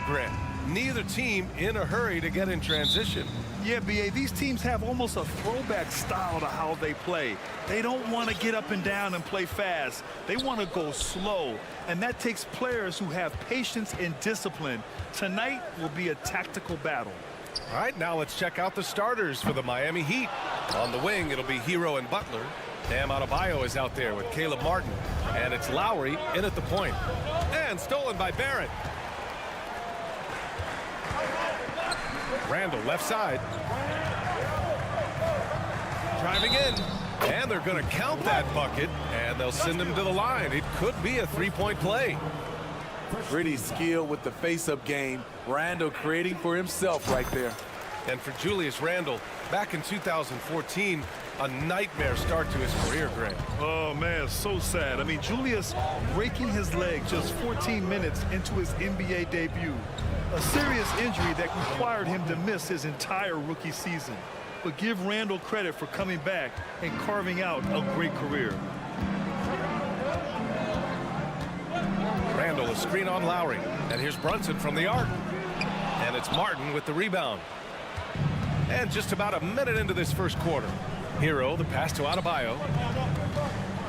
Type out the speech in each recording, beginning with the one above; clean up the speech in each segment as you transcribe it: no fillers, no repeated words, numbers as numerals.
Grant. Neither team in a hurry to get in transition. Yeah, B.A., these teams have almost a throwback style to how they play. They don't want to get up and down and play fast. They want to go slow, and that takes players who have patience and discipline. Tonight will be a tactical battle. All right, now let's check out the starters for the Miami Heat. On the wing, it'll be Hero and Butler. Bam Adebayo is out there with Caleb Martin. And it's Lowry in at the point. And stolen by Barrett. Randall left side. Driving in. And they're going to count that bucket. And they'll send him to the line. It could be a three-point play. Pretty skilled with the face-up game. Randall creating for himself right there. And for Julius Randle, back in 2014, a nightmare start to his career, Grant. Oh, man, so sad. I mean, Julius breaking his leg just 14 minutes into his NBA debut. A serious injury that required him to miss his entire rookie season. But give Randle credit for coming back and carving out a great career. Randle, a screen on Lowry. And here's Brunson from the arc. And it's Martin with the rebound. And just about a minute into this first quarter. Hero, the pass to Adebayo.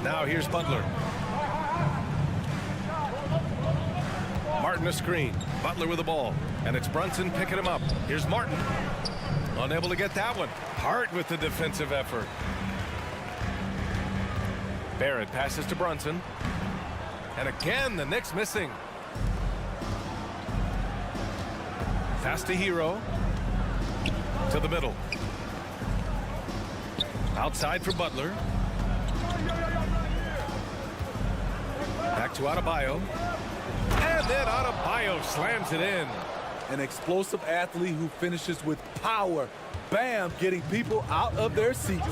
Now here's Butler. Martin a screen. Butler with the ball. And it's Brunson picking him up. Here's Martin. Unable to get that one. Hart with the defensive effort. Barrett passes to Brunson. And again, the Knicks missing. Pass to Hero. To the middle. Outside for Butler. Back to Adebayo. And then Adebayo slams it in. An explosive athlete who finishes with power. Bam, getting people out of their seats.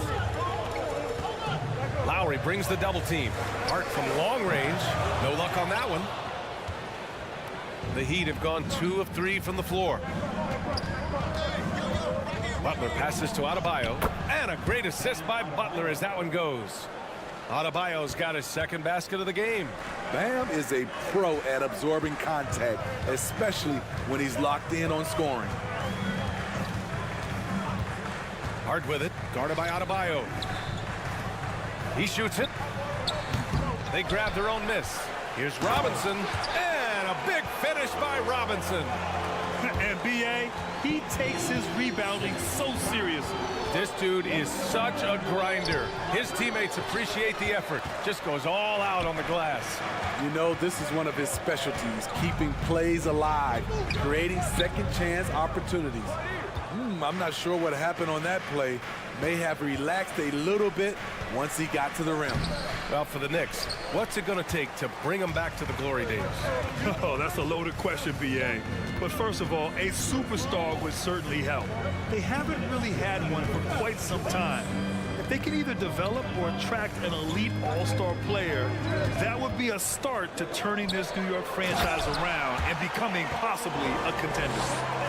Lowry brings the double team. Hart from long range. No luck on that one. The Heat have gone 2 of 3 from the floor. Butler passes to Adebayo. And a great assist by Butler as that one goes. Adebayo's got his second basket of the game. Bam is a pro at absorbing contact, especially when he's locked in on scoring. Hart with it, guarded by Adebayo. He shoots it. They grab their own miss. Here's Robinson, and a big finish by Robinson. And B.A., he takes his rebounding so seriously. This dude is such a grinder. His teammates appreciate the effort. Just goes all out on the glass. You know, this is one of his specialties, keeping plays alive, creating second chance opportunities. I'm not sure what happened on that play. May have relaxed a little bit once he got to the rim. Well, for the Knicks, what's it going to take to bring them back to the glory days? Oh, that's a loaded question, B.A. But first of all, a superstar would certainly help. They haven't really had one for quite some time. If they can either develop or attract an elite all-star player, that would be a start to turning this New York franchise around and becoming possibly a contender.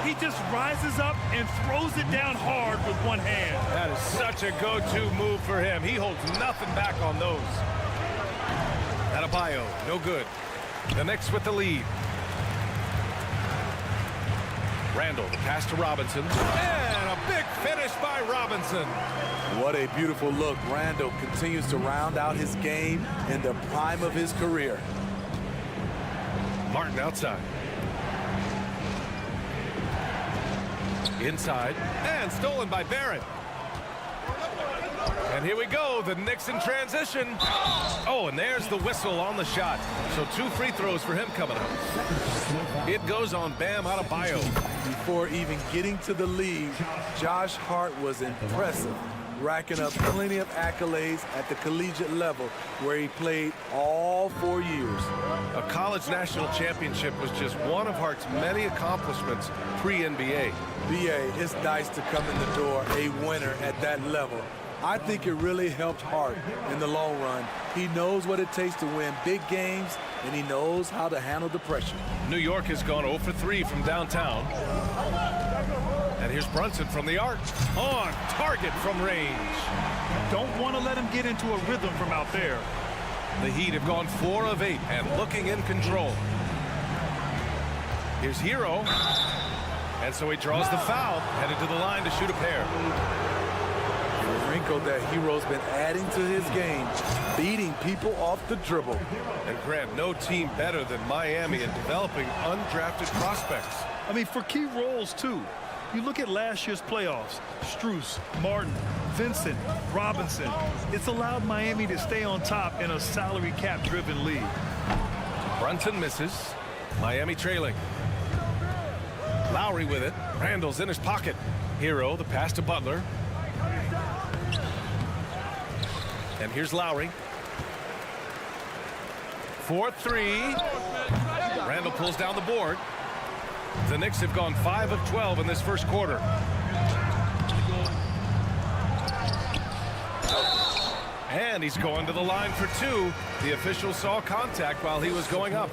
He just rises up and throws it down hard with one hand. That is such a go-to move for him. He holds nothing back on those. Adebayo, no good. The Knicks with the lead. Randall, the pass to Robinson. And a big finish by Robinson. What a beautiful look. Randall continues to round out his game in the prime of his career. Martin outside. Inside. And stolen by Barrett. And here we go. The Knicks in transition. Oh, and there's the whistle on the shot. So 2 free throws for him coming up. It goes on Bam Adebayo. Before even getting to the lead, Josh Hart was impressive, racking up plenty of accolades at the collegiate level where he played all 4 years. A college national championship was just one of Hart's many accomplishments pre-NBA. B.A., it's nice to come in the door a winner at that level. I think it really helped Hart in the long run. He knows what it takes to win big games, and he knows how to handle the pressure. New York has gone 0 for 3 from downtown. And here's Brunson from the arc. On target from range. Don't want to let him get into a rhythm from out there. The Heat have gone 4 of 8 and looking in control. Here's Hero. And so he draws the foul, headed to the line to shoot a pair. The wrinkle that Hero's been adding to his game, beating people off the dribble. And Grant, no team better than Miami in developing undrafted prospects. I mean, for key roles, too. You look at last year's playoffs, Strus, Martin, Vincent, Robinson. It's allowed Miami to stay on top in a salary cap-driven league. Brunson misses. Miami trailing. Lowry with it. Randall's in his pocket. Hero, the pass to Butler. And here's Lowry. 4-3. Randall pulls down the board. The Knicks have gone 5 of 12 in this first quarter. And he's going to the line for 2. The official saw contact while he was going up.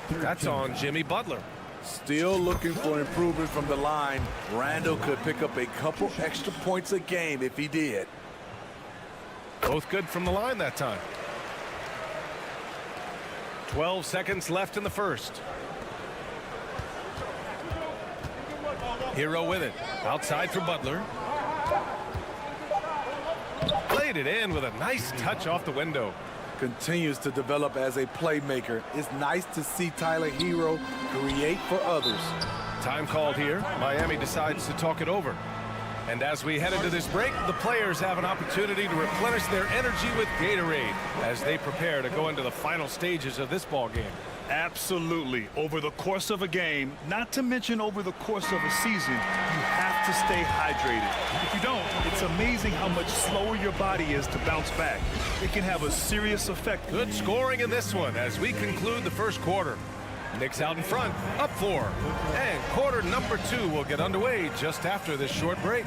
That's on Jimmy Butler. Still looking for improvement from the line. Randall could pick up a couple extra points a game if he did. Both good from the line that time. 12 seconds left in the first. Hero with it. Outside for Butler. Played it in with a nice touch off the window. Continues to develop as a playmaker. It's nice to see Tyler Hero create for others. Time called here. Miami decides to talk it over. And as we head into this break, the players have an opportunity to replenish their energy with Gatorade as they prepare to go into the final stages of this ball game. Absolutely. Over the course of a game, not to mention over the course of a season, you have to stay hydrated. If you don't, it's amazing how much slower your body is to bounce back. It can have a serious effect. Good scoring in this one as we conclude the first quarter. Knicks out in front, up 4. And quarter number 2 will get underway just after this short break.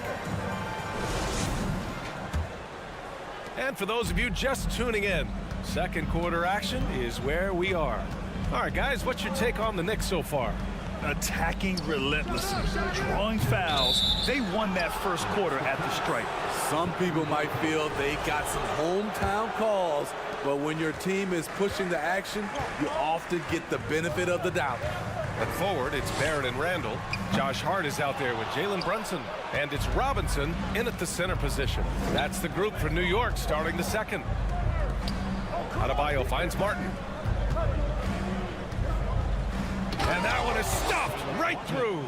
And for those of you just tuning in, second quarter action is where we are. All right, guys, what's your take on the Knicks so far? Attacking relentlessly, drawing fouls. They won that first quarter at the stripe. Some people might feel they got some hometown calls, but when your team is pushing the action, you often get the benefit of the doubt. At forward, it's Barrett and Randall. Josh Hart is out there with Jalen Brunson. And it's Robinson in at the center position. That's the group for New York starting the second. Adebayo finds Martin. And that one is stopped right through.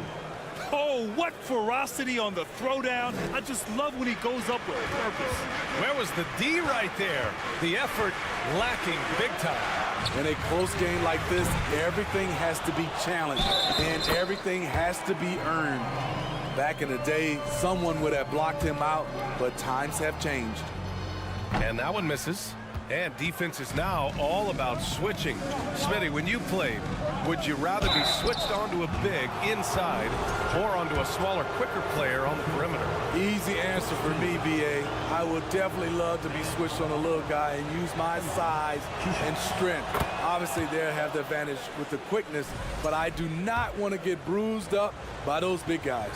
Oh, what ferocity on the throwdown. I just love when he goes up with purpose. Where was the D right there? The effort lacking big time. In a close game like this, everything has to be challenged and everything has to be earned. Back in the day, someone would have blocked him out, but times have changed. And that one misses. And defense is now all about switching. Smitty, when you played, would you rather be switched onto a big inside or onto a smaller, quicker player on the perimeter? Easy answer for me, B.A. I would definitely love to be switched on a little guy and use my size and strength. Obviously, they'll have the advantage with the quickness, but I do not want to get bruised up by those big guys.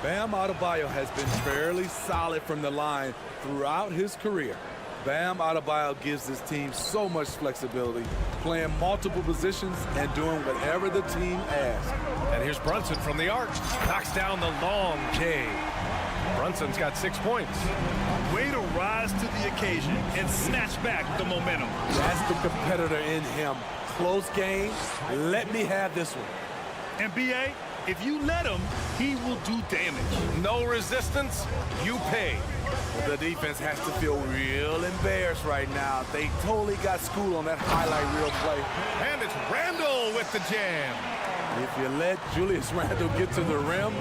Bam Adebayo has been fairly solid from the line throughout his career. Bam Adebayo gives this team so much flexibility, playing multiple positions and doing whatever the team asks. And here's Brunson from the arc. Knocks down the long K. Brunson's got 6 points. Way to rise to the occasion and snatch back the momentum. That's the competitor in him. Close game. Let me have this one. And B.A., if you let him, he will do damage. No resistance, you pay. The defense has to feel real embarrassed right now. They totally got schooled on that highlight reel play. And it's Randall with the jam. If you let Julius Randle get to the rim,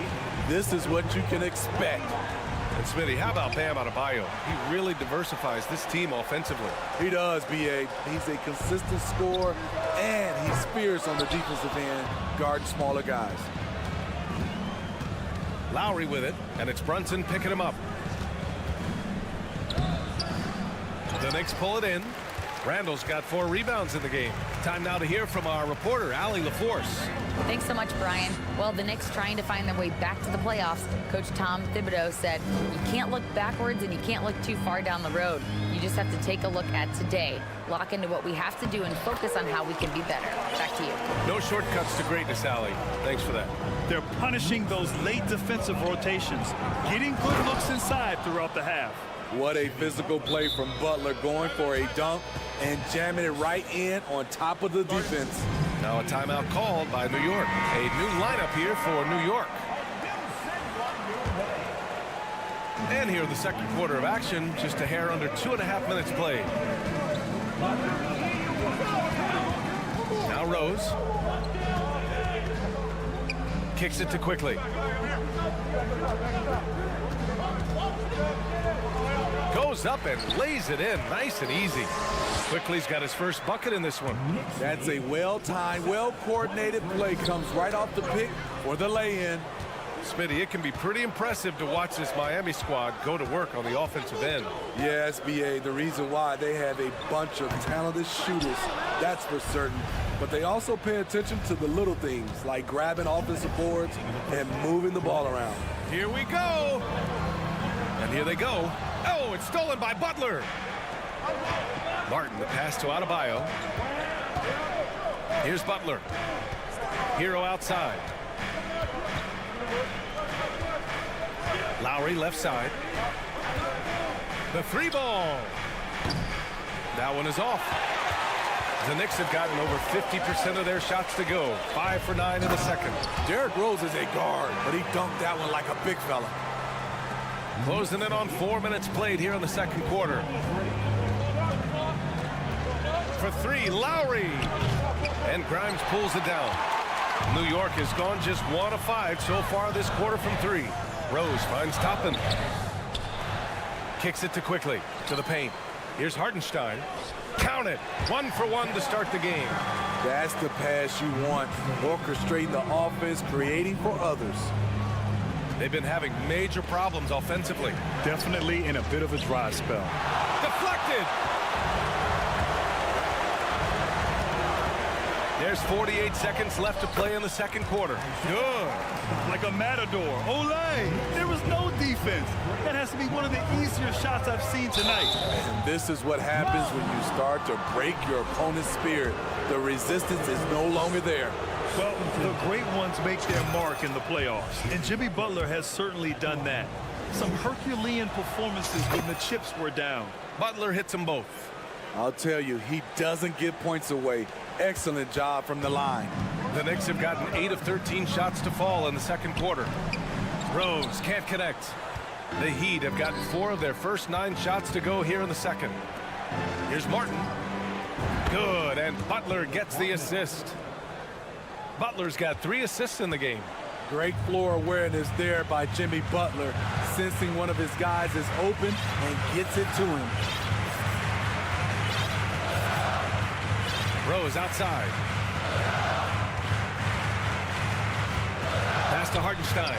this is what you can expect. And Smitty, how about Bam Adebayo? He really diversifies this team offensively. He does, B.A. He's a consistent scorer, and he's fierce on the defensive end, guarding smaller guys. Lowry with it, and it's Brunson picking him up. The Knicks pull it in. Randall's got 4 rebounds in the game. Time now to hear from our reporter, Allie LaForce. Thanks so much, Brian. Well, the Knicks trying to find their way back to the playoffs. Coach Tom Thibodeau said, you can't look backwards and you can't look too far down the road. You just have to take a look at today, lock into what we have to do, and focus on how we can be better. Back to you. No shortcuts to greatness, Allie. Thanks for that. They're punishing those late defensive rotations, getting good looks inside throughout the half. What a physical play from Butler, going for a dunk and jamming it right in on top of the defense. Now a timeout called by New York. A new lineup here for New York. And here in the second quarter of action, just a hair under 2.5 minutes played. Now Rose. Kicks it to Quickly. Goes up and lays it in nice and easy. Quickly's got his first bucket in this one. That's a well-timed, well-coordinated play. Comes right off the pick for the lay-in. Smitty, it can be pretty impressive to watch this Miami squad go to work on the offensive end. Yes, BA, the reason why they have a bunch of talented shooters, that's for certain. But they also pay attention to the little things, like grabbing offensive boards and moving the ball around. Here we go. And here they go. Oh, it's stolen by Butler. Martin, the pass to Adebayo. Here's Butler. Hero outside. Lowry left side. The 3 ball. That one is off. The Knicks have gotten over 50% of their shots to go. 5 for 9 in the second. Derrick Rose is a guard, but he dunked that one like a big fella. Closing in on 4 minutes played here in the second quarter. For 3, Lowry. And Grimes pulls it down. New York has gone just 1 of 5 so far this quarter from 3. Rose finds Toppin. Kicks it to Quickly to the paint. Here's Hartenstein. Count it. 1 for 1 to start the game. That's the pass you want. Orchestrating the offense, creating for others. They've been having major problems offensively. Definitely in a bit of a dry spell. Deflected. There's 48 seconds left to play in the second quarter. Good. Like a matador. Olay. There was no defense. That has to be one of the easier shots I've seen tonight. And this is what happens when you start to break your opponent's spirit. The resistance is no longer there. Well, the great ones make their mark in the playoffs, and Jimmy Butler has certainly done that. Some Herculean performances when the chips were down. Butler hits them both. I'll tell you, he doesn't give points away. Excellent job from the line. The Knicks have gotten 8 of 13 shots to fall in the second quarter. Rose can't connect. The Heat have gotten 4 of their first 9 shots to go here in the second. Here's Martin. Good, and Butler gets the assist. Butler's got 3 assists in the game. Great floor awareness there by Jimmy Butler, sensing one of his guys is open and gets it to him. Rose outside. Pass to Hartenstein.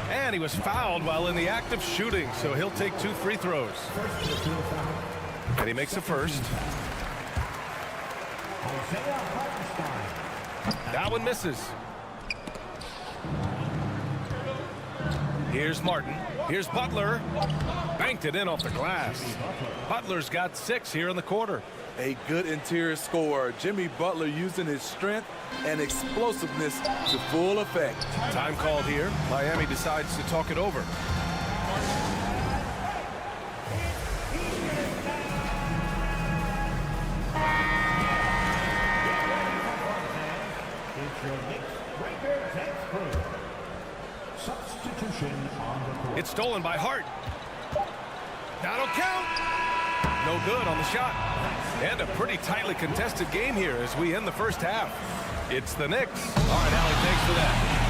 And he was fouled while in the act of shooting, so he'll take 2 free throws. And he makes the first. That one misses. Here's Martin. Here's Butler. Banked it in off the glass. Butler's got 6 here in the quarter. A good interior scorer. Jimmy Butler using his strength and explosiveness to full effect. Time called here. Miami decides to talk it over. It's stolen by Hart. That'll count. No good on the shot. And a pretty tightly contested game here as we end the first half. It's the Knicks. All right, Allie, thanks for that.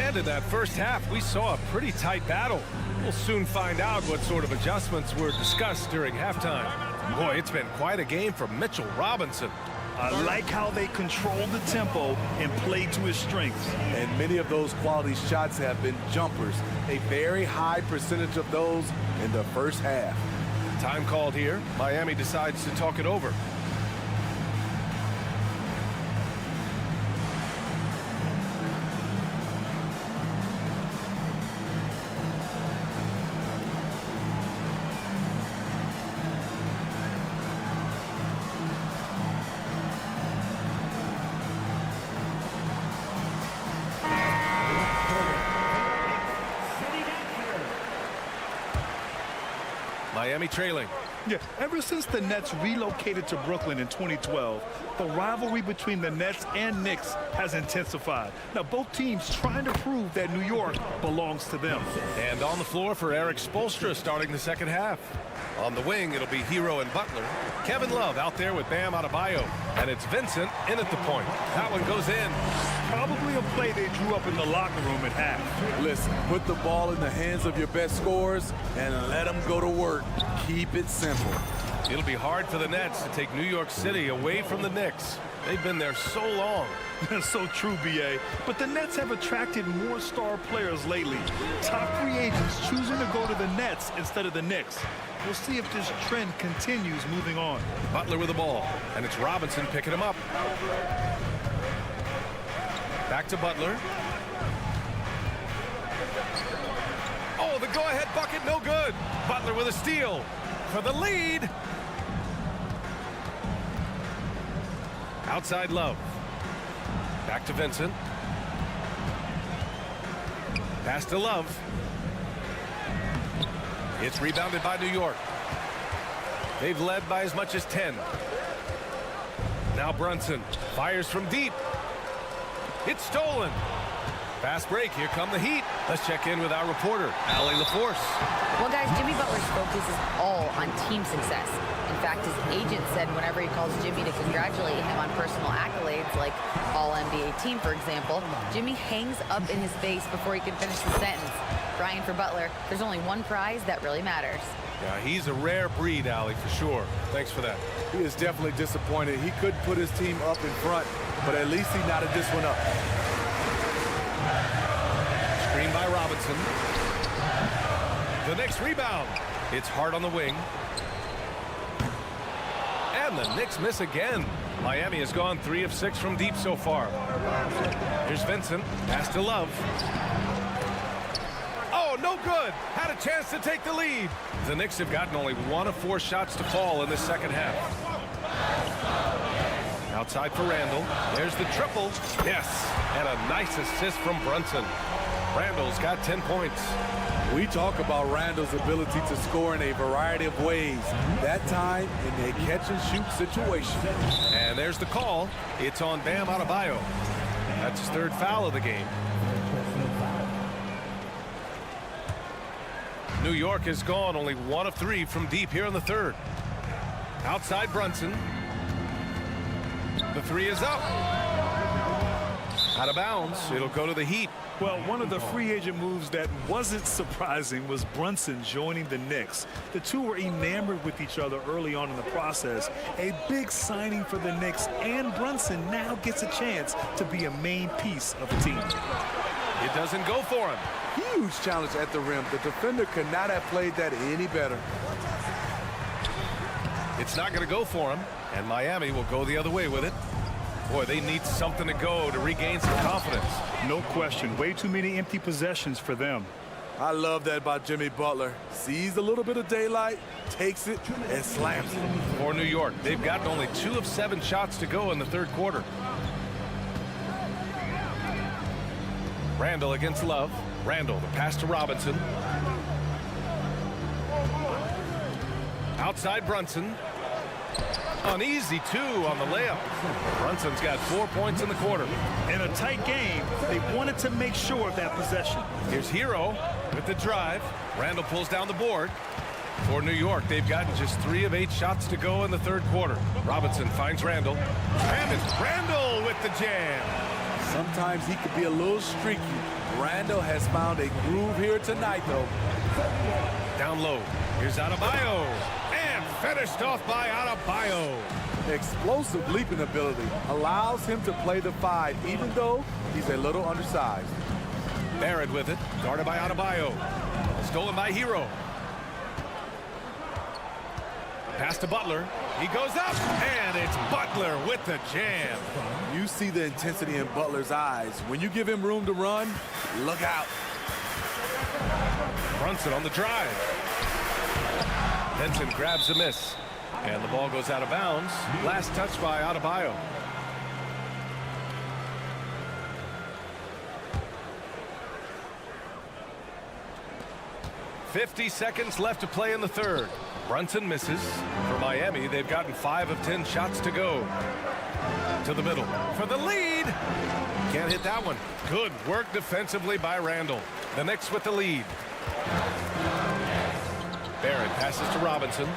And in that first half, we saw a pretty tight battle. We'll soon find out what sort of adjustments were discussed during halftime. Boy, it's been quite a game from Mitchell Robinson. I like how they control the tempo and play to his strengths. And many of those quality shots have been jumpers. A very high percentage of those in the first half. Time called here. Miami decides to talk it over. Miami trailing. Yeah, ever since the Nets relocated to Brooklyn in 2012, the rivalry between the Nets and Knicks has intensified. Now, both teams trying to prove that New York belongs to them. And on the floor for Eric Spoelstra starting the second half. On the wing, it'll be Hero and Butler. Kevin Love out there with Bam Adebayo. And it's Vincent in at the point. That one goes in. Probably a play they drew up in the locker room at half. Listen, put the ball in the hands of your best scorers and let them go to work. Keep it simple. It'll be hard for the Nets to take New York City away from the Knicks. They've been there so long. That's so true, B.A. But the Nets have attracted more star players lately. Top free agents choosing to go to the Nets instead of the Knicks. We'll see if this trend continues moving on. Butler with the ball, and it's Robinson picking him up. Back to Butler. Oh, the go-ahead bucket, no good. Butler with a steal for the lead. Outside Love. Back to Vincent. Pass to Love. It's rebounded by New York. They've led by as much as 10. Now Brunson fires from deep. It's stolen. Fast break. Here come the Heat. Let's check in with our reporter, Allie LaForce. Well, guys, Jimmy Butler's focus is all on team success. In fact, his agent said whenever he calls Jimmy to congratulate him on personal accolades, like All-NBA team, for example, Jimmy hangs up in his face before he can finish the sentence. Brian, for Butler, there's only one prize that really matters. Yeah, he's a rare breed, Allie, for sure. Thanks for that. He is definitely disappointed. He couldn't put his team up in front, but at least he knotted this one up. Screen by Robinson. The next rebound. It's Hart on the wing. And the Knicks miss again. Miami has gone 3 of 6 from deep so far. Here's Vincent. Pass to Love. Oh, no good. Had a chance to take the lead. The Knicks have gotten only 1 of 4 shots to fall in this second half. Outside for Randall. There's the triple. Yes. And a nice assist from Brunson. Randall's got 10 points. We talk about Randall's ability to score in a variety of ways. That time in a catch-and-shoot situation. And there's the call. It's on Bam Adebayo. That's his 3rd foul of the game. New York has gone only 1 of 3 from deep here in the 3rd. Outside Brunson. The 3 is up. Out of bounds. It'll go to the Heat. Well, one of the free agent moves that wasn't surprising was Brunson joining the Knicks. The two were enamored with each other early on in the process. A big signing for the Knicks, and Brunson now gets a chance to be a main piece of the team. It doesn't go for him. Huge challenge at the rim. The defender could not have played that any better. It's not going to go for him, and Miami will go the other way with it. Boy, they need something to go to regain some confidence. No question. Way too many empty possessions for them. I love that about Jimmy Butler. Sees a little bit of daylight, takes it, and slams it. For New York, they've gotten only 2 of 7 shots to go in the 3rd quarter. Randall against Love. Randall, the pass to Robinson. Outside Brunson. An easy 2 on the layup. Brunson's got 4 points in the quarter. In a tight game, they wanted to make sure of that possession. Here's Hero with the drive. Randall pulls down the board. For New York, they've gotten just 3 of 8 shots to go in the 3rd quarter. Robinson finds Randall. And it's Randall with the jam. Sometimes he could be a little streaky. Randall has found a groove here tonight, though. Down low. Here's Adebayo. And finished off by Adebayo. Explosive leaping ability allows him to play the 5, even though he's a little undersized. Barrett with it. Guarded by Adebayo. Stolen by Hero. Pass to Butler. He goes up, and it's Butler with the jam. You see the intensity in Butler's eyes. When you give him room to run, look out. Brunson on the drive. Benson grabs a miss. And the ball goes out of bounds. Last touch by Adebayo. .50 seconds left to play in the third. Brunson misses. For Miami, they've gotten 5 of 10 shots to go. To the middle for the lead. Can't hit that one. Good work defensively by Randall. The Knicks with the lead. Barrett passes to Robinson.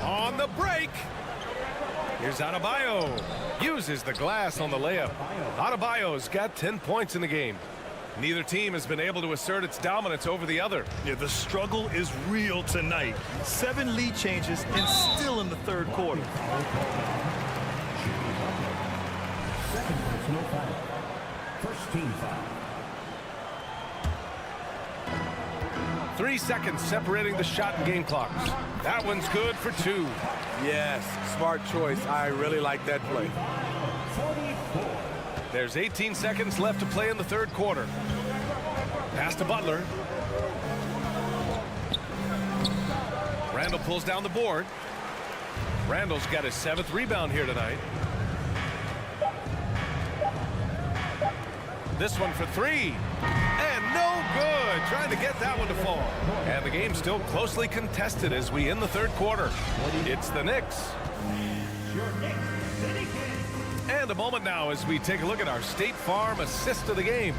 On the break. Here's Adebayo. Uses the glass on the layup. Adebayo's got 10 points in the game. Neither team has been able to assert its dominance over the other. Yeah, the struggle is real tonight. 7 lead changes and still in the third quarter. Second personal foul. First team foul. 3 seconds separating the shot and game clocks. That one's good for 2. Yes, smart choice. I really like that play. 44. There's 18 seconds left to play in the third quarter. Pass to Butler. Randall pulls down the board. Randall's got his 7th rebound here tonight. This one for 3. And no good. Trying to get that one to fall. And the game's still closely contested as we end the third quarter. It's the Knicks. And a moment now as we take a look at our State Farm assist of the game.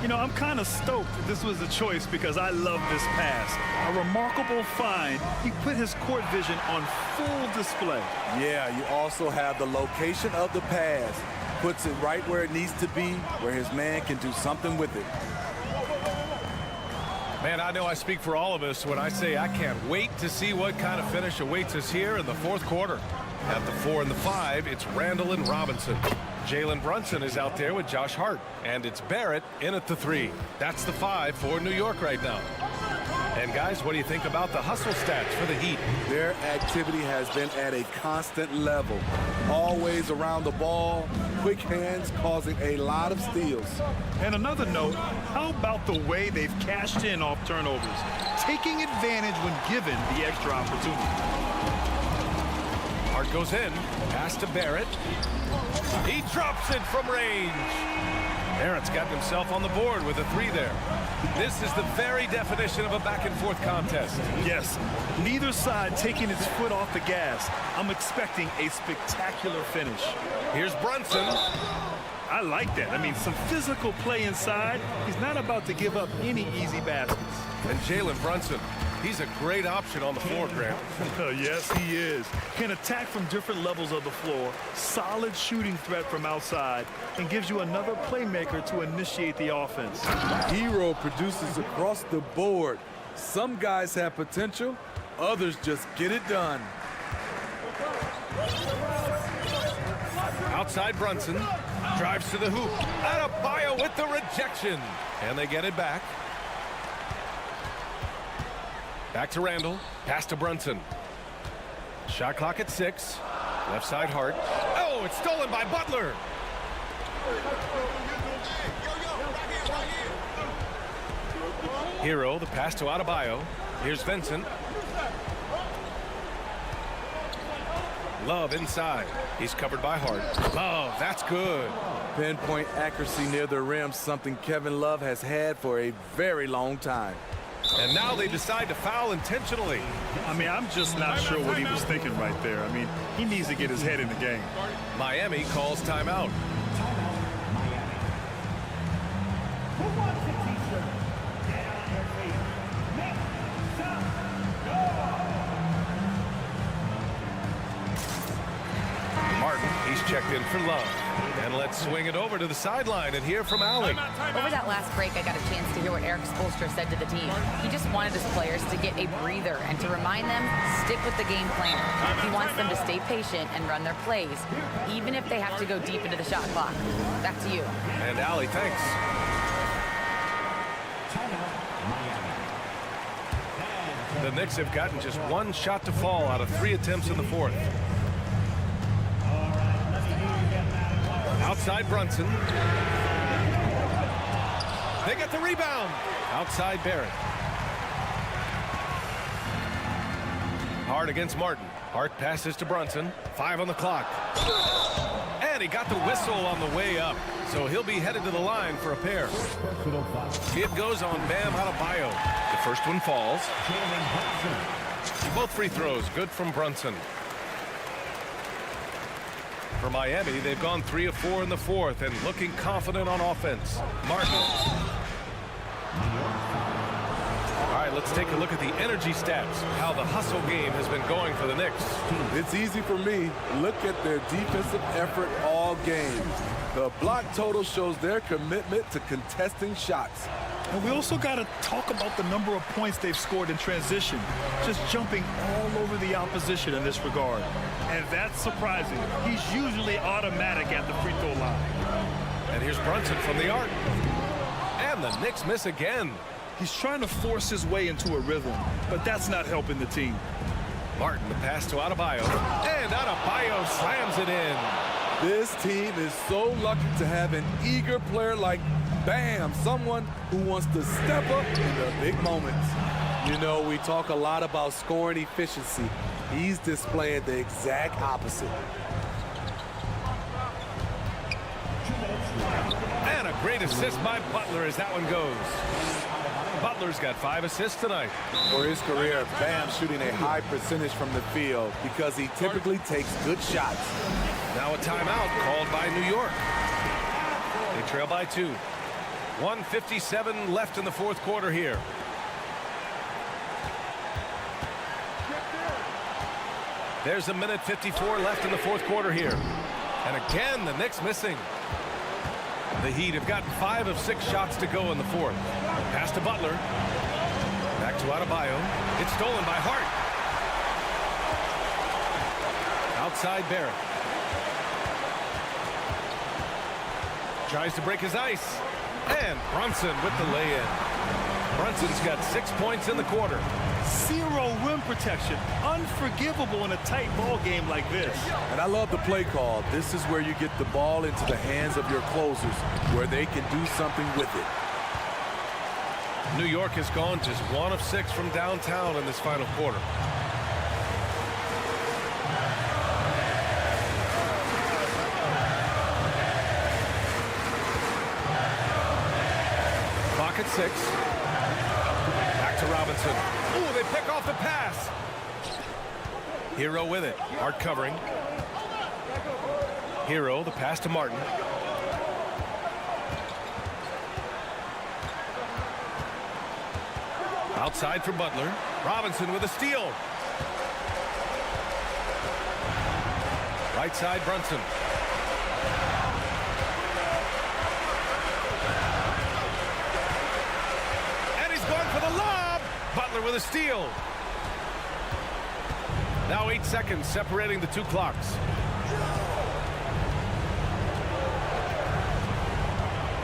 You know, I'm kind of stoked this was a choice because I love this pass. A remarkable find. He put his court vision on full display. Yeah, you also have the location of the pass. Puts it right where it needs to be, where his man can do something with it. Man, I know I speak for all of us when I say I can't wait to see what kind of finish awaits us here in the fourth quarter. At the 4 and the 5, it's Randall and Robinson. Jalen Brunson is out there with Josh Hart. And it's Barrett in at the 3. That's the 5 for New York right now. And guys, what do you think about the hustle stats for the Heat? Their activity has been at a constant level. Always around the ball, quick hands causing a lot of steals. And another note, how about the way they've cashed in off turnovers? Taking advantage when given the extra opportunity. Hart goes in. Pass to Barrett. He drops it from range. Barrett's got himself on the board with a 3 there. This is the very definition of a back-and-forth contest. Yes, neither side taking its foot off the gas. I'm expecting a spectacular finish. Here's Brunson. I like that. I mean, some physical play inside. He's not about to give up any easy baskets. And Jalen Brunson, he's a great option on the floor, Grant. Yes, he is. Can attack from different levels of the floor. Solid shooting threat from outside. And gives you another playmaker to initiate the offense. Hero produces across the board. Some guys have potential. Others just get it done. Outside Brunson. Drives to the hoop. Adebayo with the rejection. And they get it back. Back to Randall. Pass to Brunson. Shot clock at 6. Left side Hart. Oh, it's stolen by Butler. Hero, the pass to Adebayo. Here's Vincent. Love inside. He's covered by Hart. Love, that's good. Pinpoint accuracy near the rim, something Kevin Love has had for a very long time. And now they decide to foul intentionally. I mean, I'm just not sure what he was thinking right there. I mean, he needs to get his head in the game. Miami calls timeout. Martin, he's checked in for Love. And let's swing it over to the sideline and hear from Allie. Over that last break, I got a chance to hear what Eric Spoelstra said to the team. He just wanted his players to get a breather and to remind them, stick with the game plan. He wants them to stay patient and run their plays, even if they have to go deep into the shot clock. Back to you. And Allie, thanks. The Knicks have gotten just one shot to fall out of 3 attempts in the fourth. Outside Brunson. They get the rebound. Outside Barrett. Hart against Martin. Hart passes to Brunson. 5 on the clock. And he got the whistle on the way up. So he'll be headed to the line for a pair. It goes on Bam Adebayo. The first one falls. Both free throws good from Brunson. For Miami, they've gone 3 of 4 in the fourth and looking confident on offense. Martin. All right, let's take a look at the energy stats, how the hustle game has been going for the Knicks. It's easy for me. Look at their defensive effort all game. The block total shows their commitment to contesting shots. And we also got to talk about the number of points they've scored in transition, just jumping all over the opposition in this regard. And that's surprising. He's usually automatic at the free throw line. And here's Brunson from the arc. And the Knicks miss again. He's trying to force his way into a rhythm, but that's not helping the team. Martin, the pass to Adebayo. And Adebayo slams it in. This team is so lucky to have an eager player like Bam, someone who wants to step up in the big moments. You know, we talk a lot about scoring efficiency. He's displaying the exact opposite. And a great assist by Butler as that one goes. Butler's got 5 assists tonight. For his career, Bam shooting a high percentage from the field because he typically takes good shots. Now a timeout called by New York. They trail by 2. 1:57 left in the fourth quarter here. There's 1:54 left in the fourth quarter here. And again, the Knicks missing. The Heat have gotten 5 of 6 shots to go in the fourth. Pass to Butler. Back to Adebayo. It's stolen by Hart. Outside Barrett. Tries to break his ice. And Brunson with the lay-in. Brunson's got 6 points in the quarter. 0 rim protection. Unforgivable in a tight ball game like this. And I love the play call. This is where you get the ball into the hands of your closers, where they can do something with it. New York has gone just 1 of 6 from downtown in this final quarter. Clock at 6. Back to Robinson. Ooh, they pick off the pass. Hero with it. Hart covering. Hero, the pass to Martin. Outside for Butler. Robinson with a steal. Right side, Brunson. And he's going for the lob. Butler with a steal. Now 8 seconds separating the 2 clocks.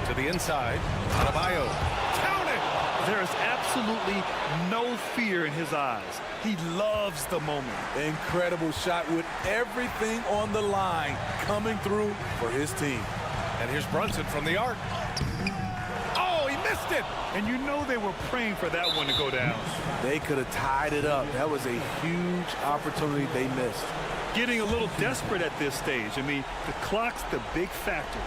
To the inside. Adebayo. Count it! There is absolutely no fear in his eyes. He loves the moment. Incredible shot with everything on the line coming through for his team. And here's Brunson from the arc. Oh, he missed it! And you know they were praying for that one to go down. They could have tied it up. That was a huge opportunity they missed. Getting a little desperate at this stage. I mean, the clock's the big factor.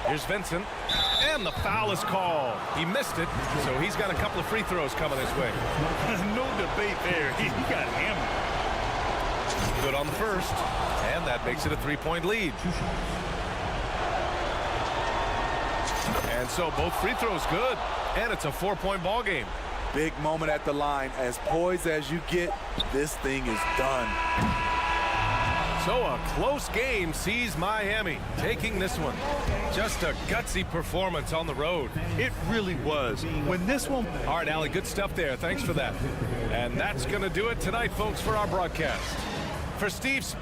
Here's Vincent. And the foul is called. He missed it, so he's got a couple of free throws coming his way. No debate there. He got hammered. Good on the first. And that makes it a 3-point lead. And so both free throws good. And it's a 4-point ball game. Big moment at the line. As poised as you get, this thing is done. So a close game sees Miami taking this one. Just a gutsy performance on the road. It really was. When this one... All right, Allie, good stuff there. Thanks for that. And that's going to do it tonight, folks, for our broadcast. For Steve's...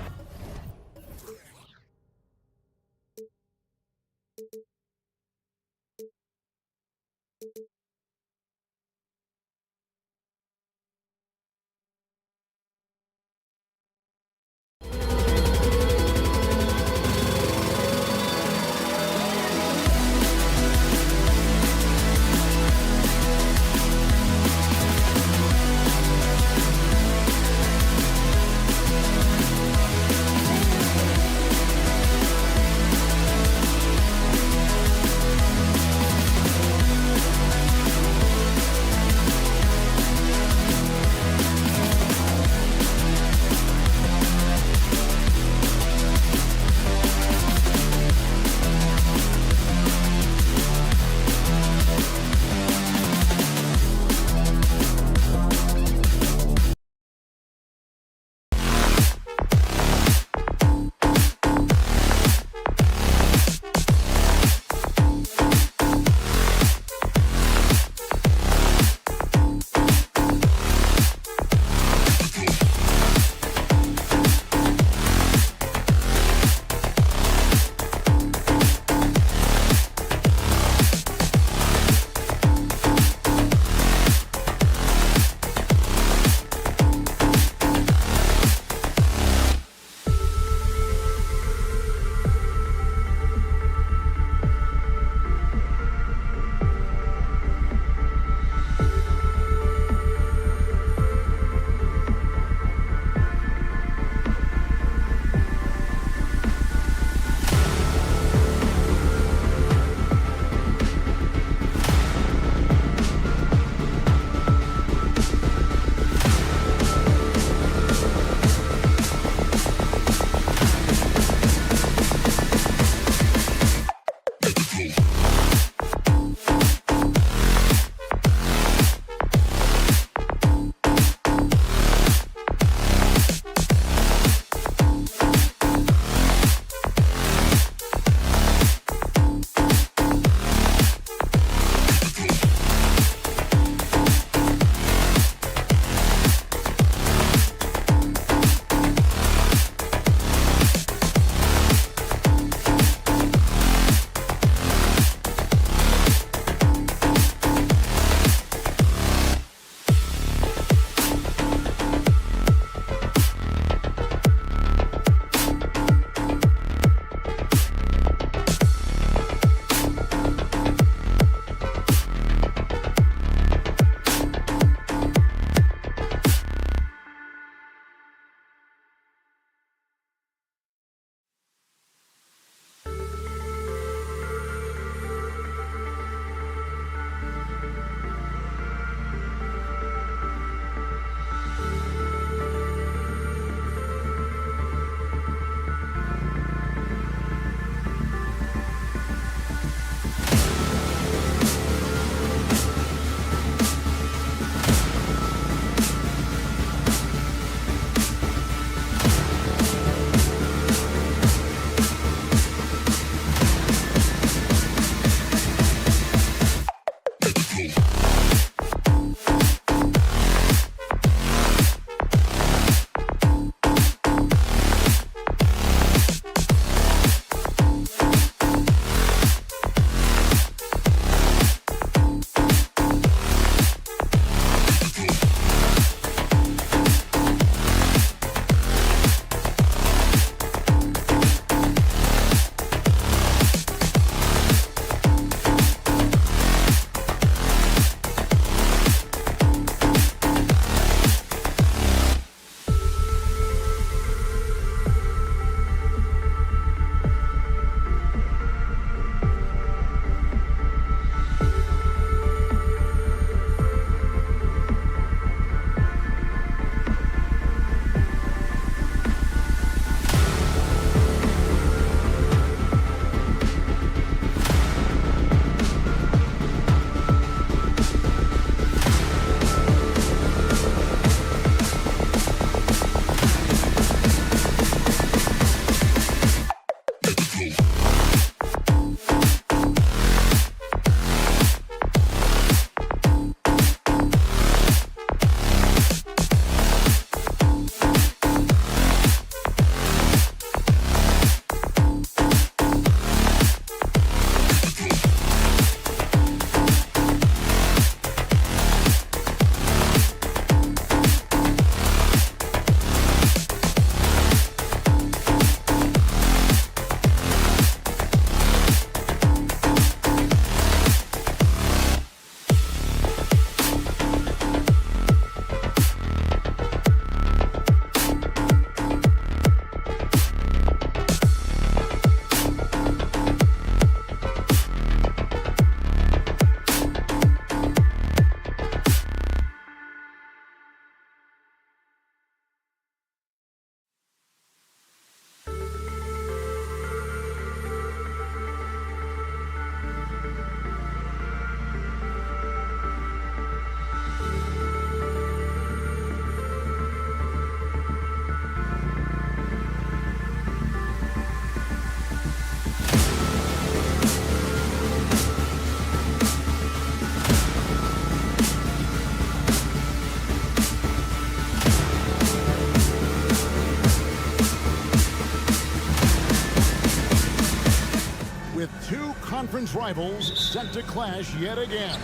conference rivals set to clash yet again.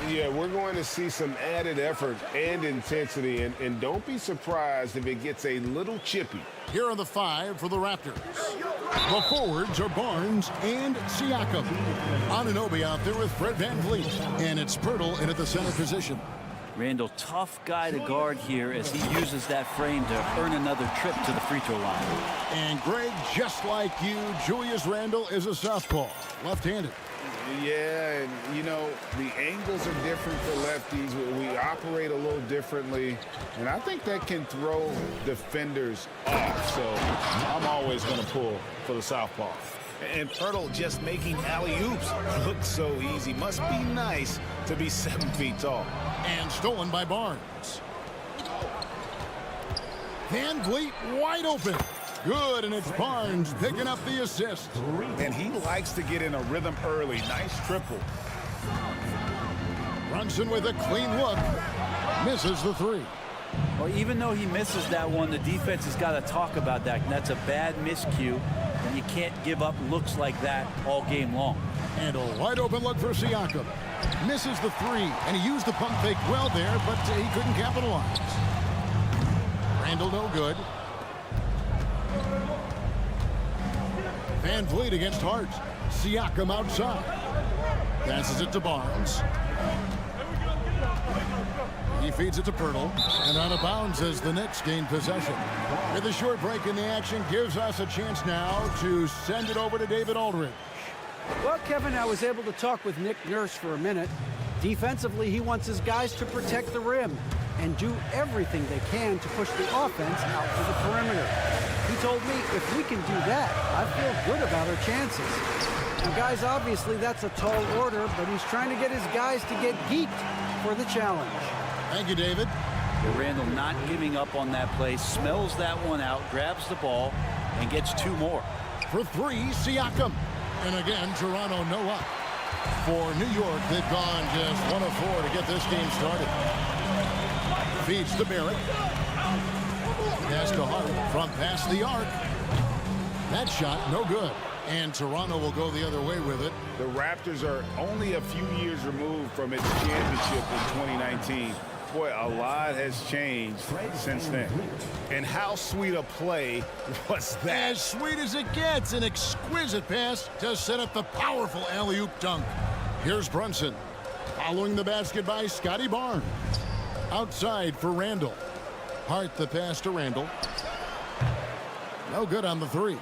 Yeah, we're going to see some added effort and intensity, and don't be surprised if it gets a little chippy. Here are the 5 for the Raptors. The forwards are Barnes and Siakam. Anunoby out there with Fred VanVleet. And it's Pirtle in at the center position. Randall, tough guy to guard here as he uses that frame to earn another trip to the free throw line. And Greg, just like you, Julius Randle is a southpaw, left-handed. Yeah, and, you know, the angles are different for lefties. We operate a little differently, and I think that can throw defenders off. So I'm always going to pull for the southpaw. And Pirtle just making alley-oops look so easy. Must be nice to be 7 feet tall. And stolen by Barnes. VanVleet wide open. Good, and it's Barnes picking up the assist. And he likes to get in a rhythm early. Nice triple. Brunson with a clean look. Misses the 3. Well, even though he misses that one, the defense has got to talk about that. And that's a bad miscue, and you can't give up looks like that all game long. And a wide open look for Siakam. Misses the 3, and he used the pump fake well there, but he couldn't capitalize. Randall no good. VanVleet against Hart. Siakam outside. Passes it to Barnes. He feeds it to Pirtle. And out of bounds as the Knicks gain possession. With a short break in the action gives us a chance now to send it over to David Aldridge. Well, Kevin, I was able to talk with Nick Nurse for a minute. Defensively, he wants his guys to protect the rim and do everything they can to push the offense out to the perimeter. He told me if we can do that, I feel good about our chances. Now, guys, obviously that's a tall order, but he's trying to get his guys to get geeked for the challenge. Thank you, David. Randall not giving up on that play, smells that one out, grabs the ball, and gets 2 more. For 3, Siakam. And again, Toronto no up. For New York, they've gone just 1 of 4 to get this game started. Feeds to Barrett. Pass to Hart from past the arc. That shot, no good. And Toronto will go the other way with it. The Raptors are only a few years removed from its championship in 2019. Boy, a lot has changed since then. And how sweet a play was that? As sweet as it gets, an exquisite pass to set up the powerful alley-oop dunk. Here's Brunson. Following the basket by Scotty Barnes. Outside for Randall. Hart the pass to Randall. No good on the 3.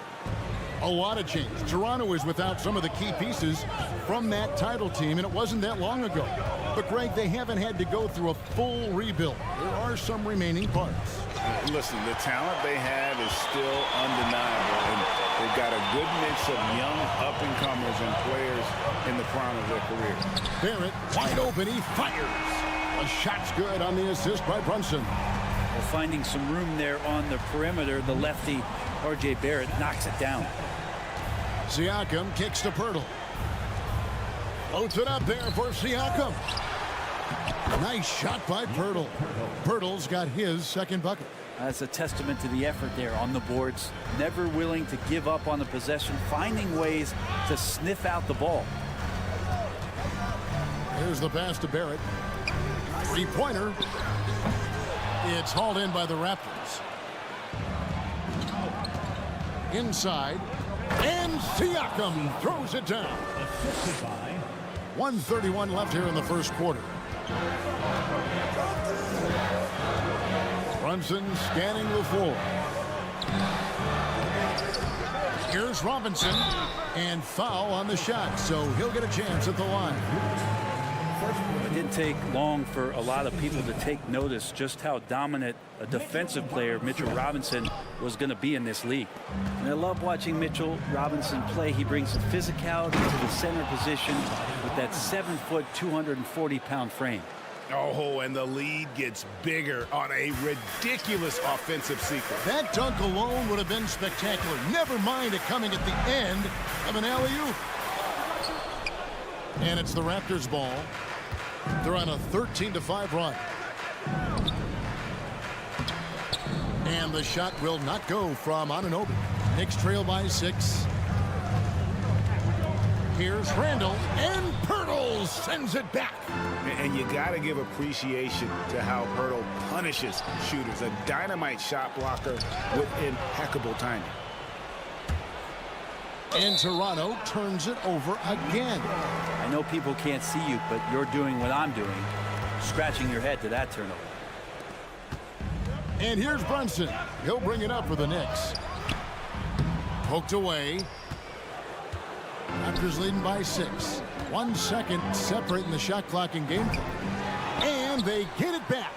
A lot of change. Toronto is without some of the key pieces from that title team, and it wasn't that long ago. But, Greg, they haven't had to go through a full rebuild. There are some remaining parts. Listen, the talent they have is still undeniable, and they've got a good mix of young up-and-comers and players in the prime of their career. Barrett, wide open, he fires. A shot's good on the assist by Brunson. Well, finding some room there on the perimeter, the lefty, R.J. Barrett, knocks it down. Siakam kicks to Pirtle. Floats it up there for Siakam. Nice shot by Pirtle. Pirtle's got his second bucket. That's a testament to the effort there on the boards. Never willing to give up on the possession, finding ways to sniff out the ball. Here's the pass to Barrett. 3-pointer. It's hauled in by the Raptors. Inside. And Siakam throws it down. 1:31 left here in the first quarter. Brunson scanning the floor. Here's Robinson. And foul on the shot, so he'll get a chance at the line. It didn't take long for a lot of people to take notice just how dominant a defensive player Mitchell Robinson was going to be in this league. And I love watching Mitchell Robinson play. He brings the physicality to the center position with that 7-foot, 240-pound frame. Oh, and the lead gets bigger on a ridiculous offensive sequence. That dunk alone would have been spectacular. Never mind it coming at the end of an alley-oop. And it's the Raptors' ball. They're on a 13-5 run. And the shot will not go from Anunoby. Knicks trail by 6. Here's Randall, and Pirtle sends it back. And you got to give appreciation to how Pirtle punishes shooters. A dynamite shot blocker with impeccable timing. And Toronto turns it over again. I know people can't see you, but you're doing what I'm doing, scratching your head to that turnover. And here's Brunson. He'll bring it up for the Knicks. Poked away. Raptors leading by 6. 1 second separating the shot clock in game. And they get it back.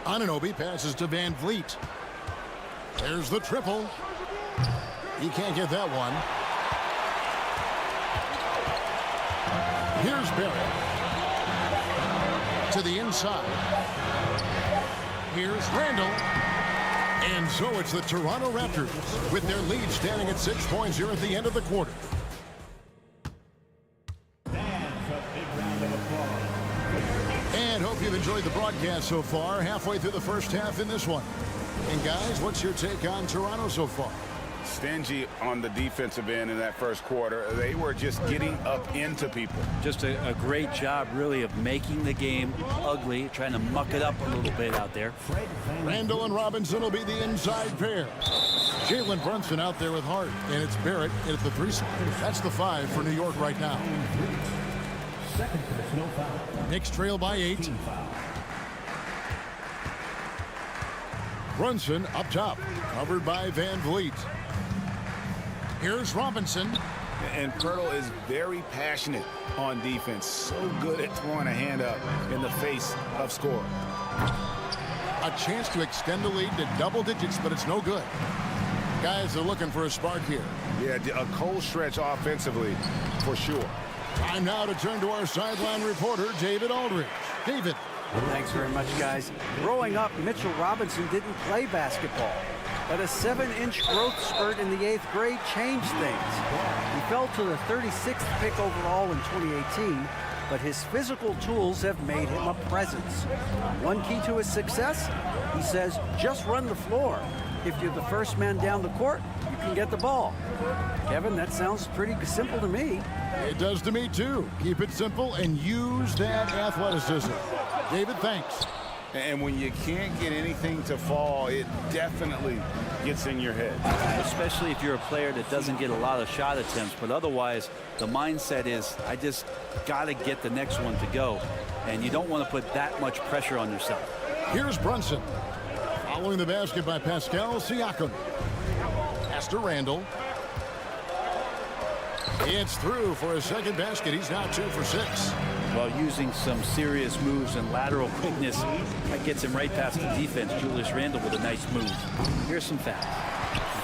Anunoby passes to Van Vliet. There's the triple. He can't get that one. Here's Barrett. To the inside. Here's Randall. And so it's the Toronto Raptors with their lead standing at 6 points here at the end of the quarter. And hope you've enjoyed the broadcast so far. Halfway through the first half in this one. And guys, what's your take on Toronto so far? Stingy on the defensive end in that first quarter. They were just getting up into people. Just a great job, really, of making the game ugly, trying to muck it up a little bit out there. Randall and Robinson will be the inside pair. Jalen Brunson out there with Hart, and it's Barrett in at the 3 spot. That's the 5 for New York right now. Second personal foul. Knicks trail by 8. Brunson up top, covered by Van Vliet. Here's Robinson. And Pirtle is very passionate on defense. So good at throwing a hand up in the face of scoring. A chance to extend the lead to double digits, but it's no good. Guys are looking for a spark here. Yeah, a cold stretch offensively for sure. Time now to turn to our sideline reporter, David Aldridge. David. Thanks very much, guys. Growing up, Mitchell Robinson didn't play basketball, but a 7-inch growth spurt in the 8th grade changed things. He fell to the 36th pick overall in 2018, but his physical tools have made him a presence. One key to his success, he says, just run the floor. If you're the first man down the court, you can get the ball. Kevin, that sounds pretty simple to me. It does to me, too. Keep it simple and use that athleticism. David, thanks. And when you can't get anything to fall, it definitely gets in your head. Especially if you're a player that doesn't get a lot of shot attempts, but otherwise the mindset is, I just got to get the next one to go. And you don't want to put that much pressure on yourself. Here's Brunson. Following the basket by Pascal Siakam. Pass to Randall. It's through for a second basket. He's now 2 for 6. While using some serious moves and lateral quickness, that gets him right past the defense. Julius Randle with a nice move. Here's some facts.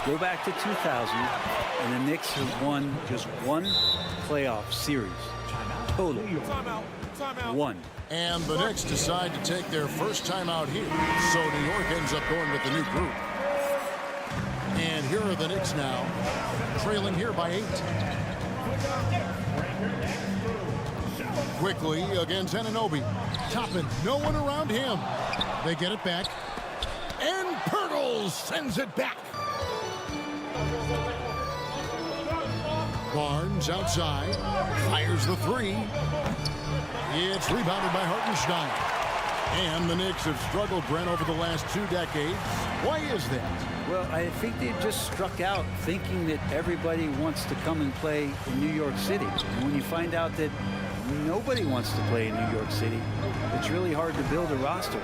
Go back to 2000, and the Knicks have won just 1 playoff series. Total. One. And the Knicks decide to take their first timeout here. So New York ends up going with the new group. And here are the Knicks now, trailing here by 8. Quickly against Anunoby. Toppin, no one around him. They get it back. And Pirtle sends it back. Barnes outside. Fires the 3. It's rebounded by Hartenstein. And the Knicks have struggled, Brent, over the last 2 decades. Why is that? Well, I think they just struck out thinking that everybody wants to come and play in New York City. And when you find out that nobody wants to play in New York City, it's really hard to build a roster.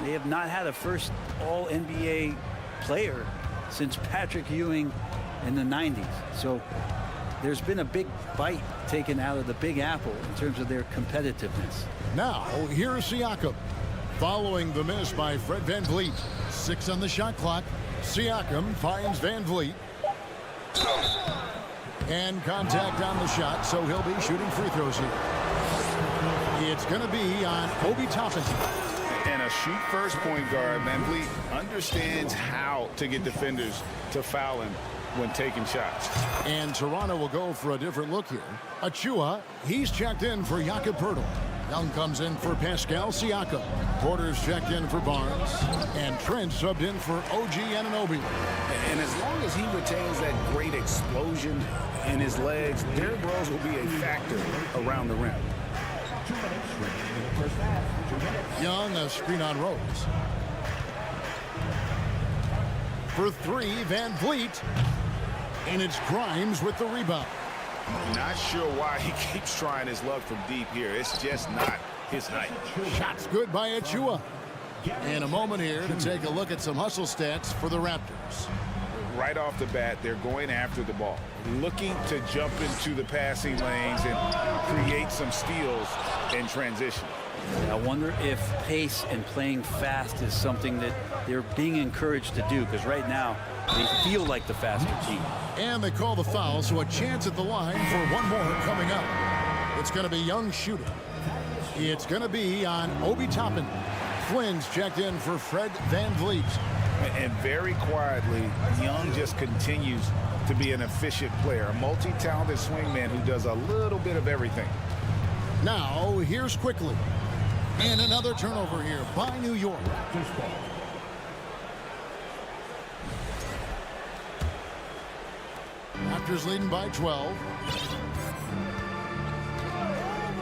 They have not had a first All-NBA player since Patrick Ewing in the 90s. So there's been a big bite taken out of the Big Apple in terms of their competitiveness. Now, here's Siakam. Following the miss by Fred Van Vliet. 6 on the shot clock. Siakam finds Van Vliet. And contact on the shot, so he'll be shooting free throws here. It's going to be on Obi Toppin. And a shoot-first point guard, Van Vliet understands how to get defenders to foul him when taking shots. And Toronto will go for a different look here. Achua, he's checked in for Jakob Pirtle. Young comes in for Pascal Siakam. Porter's checked in for Barnes. And Trent subbed in for OG Anunoby. And as long as he retains that great explosion in his legs, Derrick Rose will be a factor around the rim. Young, a screen on Rose. For three, Van Vliet. And it's Grimes with the rebound. Not sure why he keeps trying his luck from deep here. It's just not his night. Shots good by Achua. And a moment here to take a look at some hustle stats for the Raptors. Right off the bat, they're going after the ball, looking to jump into the passing lanes and create some steals in transition. I wonder if pace and playing fast is something that they're being encouraged to do, because right now they feel like the faster team. And they call the foul, so a chance at the line for one more coming up. It's going to be Young shooting. It's going to be on Obi Toppin. Flynn's checked in for Fred Van Vliet. And very quietly, Young just continues to be an efficient player, a multi-talented swingman who does a little bit of everything. Now, here's Quickly. And another turnover here by New York. Raptors leading by 12.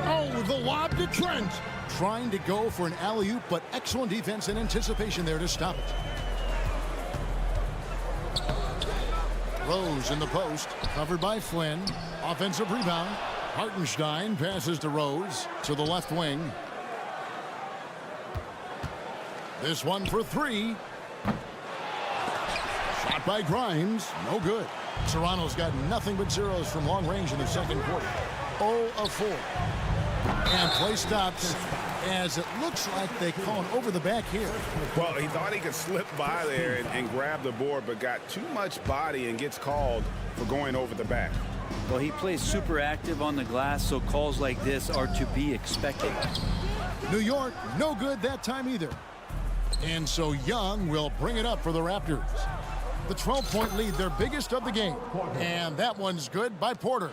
Oh, the lob to Trent. Trying to go for an alley-oop, but excellent defense and anticipation there to stop it. Rose in the post, covered by Flynn. Offensive rebound. Hartenstein passes to Rose to the left wing. This one for three. Shot by Grimes, no good. Toronto's got nothing but zeros from long range in the second quarter. 0 of 4. And play stops as it looks like they call him over the back here. Well, he thought he could slip by there and grab the board, but got too much body and gets called for going over the back. Well, he plays super active on the glass, so calls like this are to be expected. New York, no good that time either. And so Young will bring it up for the Raptors. The 12-point lead, their biggest of the game. And that one's good by Porter.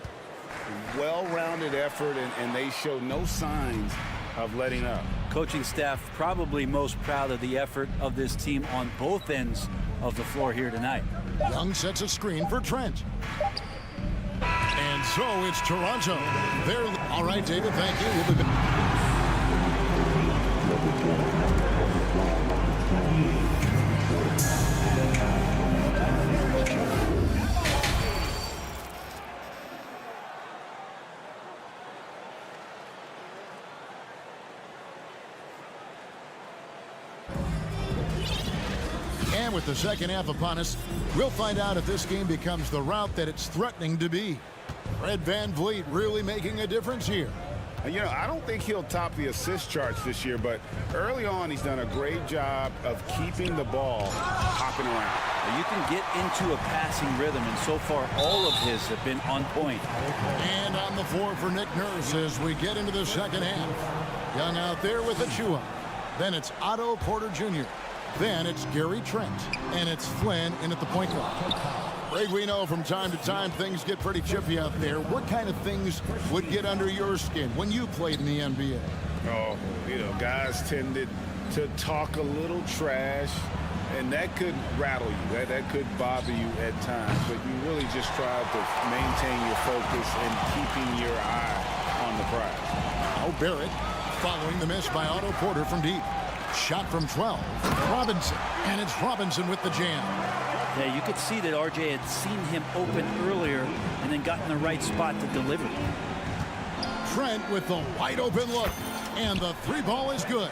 Well-rounded effort, and they show no signs of letting up. Coaching staff probably most proud of the effort of this team on both ends of the floor here tonight. Young sets a screen for Trent. And so it's Toronto. They're all right, David, thank you. We'll be back. And with the second half upon us, we'll find out if this game becomes the route that it's threatening to be. Fred Van Vliet really making a difference here. You know, I don't think he'll top the assist charts this year, but early on he's done a great job of keeping the ball hopping around. You can get into a passing rhythm, and so far all of his have been on point. And on the floor for Nick Nurse as we get into the second half. Young out there with Achua. Then it's Otto Porter Jr. Then it's Gary Trent. And it's Flynn in at the point guard. Greg, we know from time to time things get pretty chippy out there. What kind of things would get under your skin when you played in the NBA? Oh, you know, guys tended to talk a little trash, and that could rattle you. That could bother you at times, but you really just try to maintain your focus and keeping your eye on the prize. Oh, Barrett following the miss by Otto Porter from deep. Shot from 12. Robinson. And it's Robinson with the jam. Yeah, you could see that RJ had seen him open earlier and then got in the right spot to deliver. Trent with the wide open look. And the three ball is good.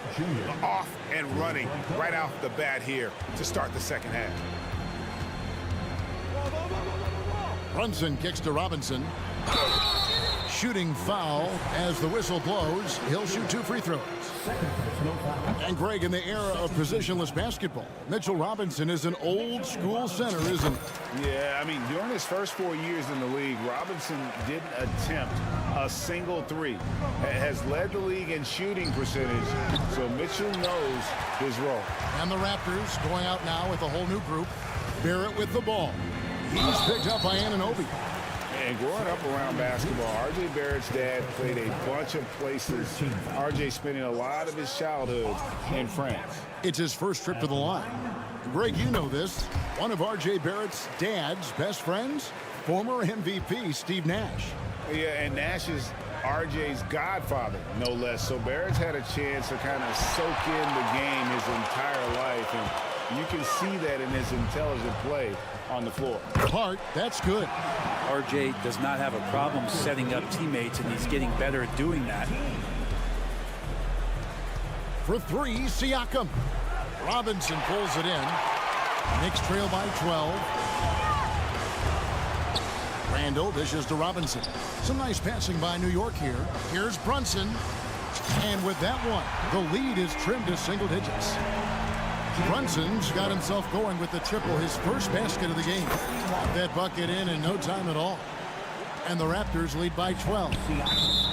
Off and running right off the bat here to start the second half. Brunson kicks to Robinson. Shooting foul as the whistle blows. He'll shoot 2 free throws. And Greg, in the era of positionless basketball, Mitchell Robinson is an old school center, isn't he? Yeah, I mean, during his first 4 years in the league, Robinson didn't attempt a single three. Has led the league in shooting percentage, so Mitchell knows his role. And the Raptors going out now with a whole new group. Barrett with the ball. He's picked up by Anunoby. And growing up around basketball, R.J. Barrett's dad played a bunch of places. R.J. spending a lot of his childhood in France. It's his first trip to the line. Greg, you know this. One of R.J. Barrett's dad's best friends, former MVP Steve Nash. Yeah, and Nash is R.J.'s godfather, no less. So Barrett's had a chance to kind of soak in the game his entire life, and you can see that in his intelligent play on the floor. Hart, that's good. RJ does not have a problem setting up teammates, and he's getting better at doing that. For three, Siakam. Robinson pulls it in. Knicks trail by 12. Randall dishes to Robinson. Some nice passing by New York here. Here's Brunson. And with that one, the lead is trimmed to single digits. Brunson's got himself going with the triple, his first basket of the game. Got that bucket in no time at all. And the Raptors lead by 12.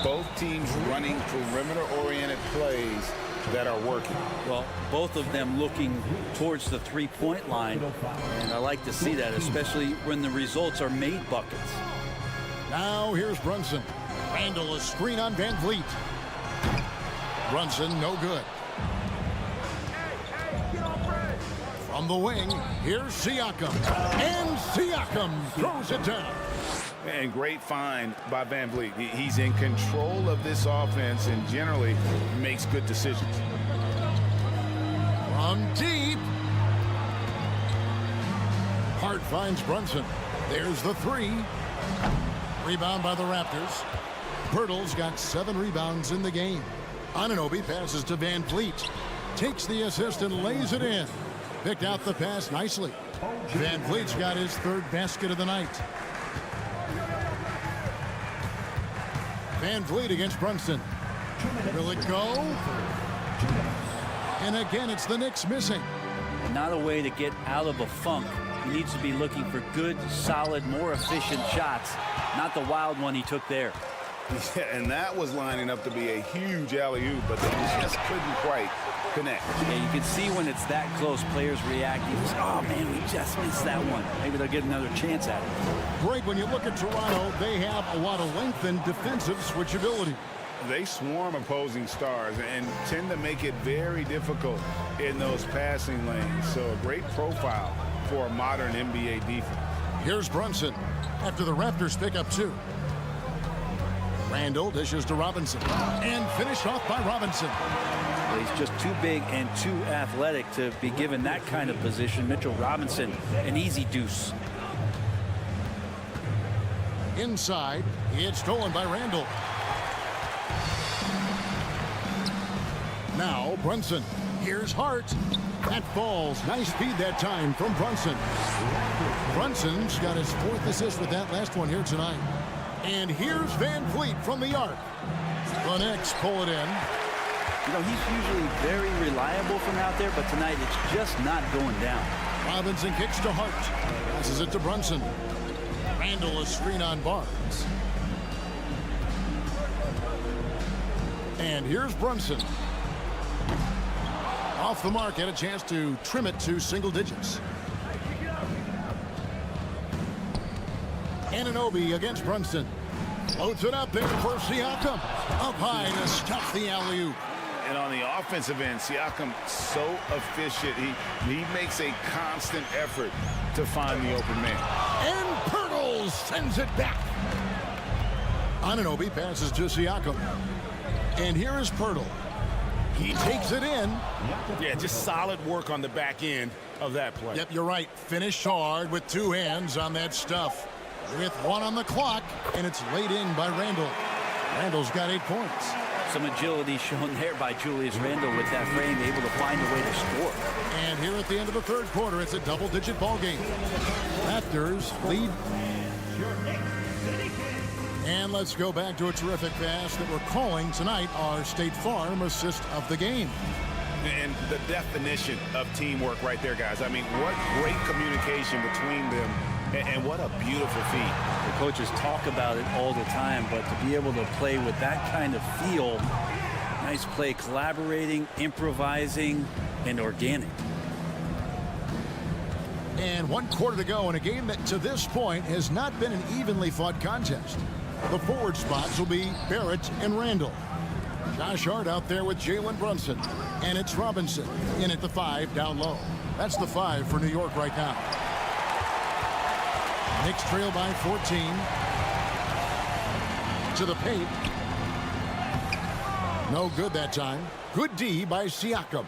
Both teams running perimeter-oriented plays that are working. Well, both of them looking towards the three-point line, and I like to see that, especially when the results are made buckets. Now here's Brunson. Randall, a screen on Van Vliet. Brunson, no good. From the wing, here's Siakam. And Siakam throws it down. And great find by Van Vliet. He's in control of this offense and generally makes good decisions. From deep. Hart finds Brunson. There's the three. Rebound by the Raptors. Pirtle's got 7 rebounds in the game. Anunoby passes to Van Vliet. Takes the assist and lays it in. Picked out the pass nicely. Van Vliet's got his 3rd basket of the night. Van Vliet against Brunson. Will it go? And again, it's the Knicks missing. Not a way to get out of a funk. He needs to be looking for good, solid, more efficient shots, not the wild one he took there. Yeah, and that was lining up to be a huge alley-oop, but they just couldn't quite connect. Yeah, you can see when it's that close, players reacting. Oh, man, we just missed that one. Maybe they'll get another chance at it. Greg, when you look at Toronto, they have a lot of length and defensive switchability. They swarm opposing stars and tend to make it very difficult in those passing lanes. So a great profile for a modern NBA defense. Here's Brunson after the Raptors pick up 2. Randall dishes to Robinson and finished off by Robinson. Well, he's just too big and too athletic to be given that kind of position. Mitchell Robinson, an easy deuce. Inside, it's stolen by Randall. Now Brunson. Here's Hart. That falls. Nice feed that time from Brunson. Brunson's got his 4th assist with that last one here tonight. And here's Van Vliet from the arc. The Knicks pull it in. You know, he's usually very reliable from out there, but tonight it's just not going down. Robinson kicks to Hart. Passes it to Brunson. Randall a screen on Barnes. And here's Brunson. Off the mark, had a chance to trim it to single digits. Anunoby against Brunson. Loads it up there for Siakam. Up high to stuff the alley-oop. And on the offensive end, Siakam so efficient. He makes a constant effort to find the open man. And Pirtle sends it back. Anunoby passes to Siakam. And here is Pirtle. He takes it in. Yeah, just solid work on the back end of that play. Yep, you're right. Finished hard with 2 hands on that stuff. With 1 on the clock, and it's laid in by Randall. Randall's got 8 points. Some agility shown there by Julius Randle with that frame, able to find a way to score. And here at the end of the 3rd quarter, it's a double-digit ball game. Raptors lead. And let's go back to a terrific pass that we're calling tonight our State Farm assist of the game. And the definition of teamwork right there, guys. I mean, what great communication between them, and what a beautiful feat. The coaches talk about it all the time, but to be able to play with that kind of feel, nice play, collaborating, improvising, and organic. And 1 quarter to go in a game that to this point has not been an evenly fought contest. The forward spots will be Barrett and Randall. Josh Hart out there with Jalen Brunson. And it's Robinson in at the 5 down low. That's the 5 for New York right now. Knicks trail by 14. To the paint. No good that time. Good D by Siakam.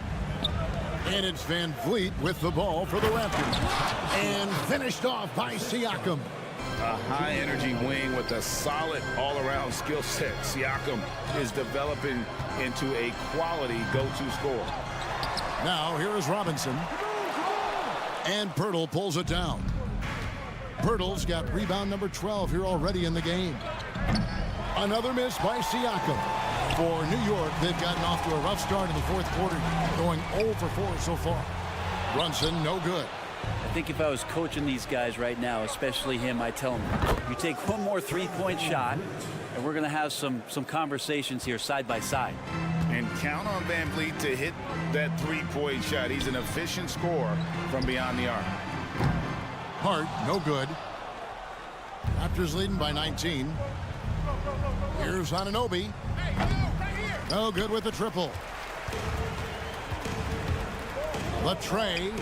And it's Van Vliet with the ball for the Raptors. And finished off by Siakam. A high-energy wing with a solid all-around skill set. Siakam is developing into a quality go-to scorer. Now here is Robinson. And Pirtle pulls it down. Pirtle's got rebound number 12 here already in the game. Another miss by Siakam. For New York, they've gotten off to a rough start in the 4th quarter, going 0 for 4 so far. Brunson, no good. I think if I was coaching these guys right now, especially him, I tell him, you take one more three-point shot, and we're going to have some conversations here side by side. And count on Van Vliet to hit that three-point shot. He's an efficient scorer from beyond the arc. Hart, no good. Raptors leading by 19. Here's Anunoby. No good with the triple. Latrey.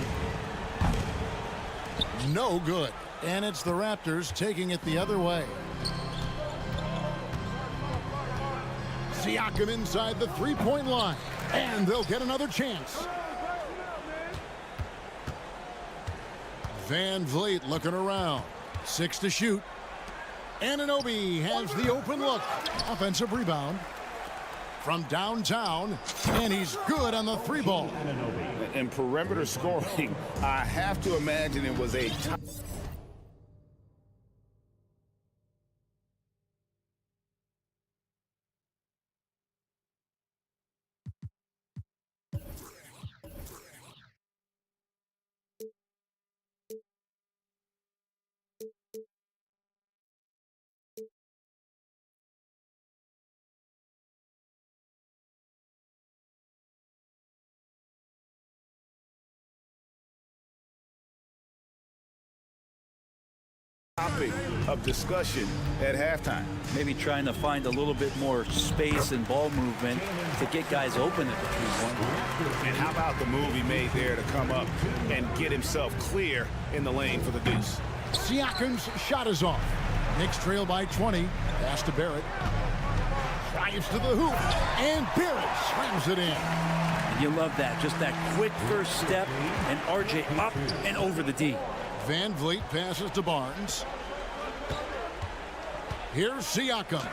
No good. And it's the Raptors taking it the other way. Siakam inside the three-point line. And they'll get another chance. Van Vliet looking around. 6 to shoot. Anunoby has the open look. Offensive rebound from downtown. And he's good on the 3-ball. In perimeter scoring, I have to imagine it was a top. Topic of discussion at halftime. Maybe trying to find a little bit more space and ball movement to get guys open at the 3-point. And how about the move he made there to come up and get himself clear in the lane for the deuce? Siakam's shot is off. Knicks trail by 20. Pass to Barrett. Drives to the hoop. And Barrett slams it in. You love that. Just that quick first step. And RJ up and over the D. Van Vliet passes to Barnes. Here's Siakam.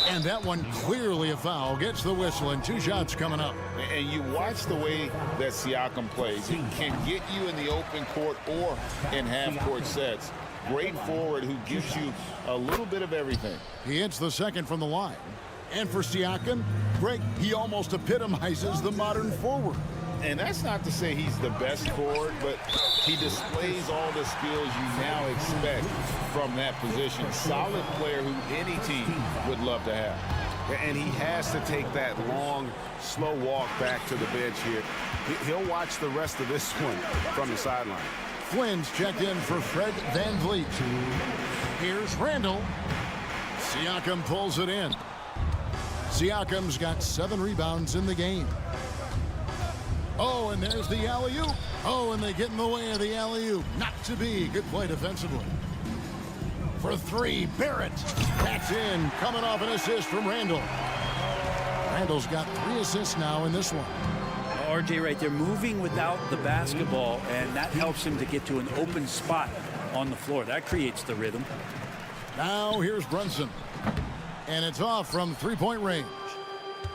And that one clearly a foul. Gets the whistle and 2 shots coming up. And you watch the way that Siakam plays. He can get you in the open court or in half-court sets. Great forward who gives you a little bit of everything. He hits the second from the line. And for Siakam, Greg, he almost epitomizes the modern forward. And that's not to say he's the best forward, but he displays all the skills you now expect from that position. Solid player who any team would love to have. And he has to take that long, slow walk back to the bench here. He'll watch the rest of this one from the sideline. Flynn's checked in for Fred Van Vliet. Here's Randall. Siakam pulls it in. Siakam's got 7 rebounds in the game. Oh, and there's the alley-oop. Oh, and they get in the way of the alley-oop. Not to be. Good play defensively. For 3, Barrett. That's in. Coming off an assist from Randall. Randall's got 3 assists now in this one. RJ right there moving without the basketball, and that helps him to get to an open spot on the floor. That creates the rhythm. Now here's Brunson. And it's off from 3-point range.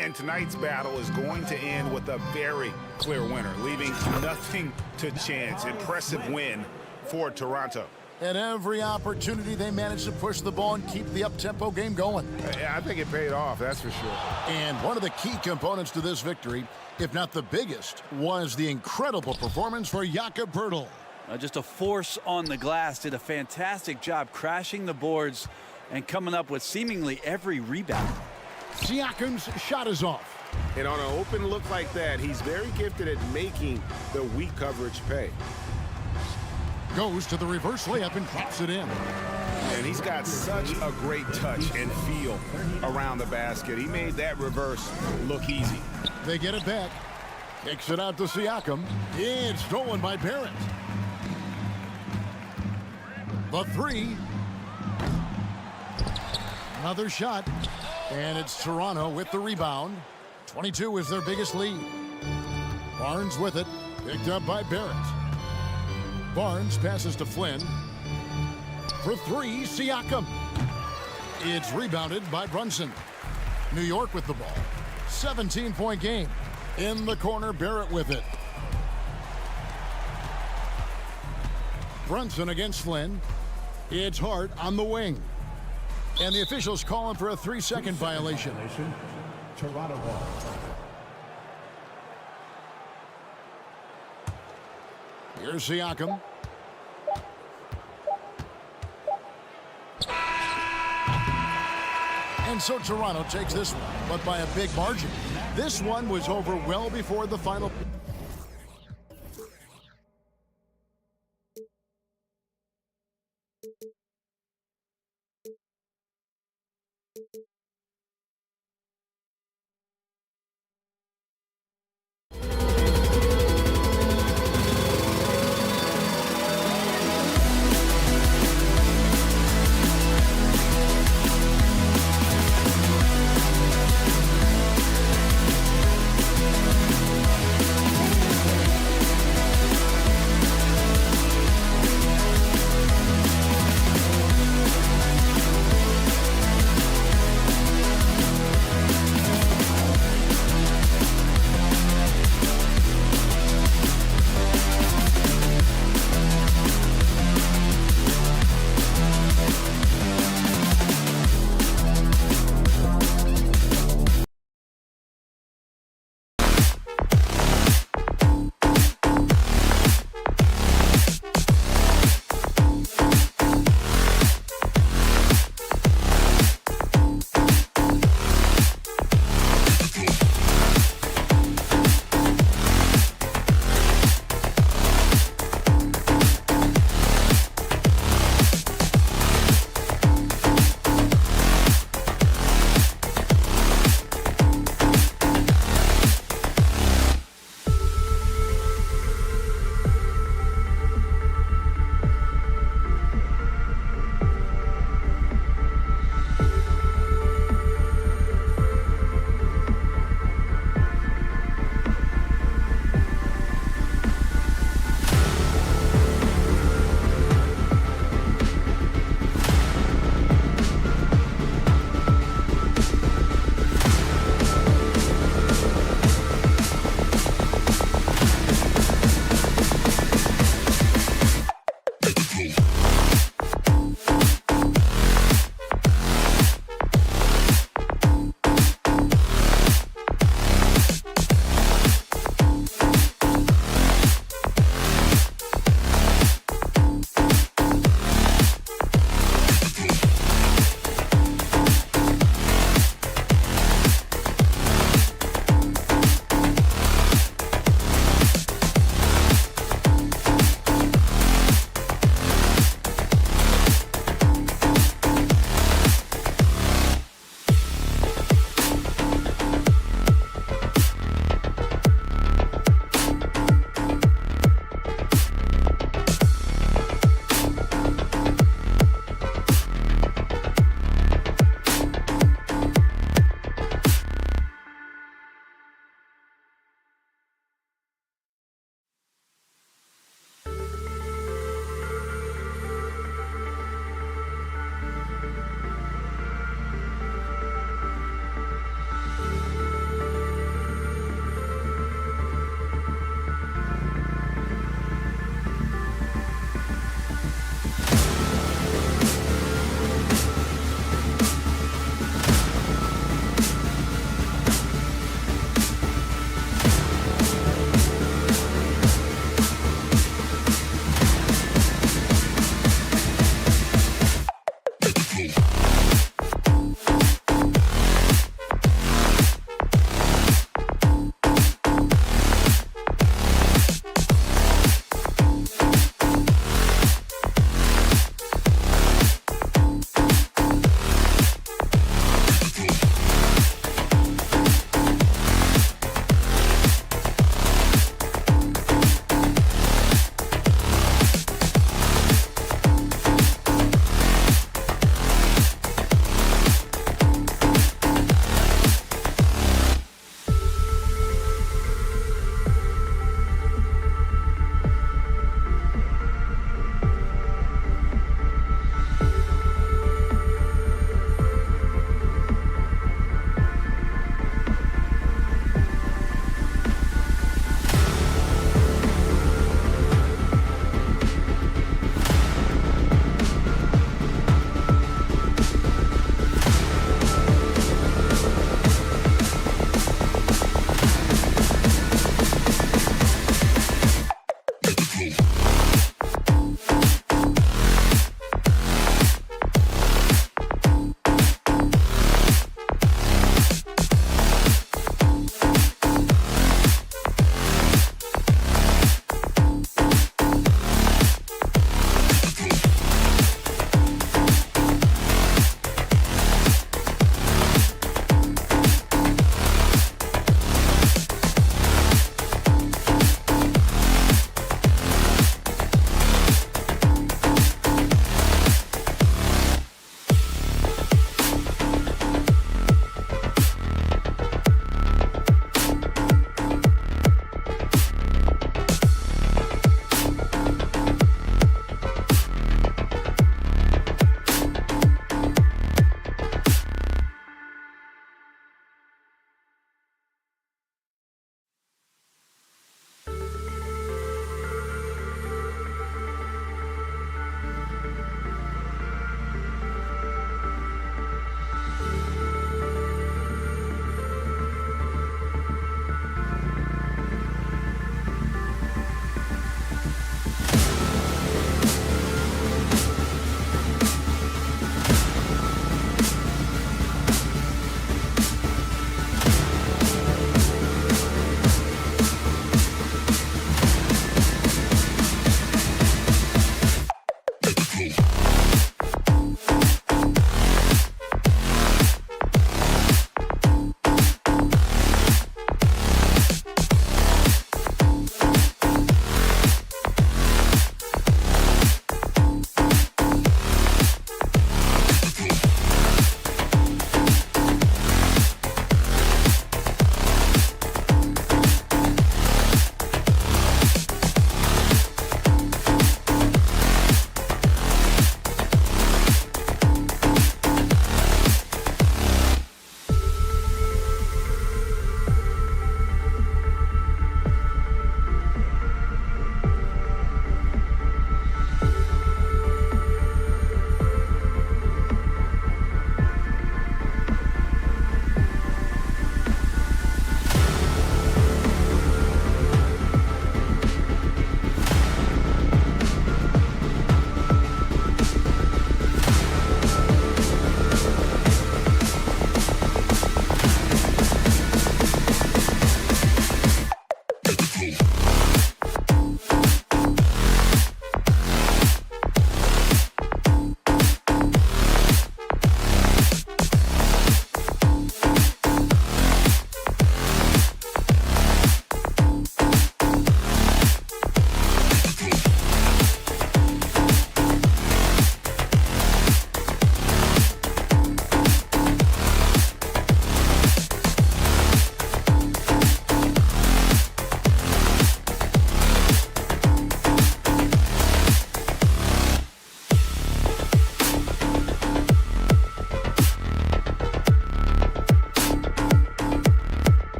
And tonight's battle is going to end with a very clear winner, leaving nothing to chance. Impressive win for Toronto. At every opportunity, they managed to push the ball and keep the up-tempo game going. I think it paid off, that's for sure. And one of the key components to this victory, if not the biggest, was the incredible performance for Jakob Poeltl. Just a force on the glass. Did a fantastic job crashing the boards and coming up with seemingly every rebound. Siakam's shot is off. And on an open look like that, he's very gifted at making the weak coverage pay. Goes to the reverse layup and drops it in. And he's got such a great touch and feel around the basket. He made that reverse look easy. They get it back. Kicks it out to Siakam. It's stolen by Barrett. The three. Another shot. And it's Toronto with the rebound. 22 is their biggest lead. Barnes with it. Picked up by Barrett. Barnes passes to Flynn. For three, Siakam. It's rebounded by Brunson. New York with the ball. 17-point game. In the corner, Barrett with it. Brunson against Flynn. It's Hart on the wing. And the officials call him for a 3-second violation. Toronto ball. Here's Siakam. And so Toronto takes this one, but by a big margin. This one was over well before the final.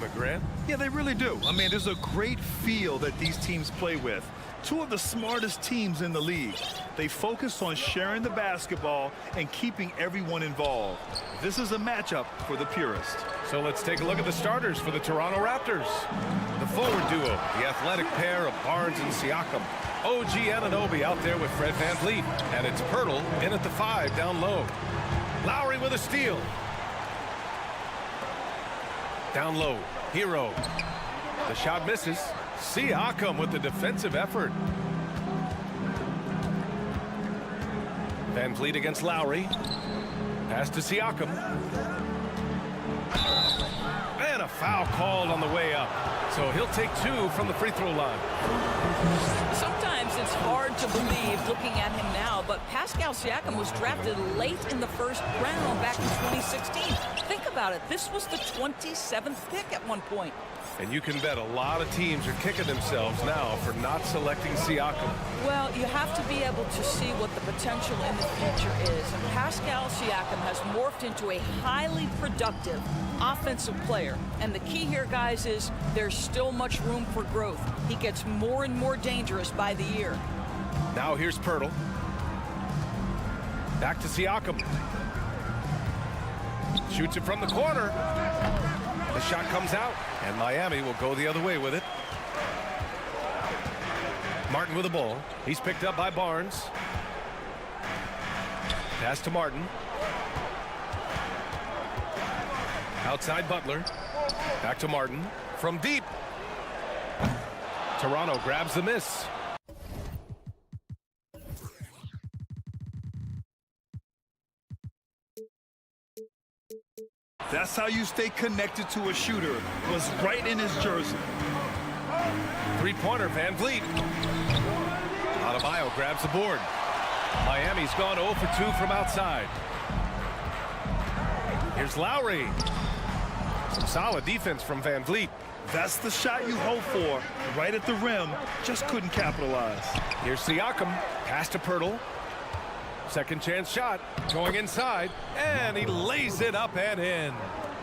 dynamic, Grant. Yeah, they really do. I mean, there's a great feel that these teams play with. Two of the smartest teams in the league. They focus on sharing the basketball and keeping everyone involved. This is a matchup for the purist. So let's take a look at the starters for the Toronto Raptors. The forward duo, the athletic pair of Barnes and Siakam. OG Anunoby out there with Fred VanVleet. And it's Pirtle in at the 5 down low. Lowry with a steal. Down low, Hero. The shot misses. Siakam with the defensive effort. VanVleet against Lowry. Pass to Siakam. And a foul called on the way up. So he'll take 2 from the free throw line. Sometimes it's hard to believe looking at him now, but Pascal Siakam was drafted late in the first round back in 2016. Think about it. This was the 27th pick at one point. And you can bet a lot of teams are kicking themselves now for not selecting Siakam. Well, you have to be able to see what the potential in the future is. And Pascal Siakam has morphed into a highly productive offensive player. And the key here, guys, is there's still much room for growth. He gets more and more dangerous by the year. Now here's Pirtle. Back to Siakam. Shoots it from the corner. The shot comes out, and Miami will go the other way with it. Martin with the ball. He's picked up by Barnes. Pass to Martin. Outside Butler. Back to Martin. From deep. Toronto grabs the miss. That's how you stay connected to a shooter. Was right in his jersey. Three-pointer, VanVleet. Adebayo grabs the board. Miami's gone 0 for 2 from outside. Here's Lowry. Some solid defense from VanVleet. That's the shot you hope for. Right at the rim. Just couldn't capitalize. Here's Siakam. Pass to Pirtle. Second chance shot. Going inside. And he lays it up and in.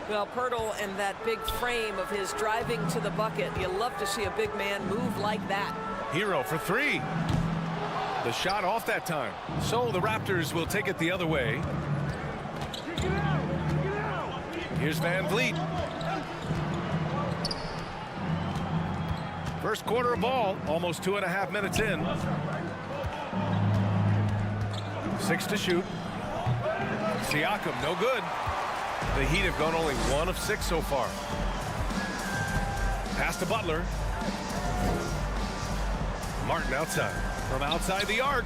Well, Pirtle and that big frame of his driving to the bucket. You love to see a big man move like that. Hero for 3. The shot off that time. So the Raptors will take it the other way. Here's VanVleet. First quarter of ball, almost 2.5 minutes in. 6 to shoot. Siakam, no good. The Heat have gone only 1 of 6 so far. Pass to Butler. Martin outside. From outside the arc.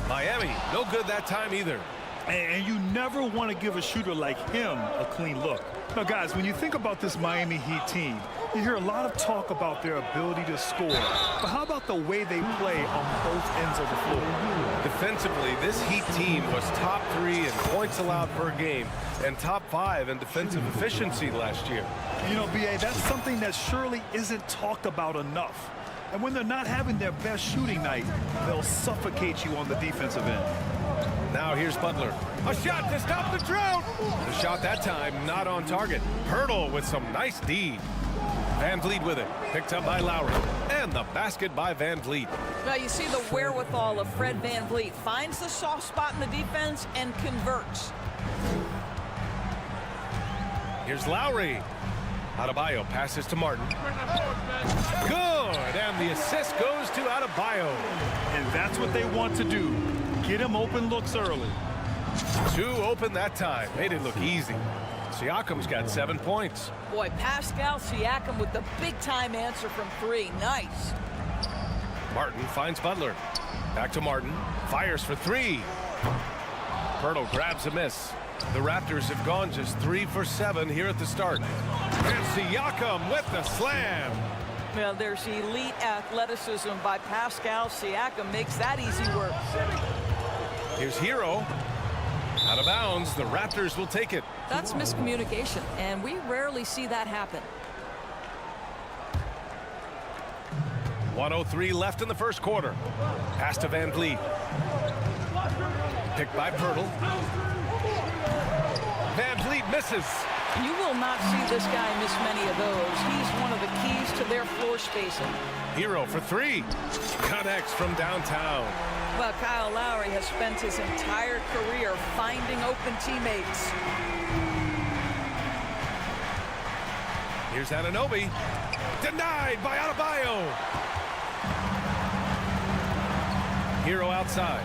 Miami, no good that time either. And you never want to give a shooter like him a clean look. Now, guys, when you think about this Miami Heat team, you hear a lot of talk about their ability to score. But how about the way they play on both ends of the floor? Defensively, this Heat team was top 3 in points allowed per game and top 5 in defensive efficiency last year. You know, B.A., that's something that surely isn't talked about enough. And when they're not having their best shooting night, they'll suffocate you on the defensive end. Now here's Butler. A shot to stop the drought. The shot that time not on target. Pirtle with some nice D. VanVleet with it. Picked up by Lowry. And the basket by VanVleet. Now you see the wherewithal of Fred VanVleet. Finds the soft spot in the defense and converts. Here's Lowry. Adebayo passes to Martin. Good. And the assist goes to Adebayo. And that's what they want to do. Get him open looks early. 2 open that time. Made it look easy. Siakam's got 7 points. Boy, Pascal Siakam with the big-time answer from 3. Nice. Martin finds Butler. Back to Martin. Fires for 3. Pirtle grabs a miss. The Raptors have gone just 3 for 7 here at the start. And Siakam with the slam. Well, there's elite athleticism by Pascal Siakam. Makes that easy work. Here's Hero. Out of bounds. The Raptors will take it. That's miscommunication, and we rarely see that happen. 1:03 left in the first quarter. Pass to VanVleet. Picked by Pirtle. VanVleet misses. You will not see this guy miss many of those. He's one of the keys to their floor spacing. Hero for three. Connects from downtown. Well, Kyle Lowry has spent his entire career finding open teammates. Here's Anunoby. Denied by Adebayo. Hero outside.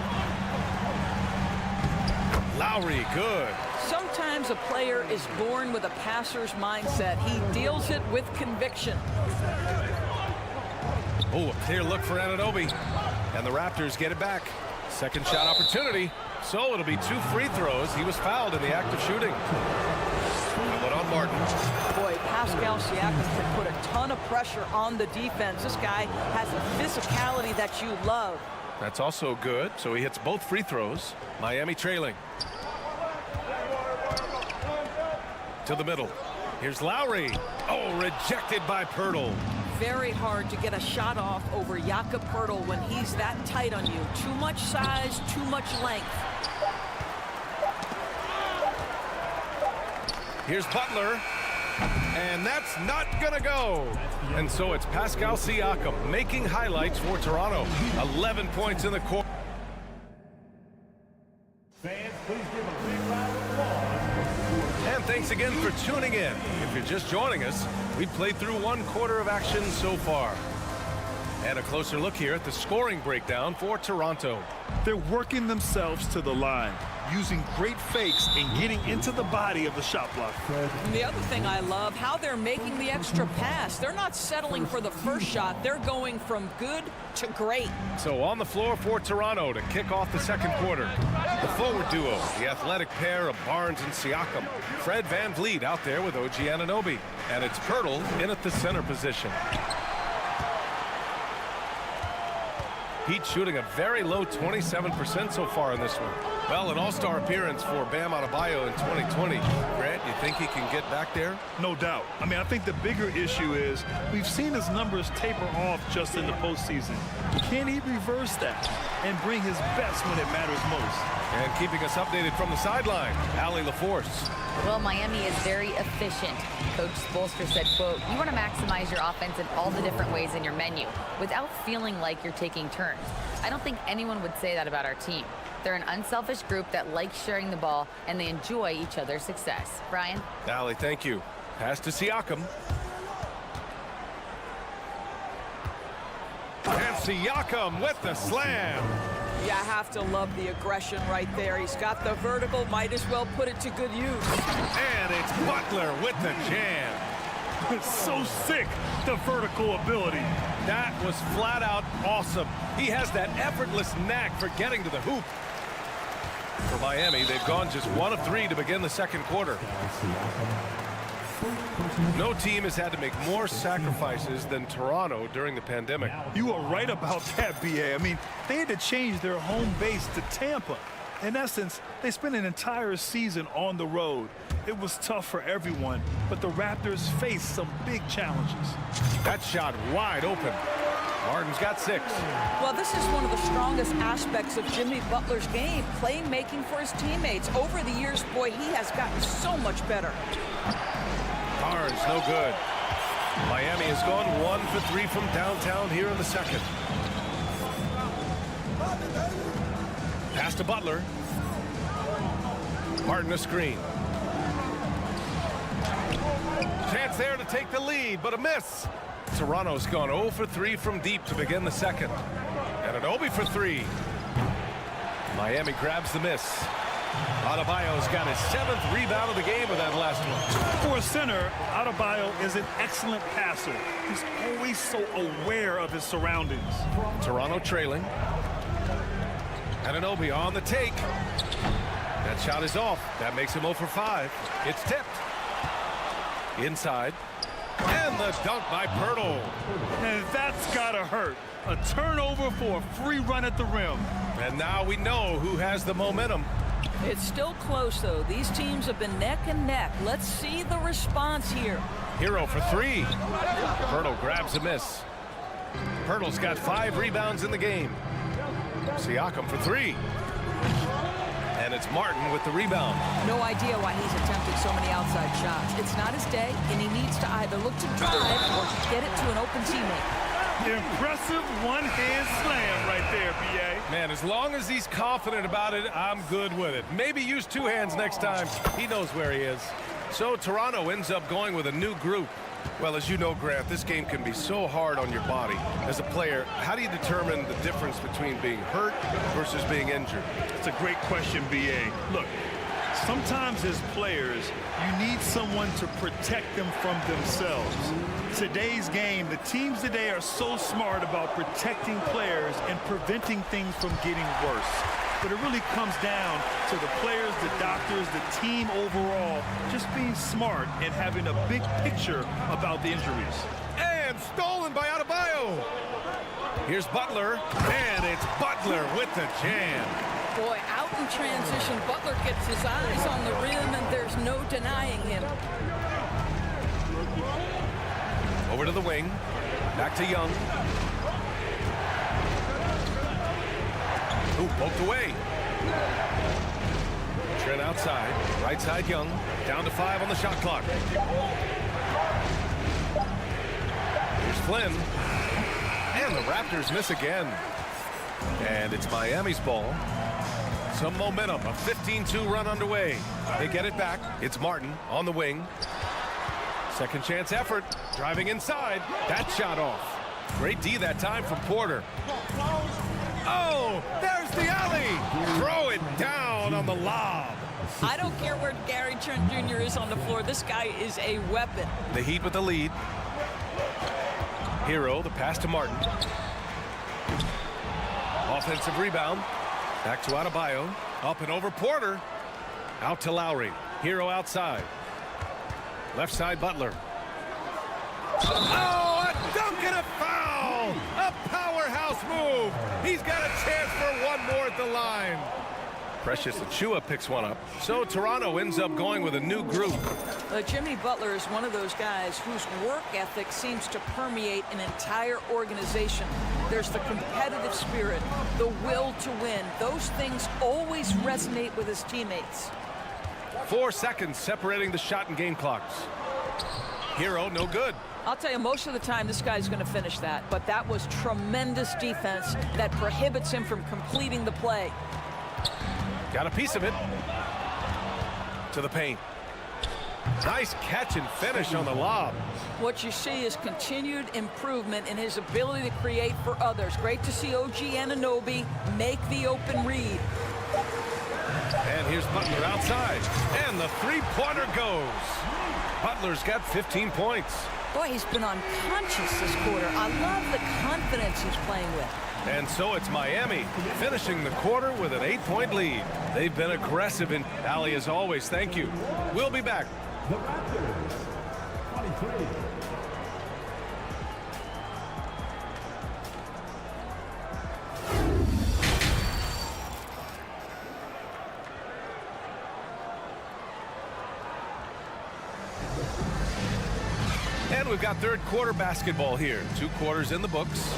Lowry, good. Sometimes a player is born with a passer's mindset. He deals it with conviction. Oh, a clear look for Anunoby. And the Raptors get it back. Second shot opportunity. So it'll be 2 free throws. He was fouled in the act of shooting. But on Martin. Boy, Pascal Siakam can put a ton of pressure on the defense. This guy has a physicality that you love. That's also good. So he hits both free throws. Miami trailing. To the middle. Here's Lowry. Oh, rejected by Pirtle. Very hard to get a shot off over Jakob Pirtle when he's that tight on you. Too much size, too much length. Here's Butler. And that's not going to go. And so it's Pascal Siakam making highlights for Toronto. 11 points in the court. Fans, please give a big round of applause. And thanks again for tuning in. If you're just joining us, we've played through 1/4 of action so far. And a closer look here at the scoring breakdown for Toronto. They're working themselves to the line, using great fakes and getting into the body of the shot block. And the other thing I love, how they're making the extra pass. They're not settling for the first shot. They're going from good to great. So on the floor for Toronto to kick off the second quarter. The forward duo, the athletic pair of Barnes and Siakam. Fred VanVleet out there with OG Anunoby. And it's Pirtle in at the center position. Heat shooting a very low 27% so far in this one. Well, an all-star appearance for Bam Adebayo in 2020. Grant, you think he can get back there? No doubt. I mean, I think the bigger issue is we've seen his numbers taper off just in the postseason. Can he reverse that and bring his best when it matters most? And keeping us updated from the sideline, Allie LaForce. Well, Miami is very efficient. Coach Spoelstra said, quote, "You want to maximize your offense in all the different ways in your menu without feeling like you're taking turns." I don't think anyone would say that about our team. They're an unselfish group that likes sharing the ball, and they enjoy each other's success. Brian? Allie, thank you. Pass to Siakam. And Siakam with the slam. You have to love the aggression right there. He's got the vertical, might as well put it to good use. And it's Butler with the jam. It's so sick, the vertical ability. That was flat out awesome. He has that effortless knack for getting to the hoop. For Miami, they've gone just 1 of 3 to begin the second quarter. No team has had to make more sacrifices than Toronto during the pandemic. You are right about that, BA. I mean, they had to change their home base to Tampa. In essence, they spent an entire season on the road. It was tough for everyone, but the Raptors faced some big challenges. That shot wide open. Martin's got 6. Well, this is one of the strongest aspects of Jimmy Butler's game, playmaking for his teammates. Over the years, boy, he has gotten so much better. Barnes, no good. Miami has gone 1 for 3 from downtown here in the second. Pass to Butler. Martin a screen. Chance there to take the lead, but a miss. Toronto's gone 0 for 3 from deep to begin the second. And Anunoby for 3. Miami grabs the miss. Adebayo's got his 7th rebound of the game with that last one. For a center, Adebayo is an excellent passer. He's always so aware of his surroundings. Toronto trailing. Anunoby on the take. That shot is off. That makes him 0 for 5. It's tipped. Inside. And the dunk by Pirtle. And that's gotta hurt. A turnover for a free run at the rim. And now we know who has the momentum. It's still close, though. These teams have been neck and neck. Let's see the response here. Hero for 3. Pirtle grabs a miss. Pirtle's got 5 rebounds in the game. Siakam for 3. And And it's Martin with the rebound. No idea why he's attempting so many outside shots. It's not his day, and he needs to either look to drive or get it to an open teammate. Impressive one-hand slam right there, B.A. Man, as long as he's confident about it, I'm good with it. Maybe use two hands next time. He knows where he is. So Toronto ends up going with a new group. Well, as you know, Grant, this game can be so hard on your body. As a player, how do you determine the difference between being hurt versus being injured? It's a great question, B.A. Look, sometimes as players, you need someone to protect them from themselves. Today's game, the teams today are so smart about protecting players and preventing things from getting worse. But it really comes down to the players, the doctors, the team overall, just being smart and having a big picture about the injuries. And stolen by Adebayo. Here's Butler, and it's Butler with the jam. Boy, out in transition, Butler gets his eyes on the rim, and there's no denying him. Over to the wing. Back to Young. Ooh, poked away. Trent outside. Right side Young. Down to 5 on the shot clock. Here's Flynn. And the Raptors miss again. And it's Miami's ball. Some momentum. A 15-2 run underway. They get it back. It's Martin on the wing. Second chance effort. Driving inside. That shot off. Great D that time from Porter. Oh, there's the alley. Throw it down on the lob. I don't care where Gary Trent Jr. is on the floor. This guy is a weapon. The Heat with the lead. Hero, the pass to Martin. Offensive rebound. Back to Adebayo. Up and over Porter. Out to Lowry. Hero outside. Left side Butler. Oh, a dunk and a foul! A powerhouse move. He's got a chance for one more at the line. Precious Achiuwa picks one up. So Toronto ends up going with a new group. Jimmy Butler is one of those guys whose work ethic seems to permeate an entire organization. There's the competitive spirit, the will to win. Those things always resonate with his teammates. 4 seconds separating the shot and game clocks. Hero, no good. I'll tell you, most of the time this guy's going to finish that, but that was tremendous defense that prohibits him from completing the play. Got a piece of it. To the paint. Nice catch and finish on the lob. What you see is continued improvement in his ability to create for others. Great to see OG Anunoby make the open read. And here's Butler outside. And the three-pointer goes. Butler's got 15 points. Boy, he's been unconscious this quarter. I love the confidence he's playing with. And so it's Miami finishing the quarter with an 8-point lead. They've been aggressive in Allie as always. Thank you. We'll be back. The Raptors, 23. And we've got third quarter basketball here. 2 quarters in the books.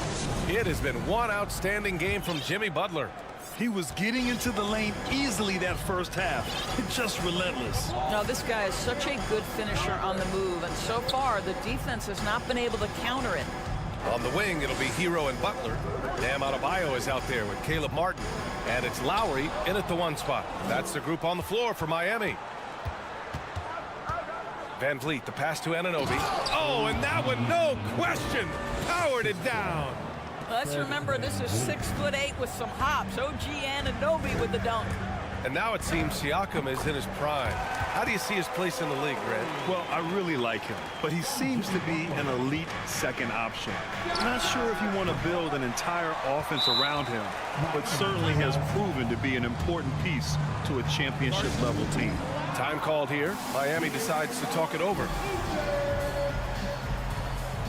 It has been one outstanding game from Jimmy Butler. He was getting into the lane easily that first half. Just relentless. Now, this guy is such a good finisher on the move, and so far the defense has not been able to counter it. On the wing, it'll be Hero and Butler. Bam Adebayo is out there with Caleb Martin. And it's Lowry in at the 1 spot. That's the group on the floor for Miami. Van Vliet, the pass to Anunoby. Oh, and that one, no question, powered it down. Let's remember, this is 6'8" with some hops. OG Anunoby with the dunk. And now it seems Siakam is in his prime. How do you see his place in the league, Grant? Well, I really like him, but he seems to be an elite second option. Not sure if you want to build an entire offense around him, but certainly has proven to be an important piece to a championship-level team. Time called here. Miami decides to talk it over.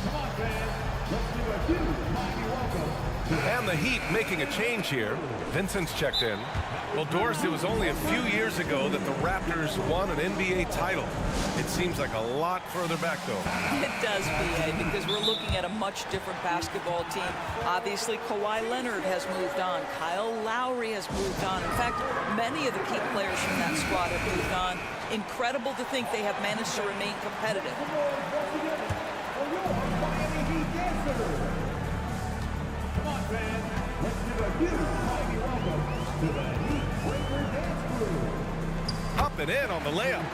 Come on, fans. Let's do a huge Miami welcome And the Heat making a change here. Vincent's checked in. Well, Doris, it was only a few years ago that the Raptors won an NBA title. It seems like a lot further back, though. It does, B.A., because we're looking at a much different basketball team. Obviously, Kawhi Leonard has moved on. Kyle Lowry has moved on. In fact, many of the key players from that squad have moved on. Incredible to think they have managed to remain competitive. Come on, fans. Let's give a huge mighty welcome to the Heat Breaker Dance Crew. Up and in on the layup.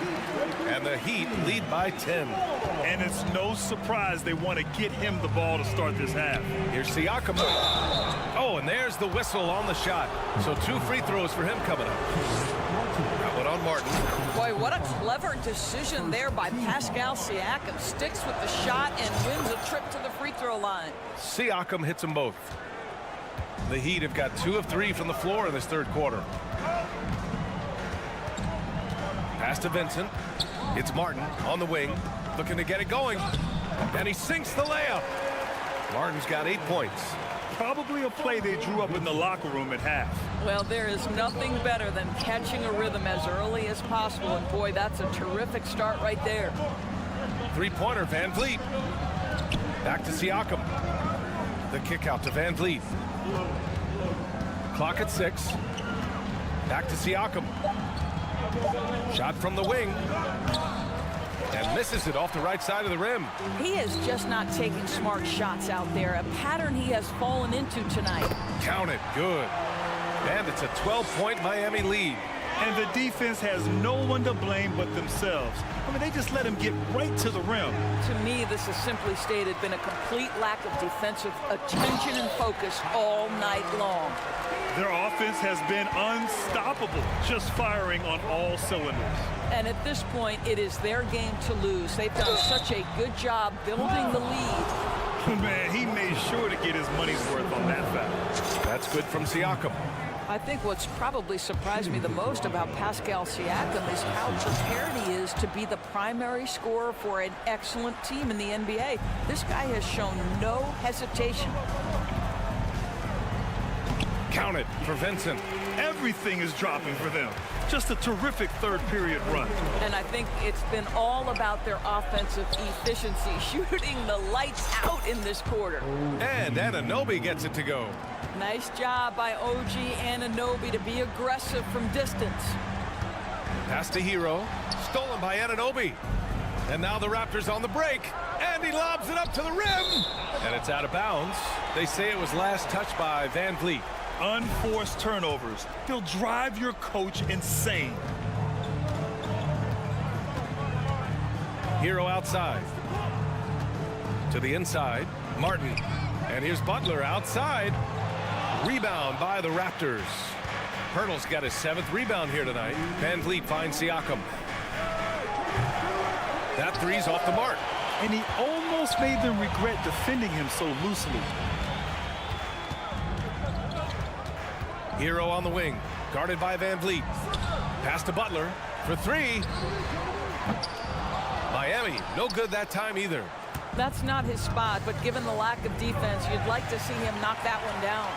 And the Heat lead by 10. And it's no surprise they want to get him the ball to start this half. Here's Siakam. Oh, and there's the whistle on the shot. So 2 free throws for him coming up. That one on Martin. Boy, what a clever decision there by Pascal Siakam. Sticks with the shot and wins a trip to the free throw line. Siakam hits them both. The Heat have got 2 of 3 from the floor in this third quarter. Pass to Vincent. It's Martin on the wing, looking to get it going. And he sinks the layup. Martin's got 8 points. Probably a play they drew up in the locker room at half. Well, there is nothing better than catching a rhythm as early as possible. And boy, that's a terrific start right there. 3-pointer, Van Vliet. Back to Siakam. The kick out to Van Vliet. Clock at 6. Back to Siakam. Shot from the wing. And misses it off the right side of the rim. He is just not taking smart shots out there. A pattern he has fallen into tonight. Count it. Good. And it's a 12-point Miami lead. And the defense has no one to blame but themselves. I mean, they just let him get right to the rim. To me, this has simply stated been a complete lack of defensive attention and focus all night long. Their offense has been unstoppable, just firing on all cylinders. And at this point, it is their game to lose. They've done such a good job building the lead. Man, he made sure to get his money's worth on that foul. That's good from Siakam. I think what's probably surprised me the most about Pascal Siakam is how prepared he is to be the primary scorer for an excellent team in the NBA. This guy has shown no hesitation. Count it for Vincent. Everything is dropping for them. Just a terrific third period run. And I think it's been all about their offensive efficiency, shooting the lights out in this quarter. And Anunoby gets it to go. Nice job by OG Anunoby to be aggressive from distance. Pass to Hero. Stolen by Anunoby. And now the Raptors on the break. And he lobs it up to the rim. And it's out of bounds. They say it was last touched by Van Vliet. Unforced turnovers. They'll drive your coach insane. Hero outside. To the inside. Martin. And here's Butler outside. Rebound by the Raptors. Hurdle's got his 7th rebound here tonight. Van Vliet finds Siakam. That three's off the mark. And he almost made them regret defending him so loosely. Hero on the wing, guarded by Van Vliet. Pass to Butler for 3. Miami, no good that time either. That's not his spot, but given the lack of defense, you'd like to see him knock that one down.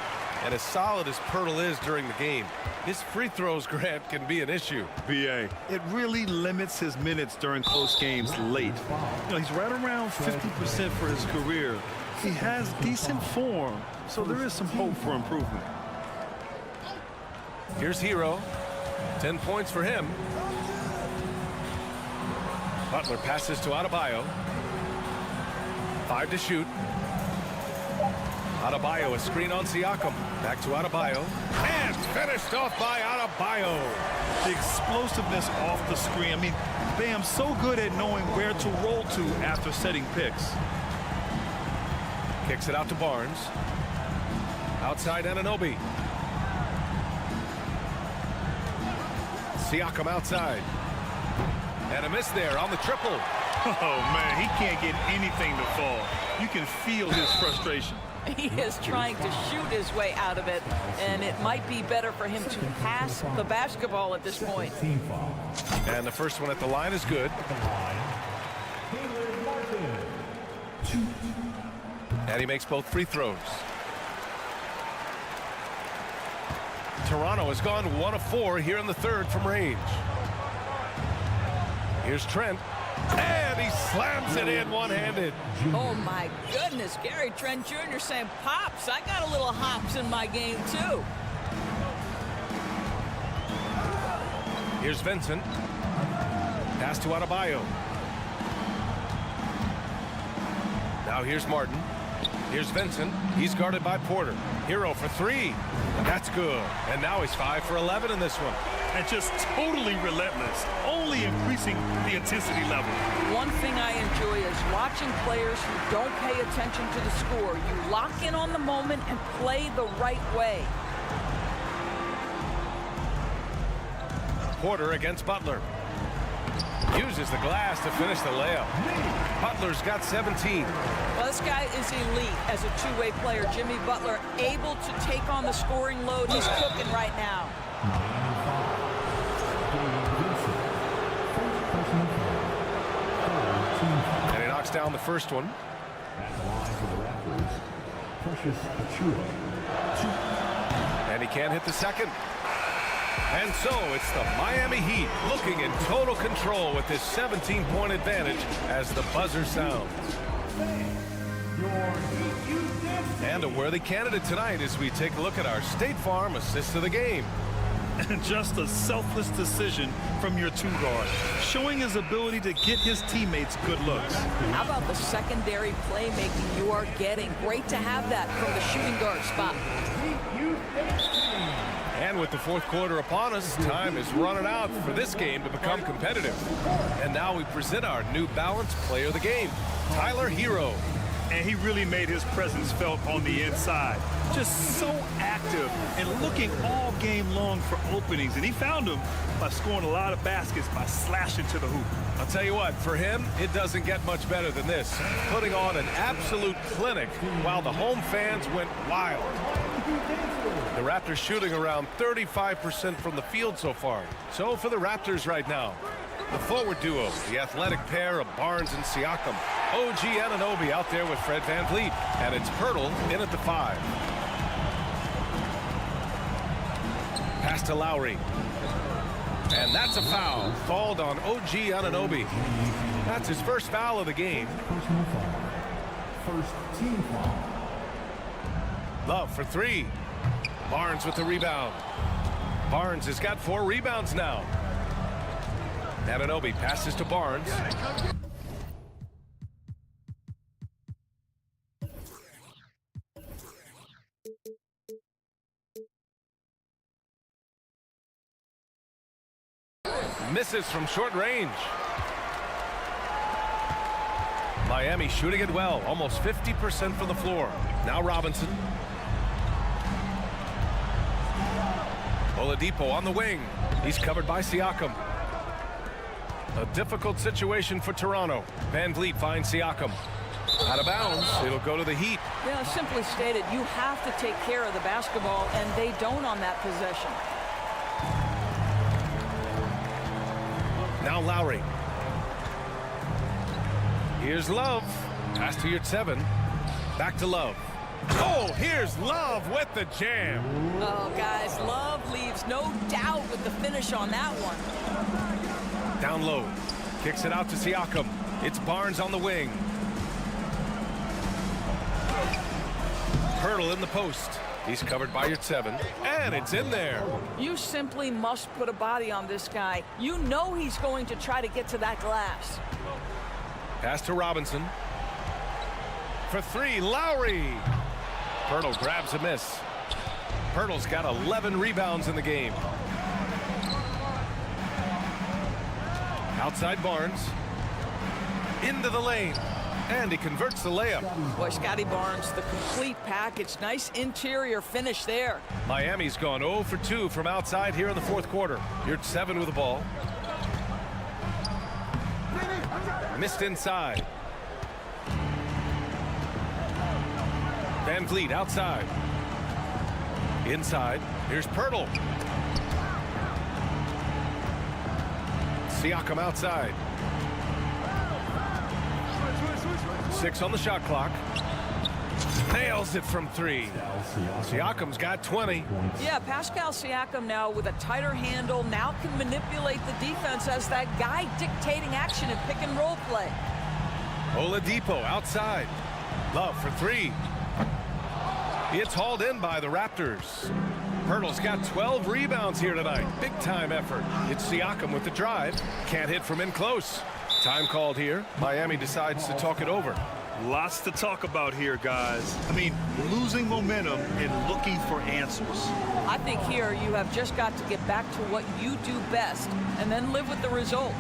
And as solid as Pirtle is during the game, his free throws, Grant, can be an issue. BA, it really limits his minutes during close games late. You know, he's right around 50% for his career. He has decent form, so there is some hope for improvement. Here's Hero. 10 points for him. Butler passes to Adebayo. 5 to shoot. Adebayo, a screen on Siakam. Back to Adebayo. And finished off by Adebayo. The explosiveness off the screen. I mean, Bam's so good at knowing where to roll to after setting picks. Kicks it out to Barnes. Outside Anunoby. Siakam outside. And a miss there on the triple. Oh, man, he can't get anything to fall. You can feel his frustration. He is trying to shoot his way out of it, and it might be better for him to pass the basketball at this point. And the first one at the line is good. And he makes both free throws. Toronto has gone 1 of 4 here in the third from range. Here's Trent. And he slams it in one-handed. Oh, my goodness. Gary Trent Jr. saying, Pops, I got a little hops in my game, too. Here's Vincent. Pass to Adebayo. Now here's Martin. Here's Vincent. He's guarded by Porter. Hero for 3. And that's good. And now he's 5 for 11 in this one. And just totally relentless, only increasing the intensity level. One thing I enjoy is watching players who don't pay attention to the score. You lock in on the moment and play the right way. Porter against Butler. Uses the glass to finish the layup. Butler's got 17. Well, this guy is elite as a two-way player. Jimmy Butler able to take on the scoring load. He's cooking right now. And he knocks down the first one. At the line for the Raptors, Precious Achiuwa. And he can't hit the second. And so it's the Miami Heat looking in total control with this 17-point advantage as the buzzer sounds. And a worthy candidate tonight as we take a look at our State Farm assist of the game. And just a selfless decision from your two guard, showing his ability to get his teammates good looks. How about the secondary playmaking you are getting? Great to have that from the shooting guard spot. And with the fourth quarter upon us, time is running out for this game to become competitive. And now we present our New Balance player of the game, Tyler Hero. And he really made his presence felt on the inside. Just so active and looking all game long for openings. And he found them by scoring a lot of baskets by slashing to the hoop. I'll tell you what, for him, it doesn't get much better than this. Putting on an absolute clinic while the home fans went wild. The Raptors shooting around 35% from the field so far. So for the Raptors right now, the forward duo, the athletic pair of Barnes and Siakam. OG Anunoby out there with Fred VanVleet. And it's Pirtle in at the 5. Pass to Lowry. And that's a foul called on OG Anunoby. That's his first foul of the game. Personal foul. First team foul. Love for 3. Barnes with the rebound. Barnes has got 4 rebounds now. Anunoby passes to Barnes. Misses from short range. Miami shooting it well, almost 50% from the floor. Now Robinson. Oladipo on the wing. He's covered by Siakam. A difficult situation for Toronto. VanVleet finds Siakam. Out of bounds. It'll go to the Heat. Yeah, simply stated, you have to take care of the basketball, and they don't on that possession. Now Lowry. Here's Love. Pass to your 7. Back to Love. Oh, here's Love with the jam. Oh, guys, Love leaves no doubt with the finish on that one. Down low. Kicks it out to Siakam. It's Barnes on the wing. Hurdle in the post. He's covered by your 7. And it's in there. You simply must put a body on this guy. You know he's going to try to get to that glass. Pass to Robinson. For 3, Lowry. Pirtle grabs a miss. Pirtle's got 11 rebounds in the game. Outside Barnes. Into the lane. And he converts the layup. Boy, Scotty Barnes, the complete package. Nice interior finish there. Miami's gone 0 for 2 from outside here in the fourth quarter. You're at 7 with the ball. Missed inside. VanVleet outside. Inside. Here's Pirtle. Siakam outside. 6 on the shot clock. Nails it from 3. Siakam's got 20. Yeah, Pascal Siakam now with a tighter handle, now can manipulate the defense as that guy dictating action in pick and roll play. Oladipo outside. Love for 3. It's hauled in by the Raptors. Pirtle's got 12 rebounds here tonight. Big time effort. It's Siakam with the drive. Can't hit from in close. Time called here. Miami decides to talk it over. Lots to talk about here, guys. I mean, losing momentum and looking for answers. I think here you have just got to get back to what you do best and then live with the results.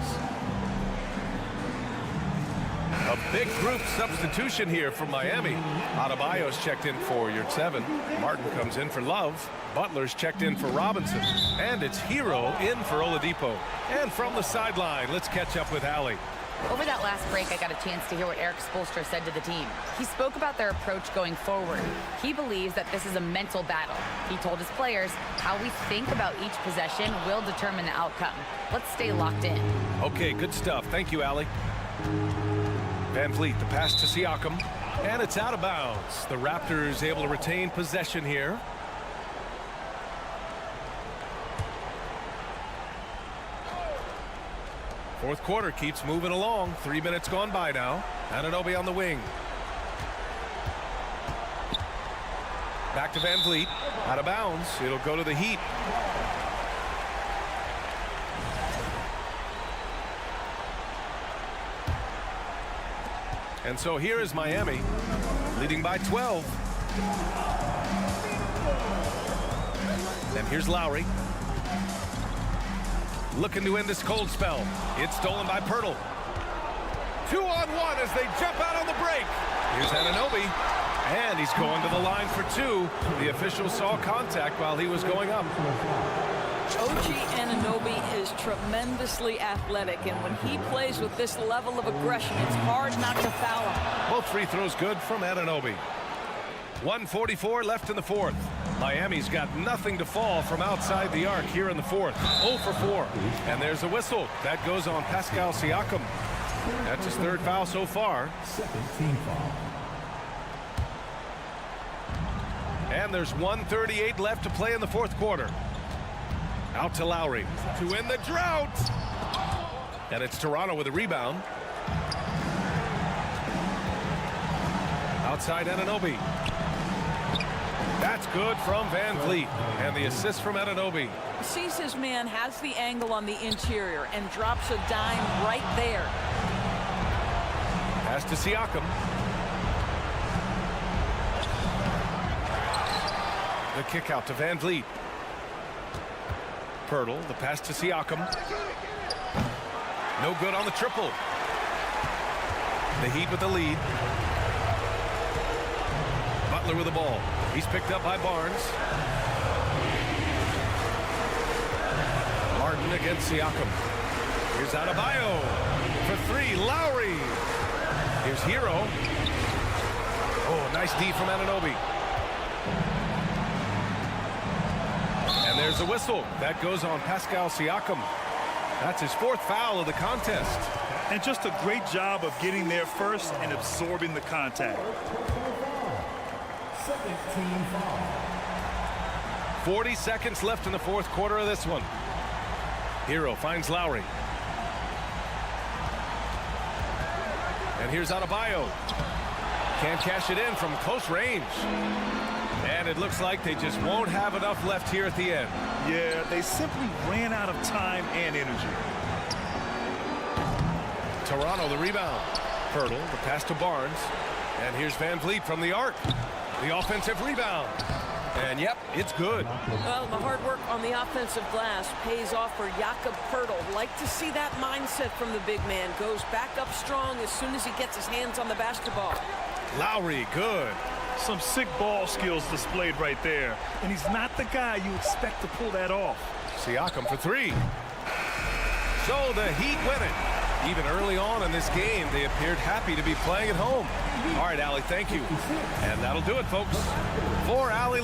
A big group substitution here from Miami. Adebayo's checked in for your 7. Martin comes in for Love. Butler's checked in for Robinson. And it's Hero in for Oladipo. And from the sideline, let's catch up with Allie. Over that last break, I got a chance to hear what Eric Spoelstra said to the team. He spoke about their approach going forward. He believes that this is a mental battle. He told his players how we think about each possession will determine the outcome. Let's stay locked in. Okay, good stuff. Thank you, Allie. Van Vliet, the pass to Siakam, and it's out of bounds. The Raptors able to retain possession here. Fourth quarter keeps moving along. 3 minutes gone by now. Anunoby on the wing. Back to Van Vliet. Out of bounds. It'll go to the Heat. And so here is Miami, leading by 12. And here's Lowry. Looking to end this cold spell. It's stolen by Pirtle. 2-on-1 as they jump out on the break. Here's Anunoby. And he's going to the line for 2. The official saw contact while he was going up. OG Anunoby is tremendously athletic, and when he plays with this level of aggression, it's hard not to foul him. Both free throws good from Anunoby. 1:44 left in the fourth. Miami's got nothing to fall from outside the arc here in the fourth. 0 for 4. And there's a whistle. That goes on Pascal Siakam. That's his 3rd foul so far. Second team foul. And there's 1:38 left to play in the fourth quarter. Out to Lowry to end the drought. And it's Toronto with a rebound. Outside Anunoby. That's good from Van Vliet. And the assist from Anunoby. Sees his man, has the angle on the interior, and drops a dime right there. Pass to Siakam. The kick out to Van Vliet. Pirtle, the pass to Siakam. No good on the triple. The Heat with the lead. Butler with the ball. He's picked up by Barnes. Martin against Siakam. Here's Adebayo for 3. Lowry. Here's Hero. Oh, nice D from Anunoby. And there's a whistle. That goes on Pascal Siakam. That's his 4th foul of the contest. And just a great job of getting there first and absorbing the contact. Second team foul. 40 seconds left in the fourth quarter of this one. Hero finds Lowry. And here's Adebayo. Can't cash it in from close range. And it looks like they just won't have enough left here at the end. Yeah, they simply ran out of time and energy. Toronto the rebound. Pirtle, the pass to Barnes. And here's Van Vliet from the arc. The offensive rebound. And yep, it's good. Well, the hard work on the offensive glass pays off for Jakob Pirtle. Like to see that mindset from the big man. Goes back up strong as soon as he gets his hands on the basketball. Lowry, good. Some sick ball skills displayed right there. And he's not the guy you expect to pull that off. Siakam for 3. So the Heat win it. Even early on in this game, they appeared happy to be playing at home. All right, Allie, thank you. And that'll do it, folks. For Allie.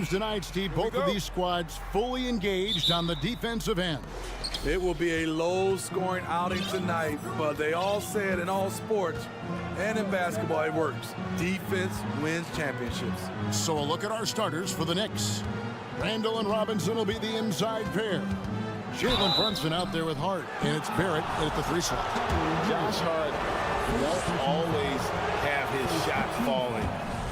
games tonight, Steve. Both of these squads fully engaged on the defensive end. It will be a low-scoring outing tonight, but they all said in all sports and in basketball it works. Defense wins championships. So a look at our starters for the Knicks. Randall and Robinson will be the inside pair. Jalen Brunson out there with Hart, and it's Barrett at the 3 slot. Josh Hart won't always have his shot falling,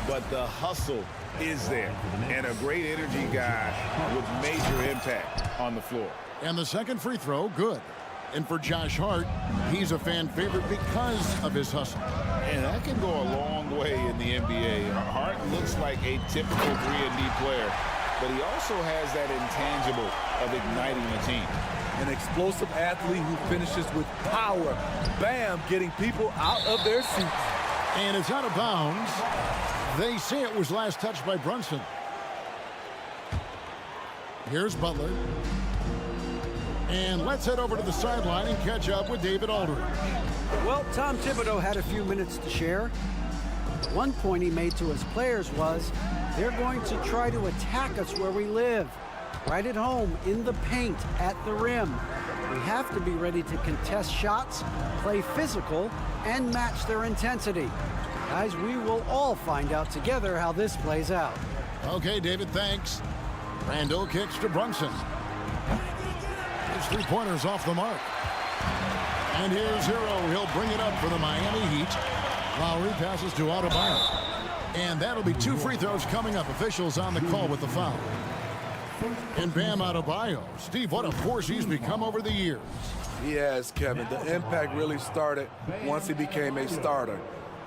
but the hustle is there, and a great energy guy with major impact on the floor. And the second free throw, good. And for Josh Hart, he's a fan favorite because of his hustle. And that can go a long way in the NBA. Hart looks like a typical 3-and-D player, but he also has that intangible of igniting the team. An explosive athlete who finishes with power. Bam, getting people out of their seats. And it's out of bounds. They say it was last touched by Brunson. Here's Butler. And let's head over to the sideline and catch up with David Aldridge. Well, Tom Thibodeau had a few minutes to share. One point he made to his players was, they're going to try to attack us where we live. Right at home, in the paint, at the rim. We have to be ready to contest shots, play physical, and match their intensity. Guys, we will all find out together how this plays out. Okay, David, thanks. Randall kicks to Brunson. His three-pointers off the mark. And here's Hero. He'll bring it up for the Miami Heat. Lowry passes to Adebayo. And that'll be 2 free throws coming up. Officials on the call with the foul. And Bam Adebayo. Steve, what a force he's become over the years. He has, Kevin. The impact really started once he became a starter.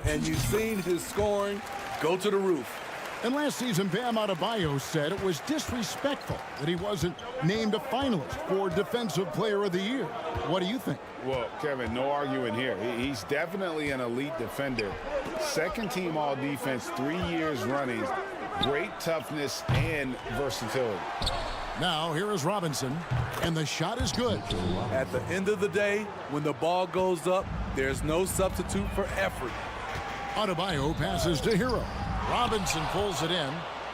And you've seen his scoring go to the roof. And last season, Bam Adebayo said it was disrespectful that he wasn't named a finalist for Defensive Player of the Year. What do you think? Well, Kevin, no arguing here. He's definitely an elite defender. Second team all defense 3 years running. Great toughness and versatility. Now, here is Robinson, and the shot is good. At the end of the day, when the ball goes up, there's no substitute for effort. Adebayo passes to Hero. Robinson pulls it in.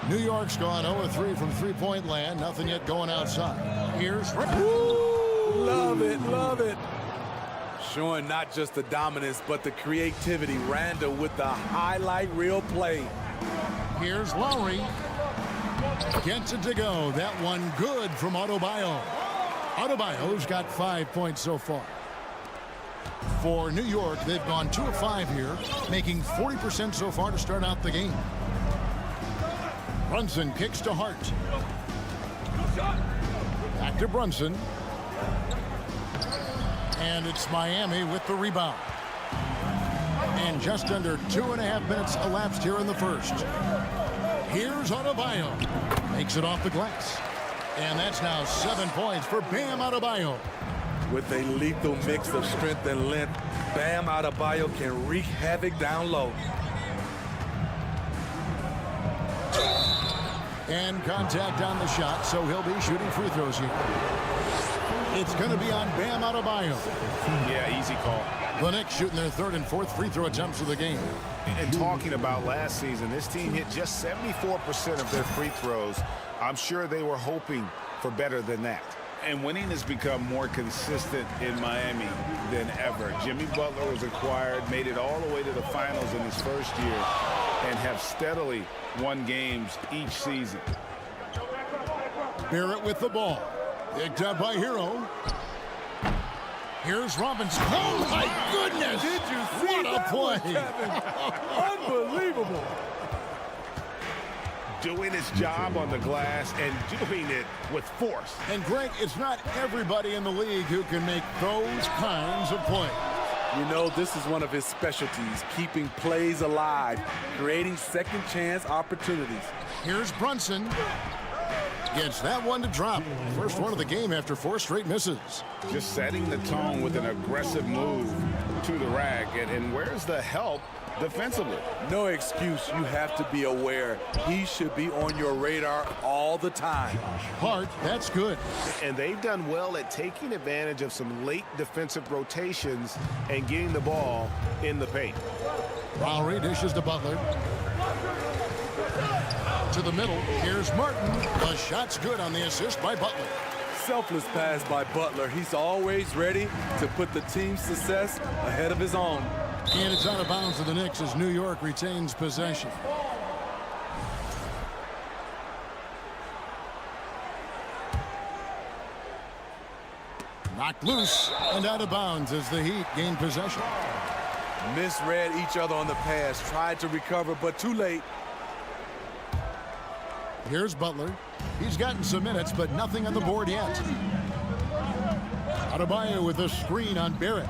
New York's gone 0-3 from three-point land. Nothing yet going outside. Here's Love it, love it. Showing not just the dominance, but the creativity. Randall with the highlight reel play. Here's Lowry. Gets it to go. That one good from Adebayo. Adebayo's got 5 points so far. For New York, they've gone 2 of 5 here, making 40% so far to start out the game. Brunson kicks to Hart. Back to Brunson. And it's Miami with the rebound. And just under 2.5 minutes elapsed here in the first. Here's Adebayo. Makes it off the glass. And that's now 7 points for Bam Adebayo. With a lethal mix of strength and length, Bam Adebayo can wreak havoc down low. And contact on the shot, so he'll be shooting free throws here. It's going to be on Bam Adebayo. Yeah, easy call. The Knicks shooting their 3rd and 4th free throw attempts of the game. And talking about last season, this team hit just 74% of their free throws. I'm sure they were hoping for better than that. And winning has become more consistent in Miami than ever. Jimmy Butler was acquired, made it all the way to the finals in his first year, and have steadily won games each season. Barrett with the ball. Picked up by Hero. Here's Robinson. Oh, my goodness! Did you see what a play? Unbelievable. Doing his job on the glass and doing it with force. And Greg, it's not everybody in the league who can make those kinds of plays. You know, this is one of his specialties, keeping plays alive, creating second chance opportunities. Here's Brunson. Gets that one to drop. First one of the game after 4 straight misses. Just setting the tone with an aggressive move to the rack. And where's the help defensively? No excuse. You have to be aware. He should be on your radar all the time. Hart, that's good. And they've done well at taking advantage of some late defensive rotations and getting the ball in the paint. Lowry dishes to Butler. To the middle. Here's Martin. The shot's good on the assist by Butler. Selfless pass by Butler. He's always ready to put the team's success ahead of his own. And it's out of bounds to the Knicks as New York retains possession. Knocked loose and out of bounds as the Heat gain possession. Misread each other on the pass. Tried to recover, but too late. Here's Butler. He's gotten some minutes, but nothing on the board yet. Adebayo with a screen on Barrett.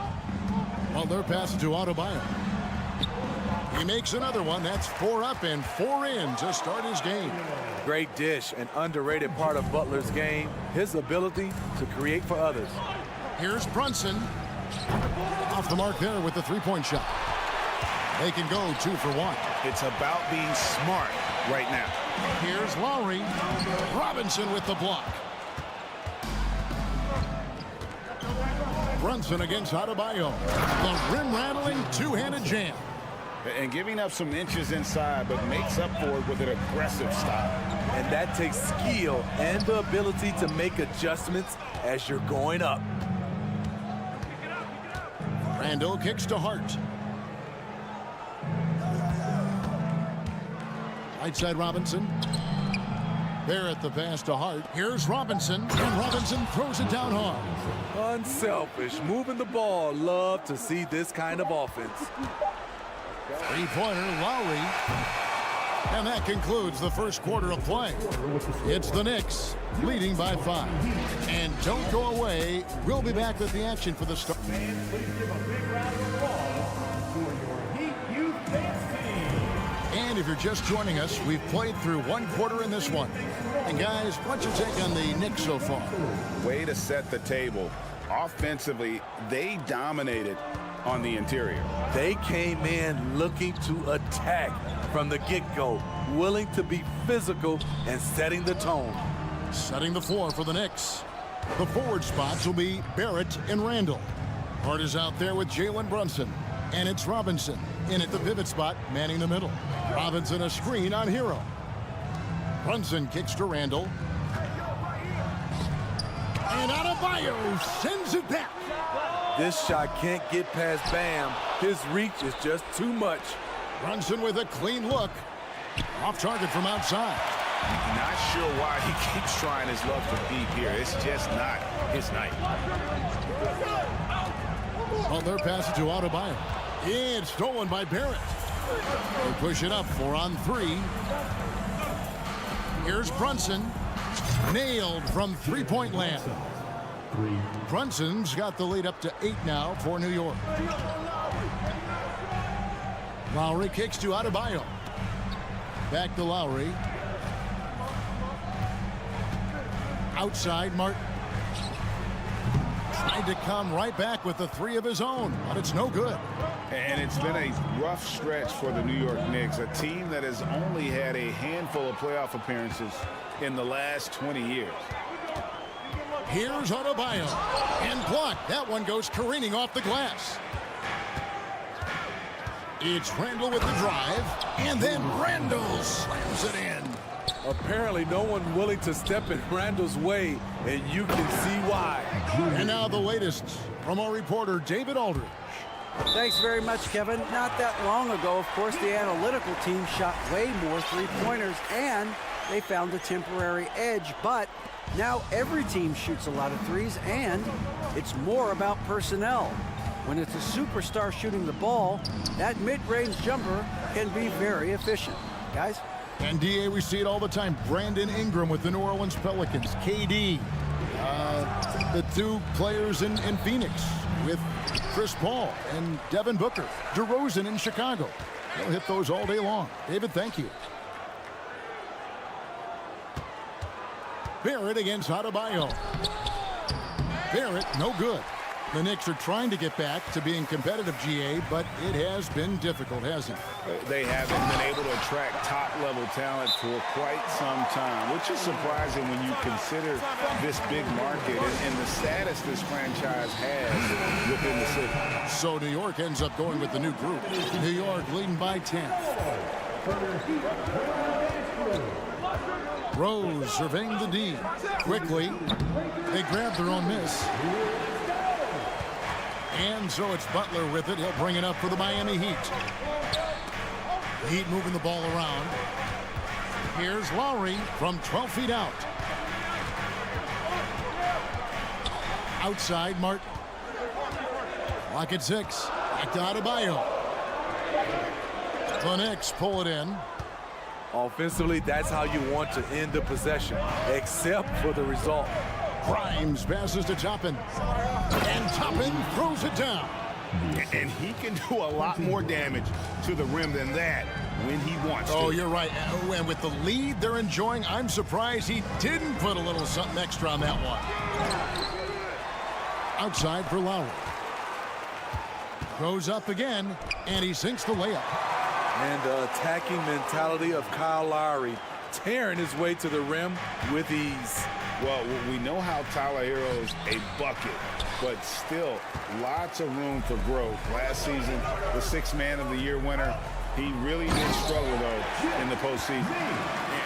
Butler passes to Adebayo. He makes another one. That's 4 up and 4 in to start his game. Great dish, an underrated part of Butler's game. His ability to create for others. Here's Brunson. Off the mark there with the three-point shot. They can go 2 for 1. It's about being smart right now. Here's Lowry. Robinson with the block. Brunson against Adebayo. The rim-rattling two-handed jam. And giving up some inches inside, but makes up for it with an aggressive style. And that takes skill and the ability to make adjustments as you're going up. Randall kicks to Hart. Right side Robinson. Barrett the pass to Hart. Here's Robinson, and Robinson throws it down hard. Unselfish, moving the ball. Love to see this kind of offense. Three-pointer, Lowry. And that concludes the first quarter of play. It's the Knicks leading by 5. And don't go away. We'll be back with the action for the start. Fans, please give a big round of applause for your Heat Youth Dance Team. And if you're just joining us, we've played through one quarter in this one. And guys, what's your take on the Knicks so far? Way to set the table. Offensively, they dominated on the interior. They came in looking to attack from the get-go, willing to be physical and setting the tone. Setting the floor for the Knicks. The forward spots will be Barrett and Randall. Hart is out there with Jalen Brunson. And it's Robinson in at the pivot spot, manning the middle. Robinson a screen on Hero. Brunson kicks to Randall. And Adebayo sends it back. This shot can't get past Bam. His reach is just too much. Brunson with a clean look. Off target from outside. Not sure why he keeps trying his luck from deep here. It's just not his night. Butler passes to Adebayo. It's stolen by Barrett. They push it up 4 on 3. Here's Brunson. Nailed from three-point land. Brunson's got the lead up to 8 now for New York. Lowry kicks to Adebayo. Back to Lowry. Outside Martin. Tried to come right back with the 3 of his own, but it's no good. And it's been a rough stretch for the New York Knicks, a team that has only had a handful of playoff appearances in the last 20 years. Here's Adebayo. And blocked. That one goes careening off the glass. It's Randall with the drive. And then Randall slams it in. Apparently no one willing to step in Randall's way, and you can see why. And now the latest from our reporter, David Aldridge. Thanks very much, Kevin. Not that long ago, of course, the analytical team shot way more three-pointers, and they found a temporary edge. But now every team shoots a lot of threes, and it's more about personnel. When it's a superstar shooting the ball, that mid-range jumper can be very efficient. Guys? And DA, we see it all the time. Brandon Ingram with the New Orleans Pelicans. KD, the 2 players in Phoenix with Chris Paul and Devin Booker. DeRozan in Chicago. They'll hit those all day long. David, thank you. Barrett against Adebayo. Barrett, no good. The Knicks are trying to get back to being competitive, GA, but it has been difficult, hasn't it? They haven't been able to attract top-level talent for quite some time, which is surprising when you consider this big market and the status this franchise has within the city. So New York ends up going with the new group. New York leading by 10. Rose surveying the D. Quickly, they grab their own miss. And so it's Butler with it. He'll bring it up for the Miami Heat. Heat moving the ball around. Here's Lowry from 12 feet out. Outside, Martin. Lock at 6. Back to Adebayo. The Knicks pull it in. Offensively, that's how you want to end the possession, except for the result. Grimes passes to Toppin. And Toppin throws it down. And he can do a lot more damage to the rim than that when he wants to. Oh, you're right. And with the lead they're enjoying, I'm surprised he didn't put a little something extra on that one. Outside for Lowry. Goes up again, and he sinks the layup. And the attacking mentality of Kyle Lowry, tearing his way to the rim with ease. Well, we know how Tyler Hero's a bucket, but still lots of room for growth. Last season, the 6th Man of the Year winner, he really did struggle, though, in the postseason.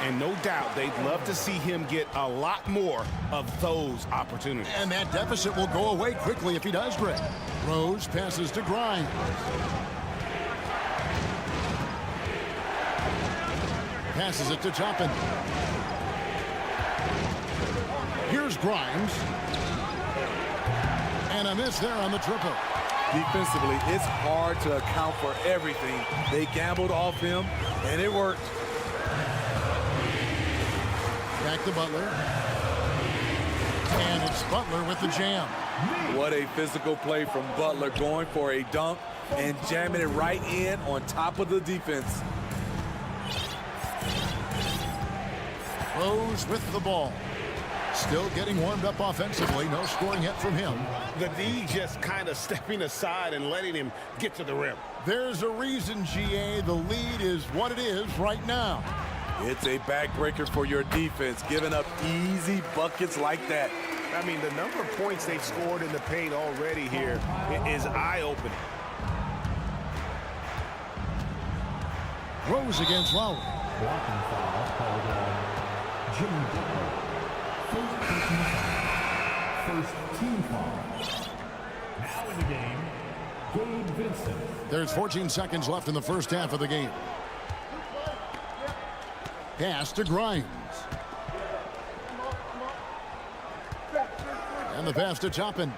And no doubt they'd love to see him get a lot more of those opportunities. And that deficit will go away quickly if he does, Greg. Rose passes to Grimes. Passes it to Toppin. Here's Grimes. And a miss there on the triple. Defensively, it's hard to account for everything. They gambled off him, and it worked. Back to Butler. And it's Butler with the jam. What a physical play from Butler, going for a dunk and jamming it right in on top of the defense. Rose with the ball. Still getting warmed up offensively. No scoring yet from him. The D just kind of stepping aside and letting him get to the rim. There's a reason, GA. The lead is what it is right now. It's a backbreaker for your defense, giving up easy buckets like that. I mean, the number of points they've scored in the paint already here is eye-opening. Rose against Lowry. Blocking foul called on Jimmy Dobek. First team foul. Now in the game, Gabe Vincent. There's 14 seconds left in the first half of the game. Pass to Grimes. And the pass to Toppin.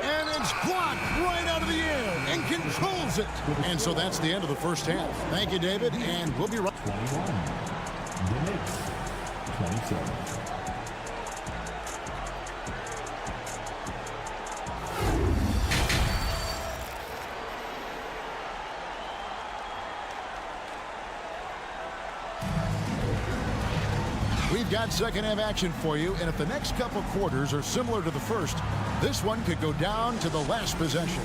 And it's blocked right out of the air and controls it. And so that's the end of the first half. Thank you, David, and we'll be right. 21. The Knicks, 27. We've got second half action for you, and if the next couple quarters are similar to the first, this one could go down to the last possession.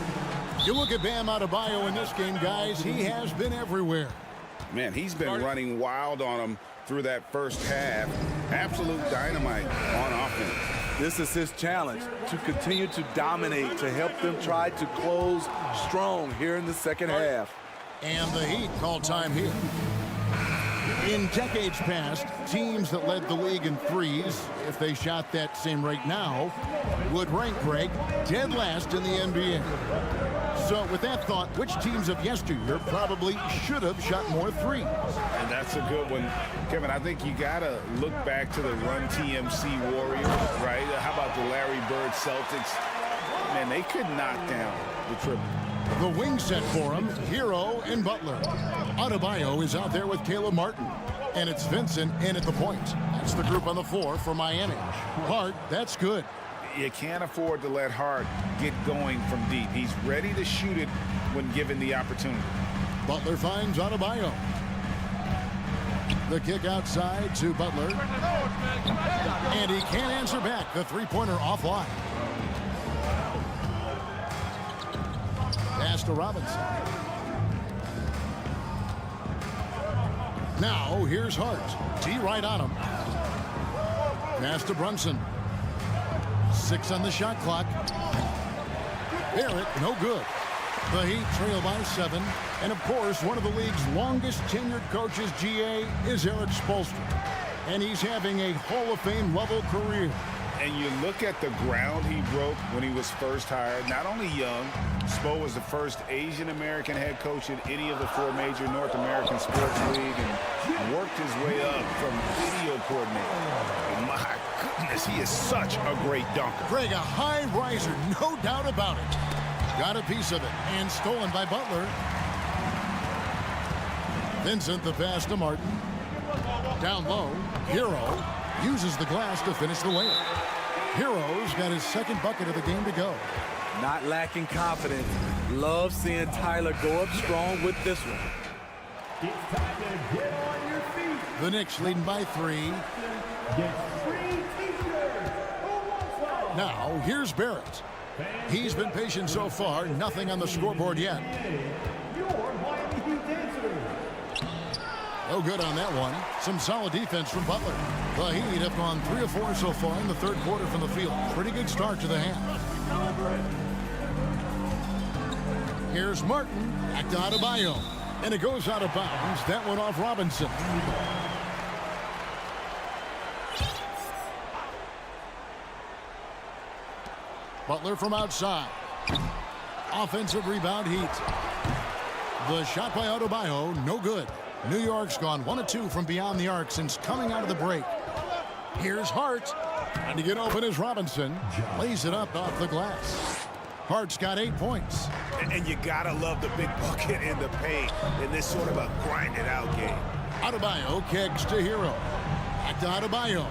You look at Bam Adebayo in this game, guys, he has been everywhere. Man, he's been running wild on him through that first half. Absolute dynamite on offense. This is his challenge, to continue to dominate, to help them try to close strong here in the second half. And the Heat call time here. In decades past, teams that led the league in threes, if they shot that same rate now, would rank, Greg, dead last in the NBA. So with that thought, which teams of yesteryear probably should have shot more threes? And that's a good one. Kevin, I think you got to look back to the Run TMC Warriors, right? How about the Larry Bird Celtics? Man, they could knock down the triple. The wing set for him, Hero and Butler. Adebayo is out there with Caleb Martin. And it's Vincent in at the point. That's the group on the floor for Miami. Hart, that's good. You can't afford to let Hart get going from deep. He's ready to shoot it when given the opportunity. Butler finds Adebayo. The kick outside to Butler. And he can't answer back. The three-pointer offline. Pass to Robinson. Now, here's Hart. T right on him. Pass to Brunson. 6 on the shot clock. Barrett, no good. The Heat trail by 7. And, of course, one of the league's longest tenured coaches, GA, is Eric Spoelstra. And he's having a Hall of Fame level career. And you look at the ground he broke when he was first hired. Not only young, Spo was the first Asian-American head coach in any of the 4 major North American sports league and worked his way up from video coordinator. And my goodness, he is such a great dunker. Greg, a high riser, no doubt about it. Got a piece of it and stolen by Butler. Vincent the pass to Martin. Down low, Hero uses the glass to finish the layup. Hero's got his second bucket of the game to go. Not lacking confidence. Love seeing Tyler go up strong with this one. It's time to get on your feet. The Knicks leading by 3. Get free t-shirts. Who wants some? Now, here's Barrett. He's been patient so far. Nothing on the scoreboard yet. Your Miami Heat dancers. No good on that one. Some solid defense from Butler. The Heat have gone 3 of 4 so far in the third quarter from the field. Pretty good start to the half. Here's Martin. Back to Adebayo. And it goes out of bounds. That one off Robinson. Butler from outside. Offensive rebound, Heat. The shot by Adebayo, no good. New York's gone 1 of 2 from beyond the arc since coming out of the break. Here's Hart. Trying to get open is Robinson. Lays it up off the glass. Hart's got 8 points. And you gotta love the big bucket in the paint in this sort of a grinded out game. Adebayo kicks to Hero. Back to Adebayo.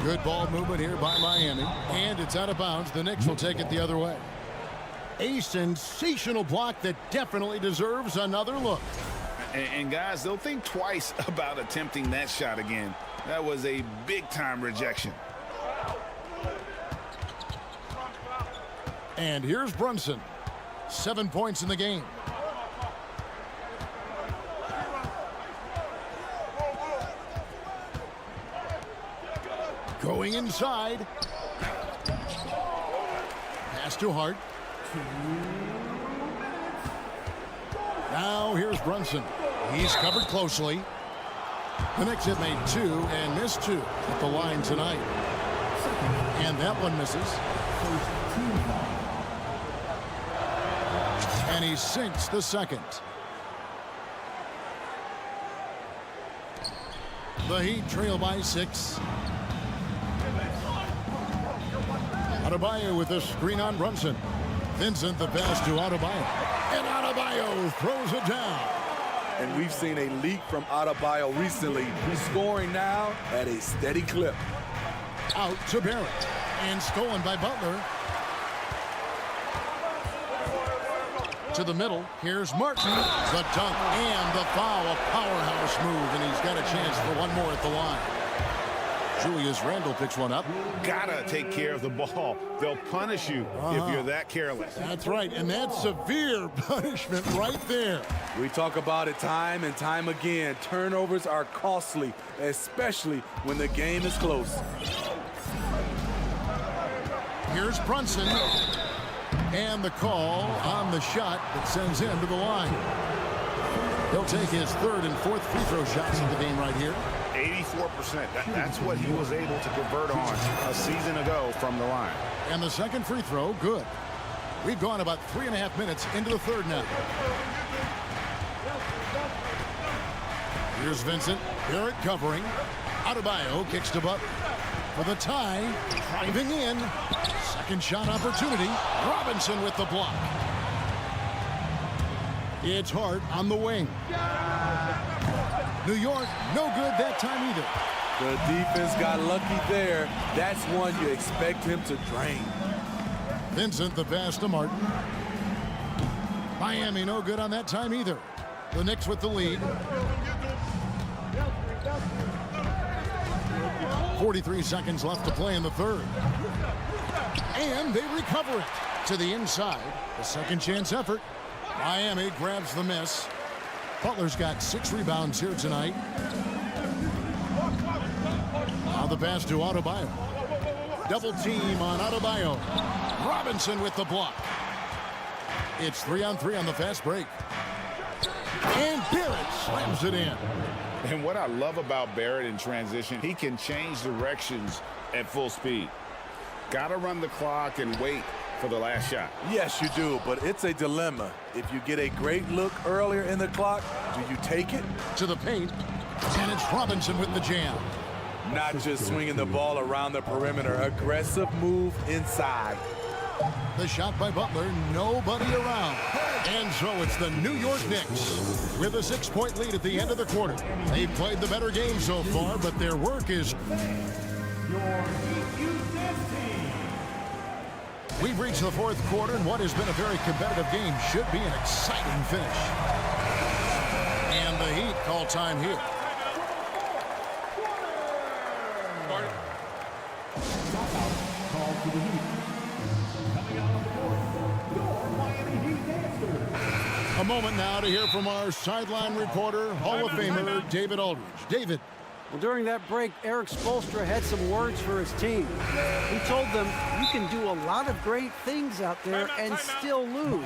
Good ball movement here by Miami. And it's out of bounds. The Knicks will take it the other way. A sensational block that definitely deserves another look. And guys, they'll think twice about attempting that shot again. That was a big-time rejection. And here's Brunson. 7 points in the game. Going inside. Pass to Hart. Now here's Brunson. He's covered closely. The Knicks have made 2 and missed 2 at the line tonight. And that one misses. And he sinks the second. The Heat trail by 6. Adebayo with a screen on Brunson. Vincent the pass to Adebayo. And Adebayo throws it down. And we've seen a leak from Adebayo recently. He's scoring now at a steady clip. Out to Barrett. And stolen by Butler. To the middle. Here's Martin. The dunk and the foul. A powerhouse move. And he's got a chance for one more at the line. Julius Randle picks one up. Gotta take care of the ball. They'll punish you if you're that careless. That's right, and that's severe punishment right there. We talk about it time and time again. Turnovers are costly, especially when the game is close. Here's Brunson. And the call on the shot that sends him to the line. He'll take his 3rd and 4th free throw shots in the game right here. 84%. That's what he was able to convert on a season ago from the line. And the second free throw, good. We've gone about 3.5 minutes into the third now. Here's Vincent. Barrett covering. Adebayo kicks to Butler. For the tie. Driving in. Second shot opportunity. Robinson with the block. It's Hart on the wing. New York, no good that time either. The defense got lucky there. That's one you expect him to drain. Vincent the pass to Martin. Miami no good on that time either. The Knicks with the lead. 43 seconds left to play in the third. And they recover it to the inside. The second chance effort. Miami grabs the miss. Butler's got 6 rebounds here tonight. Now the pass to Adebayo. Double team on Adebayo. Robinson with the block. It's 3-on-3 on the fast break. And Barrett slams it in. And what I love about Barrett in transition, he can change directions at full speed. Got to run the clock and wait for the last shot. Yes, you do, but it's a dilemma. If you get a great look earlier in the clock, do you take it? To the paint, and it's Robinson with the jam. Not just swinging the ball around the perimeter. Aggressive move inside. The shot by Butler, nobody around. And so it's the New York Knicks with a 6-point lead at the end of the quarter. They've played the better game so far, but their work is... We've reached the fourth quarter, and what has been a very competitive game should be an exciting finish. And the Heat call time here. Call for the Heat. Coming out on the court, your Miami Heat dancers. A moment now to hear from our sideline reporter, Hall of Famer David Aldridge. David. Well, during that break, Eric Spoelstra had some words for his team. He told them, you can do a lot of great things out there and still lose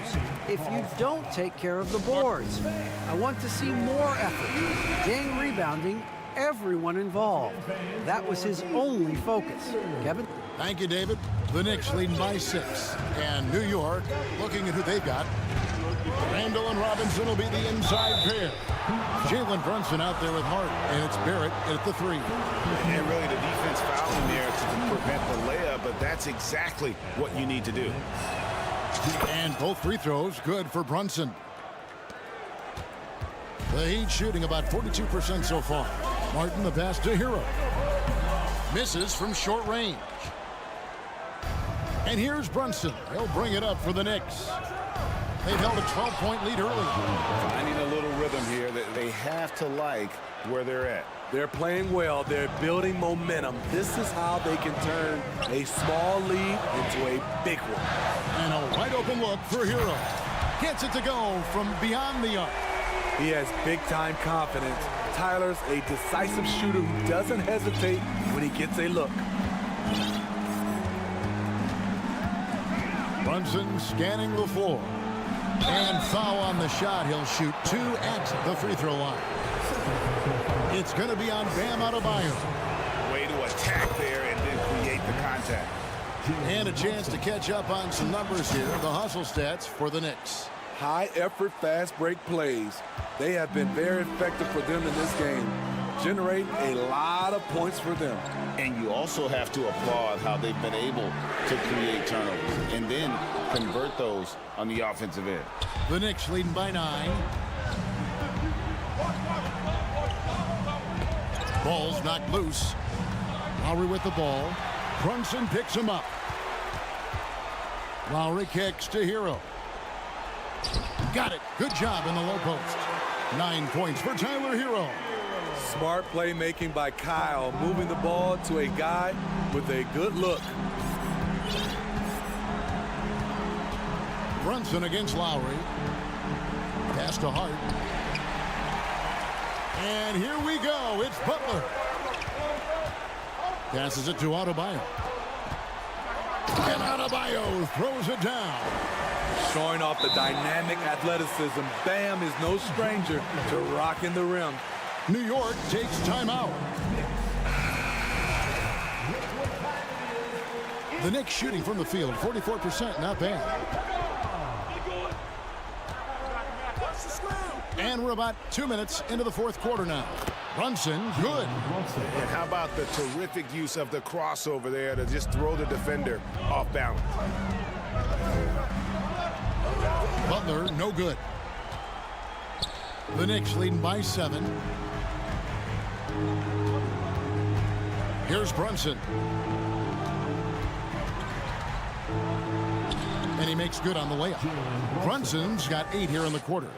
if you don't take care of the boards. I want to see more effort, gang rebounding, everyone involved. That was his only focus. Kevin? Thank you, David. The Knicks leading by 6. And New York looking at who they've got. Randall and Robinson will be the inside pair. Jalen Brunson out there with Hart, and it's Barrett at the 3. And really the defense fouling there to prevent the layup, but that's exactly what you need to do. And both free throws good for Brunson. The Heat shooting about 42% so far. Martin the pass to Hero. Misses from short range. And here's Brunson. He'll bring it up for the Knicks. They've held a 12-point lead early. Finding a little rhythm here that they have to like where they're at. They're playing well. They're building momentum. This is how they can turn a small lead into a big one. And a wide open look for Hero. Gets it to go from beyond the arc. He has big-time confidence. Tyler's a decisive shooter who doesn't hesitate when he gets a look. Brunson scanning the floor. And foul on the shot. He'll shoot 2 at the free throw line. It's going to be on Bam Adebayo. Way to attack there and then create the contact. And a chance to catch up on some numbers here. The hustle stats for the Knicks. High-effort, fast-break plays. They have been very effective for them in this game. Generate a lot of points for them. And you also have to applaud how they've been able to create turnovers and then convert those on the offensive end. The Knicks leading by 9. Ball's knocked loose. Lowry with the ball. Brunson picks him up. Lowry kicks to Hero. Got it. Good job in the low post. 9 points for Tyler Hero. Smart playmaking by Kyle, moving the ball to a guy with a good look. Brunson against Lowry. Pass to Hart. And here we go. It's Butler. Passes it to Adebayo. And Adebayo throws it down. Showing off the dynamic athleticism. Bam is no stranger to rocking the rim. New York takes timeout. The Knicks shooting from the field, 44%, not bad. And we're about 2 minutes into the fourth quarter now. Brunson, good. And how about the terrific use of the crossover there to just throw the defender off balance. Butler, no good. The Knicks leading by 7. Here's Brunson. And he makes good on the layup. Brunson's got 8 here in the quarter.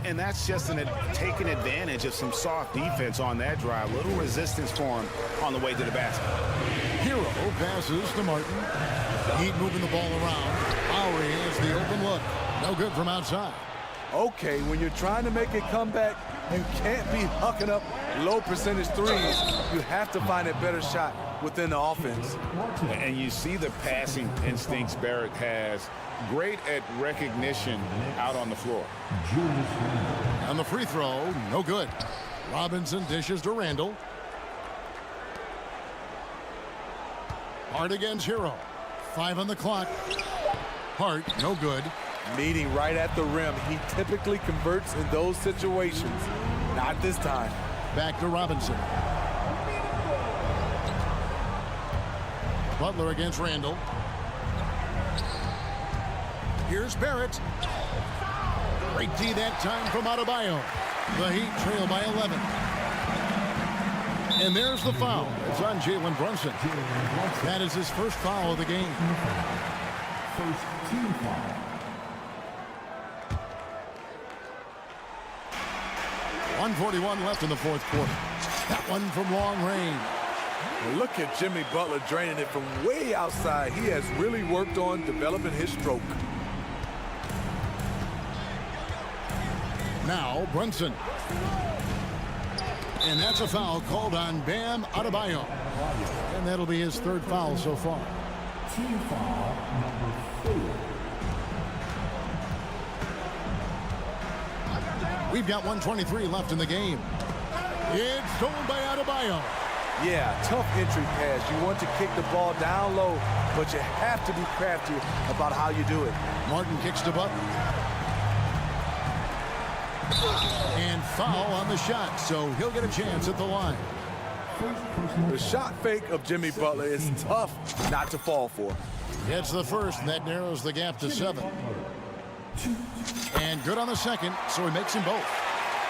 And that's just taking advantage of some soft defense on that drive. Little resistance for him on the way to the basket. Hero passes to Martin. Heat moving the ball around. Lowry has the open look. No good from outside. Okay, when you're trying to make a comeback, you can't be hucking up low percentage threes. You have to find a better shot within the offense. And you see the passing instincts Barrett has. Great at recognition out on the floor. And the free throw, no good. Robinson dishes to Randall. Hart against Hero. 5 on the clock. Hart, no good. Meeting right at the rim. He typically converts in those situations. Not this time. Back to Robinson. Butler against Randall. Here's Barrett. Great D that time from Adebayo. The Heat trail by 11. And there's the foul. It's on Jalen Brunson. That is his first foul of the game. First team foul. 1:41 left in the fourth quarter. That one from long range. Well, look at Jimmy Butler draining it from way outside. He has really worked on developing his stroke. Now Brunson. And that's a foul called on Bam Adebayo. And that'll be his third foul so far. Team foul number 4. We've got 1:23 left in the game. It's stolen by Adebayo. Yeah, tough entry pass. You want to kick the ball down low, but you have to be crafty about how you do it. Martin kicks to Butler. And foul on the shot, so he'll get a chance at the line. The shot fake of Jimmy Butler is tough not to fall for. Gets the first, and that narrows the gap to 7. And good on the second, so he makes them both.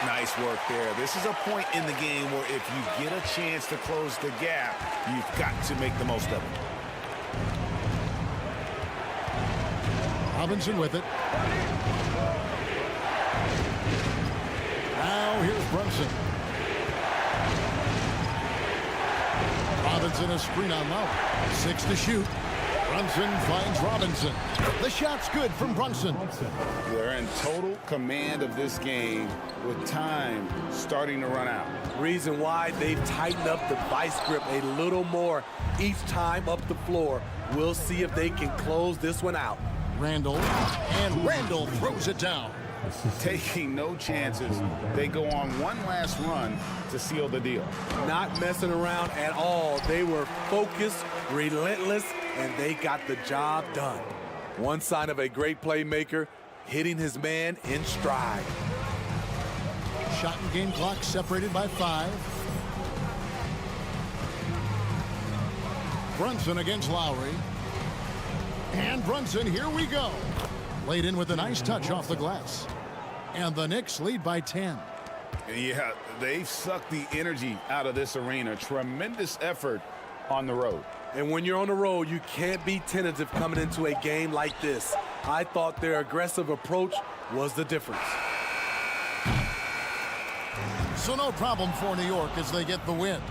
Nice work there. This is a point in the game where if you get a chance to close the gap, you've got to make the most of it. Robinson with it. Now here's Brunson. Robinson a screen on Lowry. 6 to shoot. Brunson finds Robinson. The shot's good from Brunson. They're in total command of this game with time starting to run out. Reason why they've tightened up the vice grip a little more each time up the floor. We'll see if they can close this one out. Randall, and Randall throws it down. Taking no chances. They go on one last run to seal the deal. Not messing around at all. They were focused, relentless, and they got the job done. One sign of a great playmaker, hitting his man in stride. Shot and game clock separated by 5. Brunson against Lowry. And Brunson, here we go. Laid in with a nice touch off the glass. And the Knicks lead by 10. Yeah, they've sucked the energy out of this arena. Tremendous effort on the road. And when you're on the road, you can't be tentative coming into a game like this. I thought their aggressive approach was the difference. So no problem for New York as they get the win.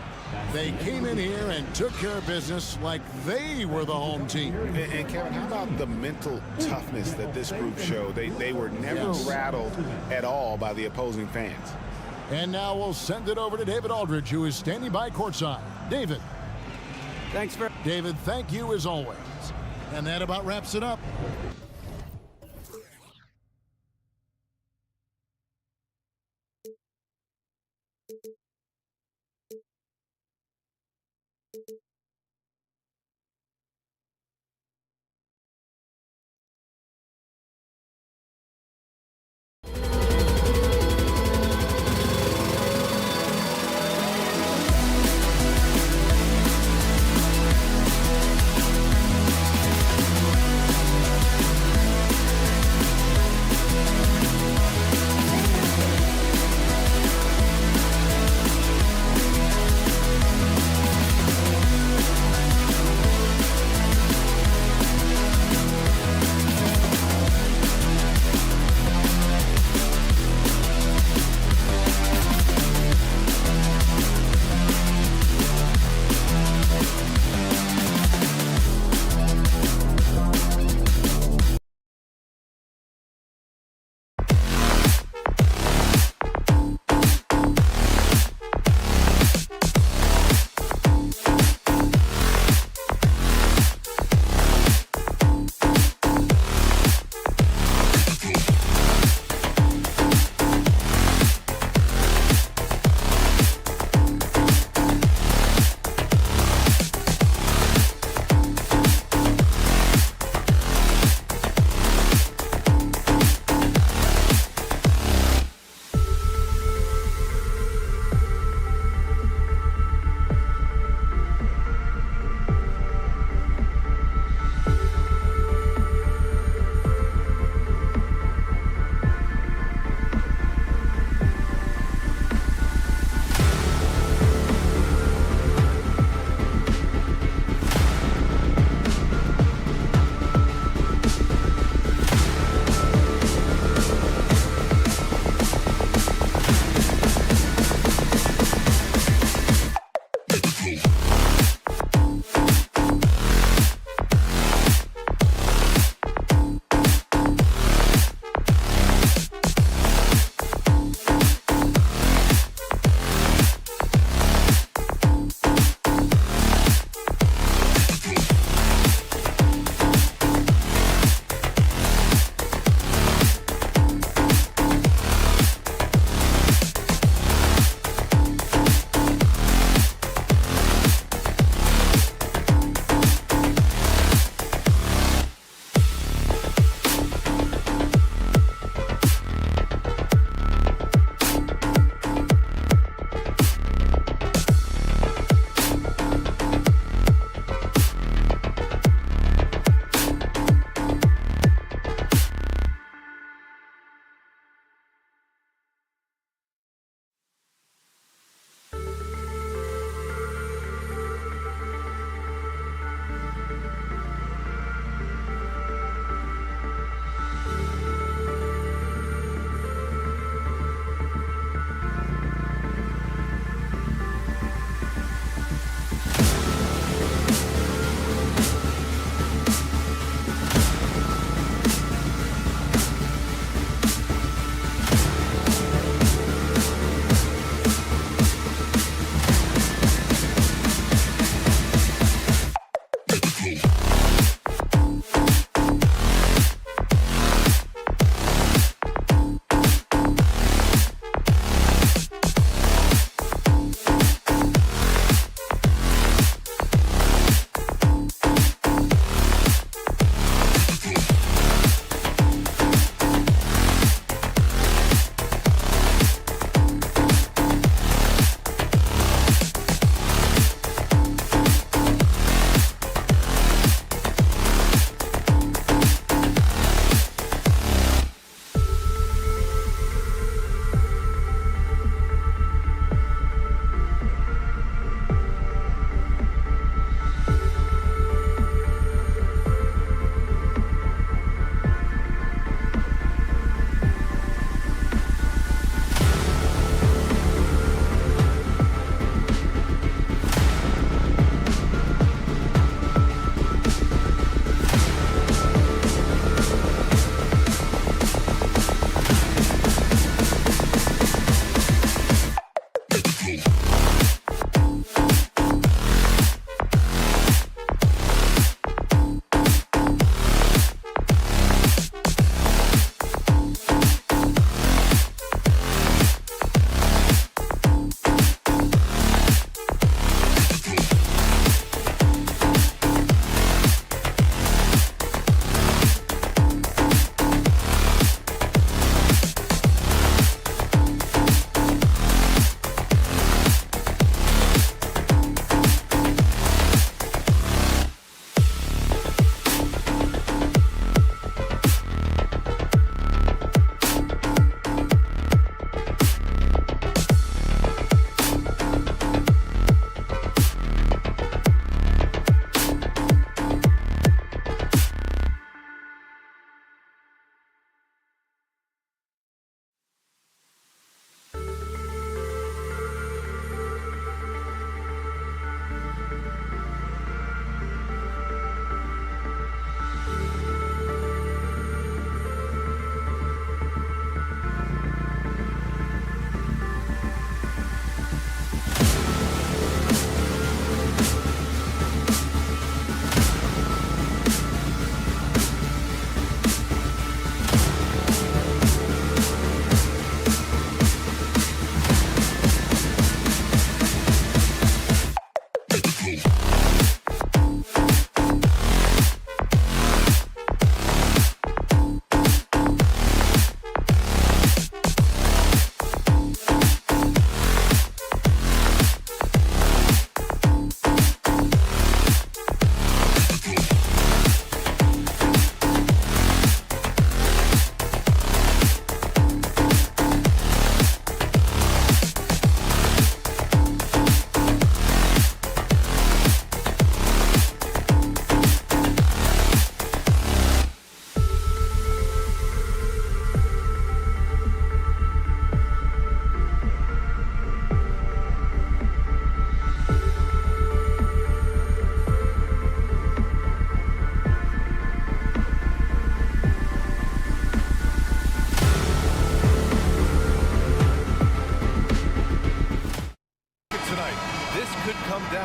They came in here and took care of business like they were the home team. And Kevin, how about the mental toughness that this group showed? They were never rattled at all by the opposing fans. And now we'll send it over to David Aldridge, who is standing by courtside. David. Thanks for David, thank you as always. And that about wraps it up.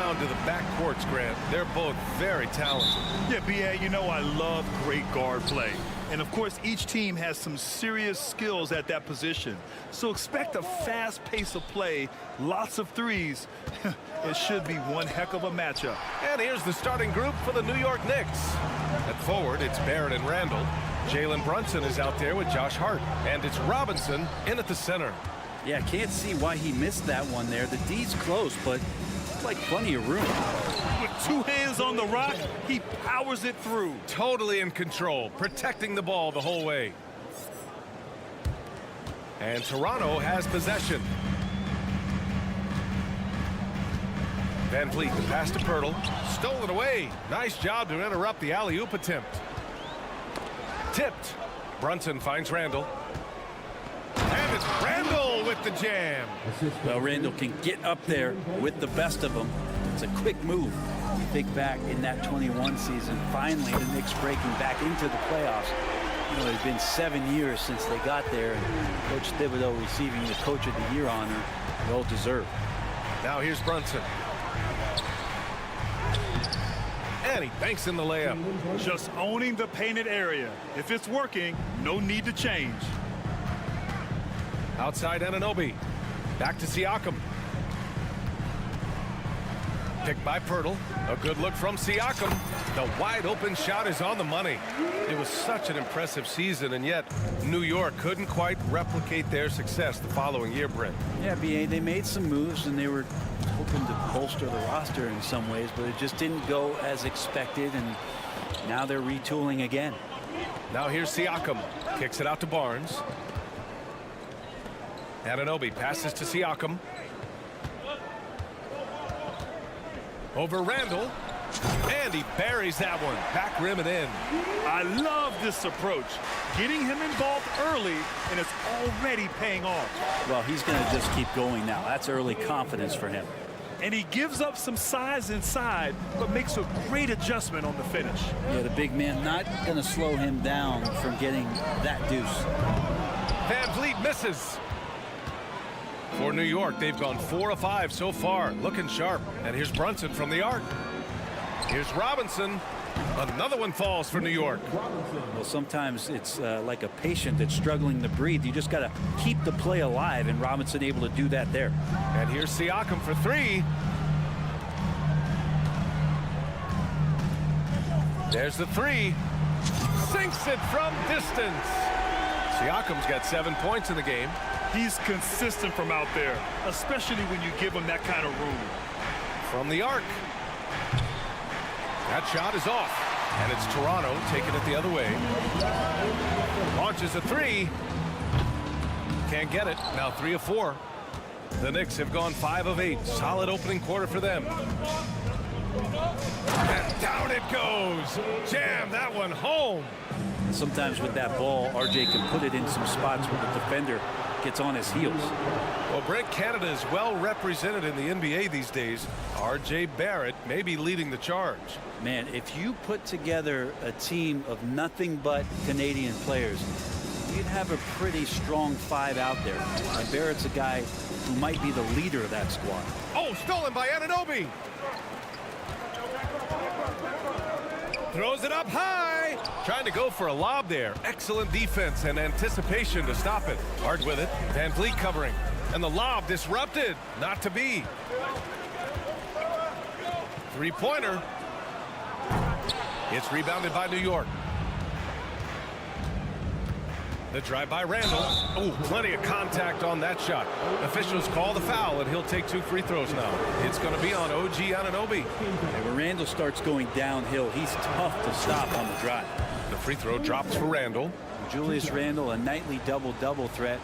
down to the backcourts, Grant. They're both very talented. Yeah, B.A., you know I love great guard play. And, of course, each team has some serious skills at that position. So expect a fast pace of play, lots of threes. It should be one heck of a matchup. And here's the starting group for the New York Knicks. At forward, it's Barrett and Randall. Jalen Brunson is out there with Josh Hart. And it's Robinson in at the center. Yeah, can't see why he missed that one there. The D's close, but like plenty of room. With two hands on the rock, he powers it through. Totally in control, protecting the ball the whole way. And Toronto has possession. Van Vliet, the pass to Pirtle. Stolen away. Nice job to interrupt the alley-oop attempt. Tipped. Brunson finds Randall. And it's Randall with the jam. Well, Randall can get up there with the best of them. It's a quick move. You think back in that 21 season, finally the Knicks breaking back into the playoffs. You know, it's been 7 years since they got there, and Coach Thibodeau receiving the Coach of the Year honor, well deserved. Now here's Brunson. And he banks in the layup. Just owning the painted area. If it's working, no need to change. Outside Anunoby. Back to Siakam. Picked by Pirtle. A good look from Siakam. The wide open shot is on the money. It was such an impressive season, and yet New York couldn't quite replicate their success the following year, Brent. Yeah, B.A., they made some moves, and they were hoping to bolster the roster in some ways, but it just didn't go as expected, and now they're retooling again. Now here's Siakam. Kicks it out to Barnes. Anunoby passes to Siakam. Over Randall. And he buries that one. Back rim and in. I love this approach. Getting him involved early, and it's already paying off. Well, he's going to just keep going now. That's early confidence for him. And he gives up some size inside, but makes a great adjustment on the finish. Yeah, the big man not going to slow him down from getting that deuce. Van Vliet misses. For New York, they've gone 4 of 5 so far. Looking sharp. And here's Brunson from the arc. Here's Robinson. Another one falls for New York. Well, sometimes it's like a patient that's struggling to breathe. You just got to keep the play alive, and Robinson able to do that there. And here's Siakam for 3. There's the 3. Sinks it from distance. Siakam's got 7 points in the game. He's consistent from out there, especially when you give him that kind of room. From the arc. That shot is off. And it's Toronto taking it the other way. Launches a 3. Can't get it. Now 3 of 4. The Knicks have gone 5 of 8. Solid opening quarter for them. And down it goes. Jam that one home. Sometimes with that ball, RJ can put it in some spots where the defender gets on his heels. Well, Brent, Canada is well represented in the NBA these days. RJ Barrett may be leading the charge. Man, if you put together a team of nothing but Canadian players, you'd have a pretty strong 5 out there. And Barrett's a guy who might be the leader of that squad. Oh, stolen by Anunoby. Throws it up high. Trying to go for a lob there. Excellent defense and anticipation to stop it. Hard with it. Van Vliet covering. And the lob disrupted. Not to be. Three-pointer. It's rebounded by New York. The drive by Randall. Oh, plenty of contact on that shot. Officials call the foul, and he'll take 2 free throws now. It's going to be on OG Anunoby. And when Randall starts going downhill, he's tough to stop on the drive. The free throw drops for Randall. Julius Randall, a nightly double-double threat.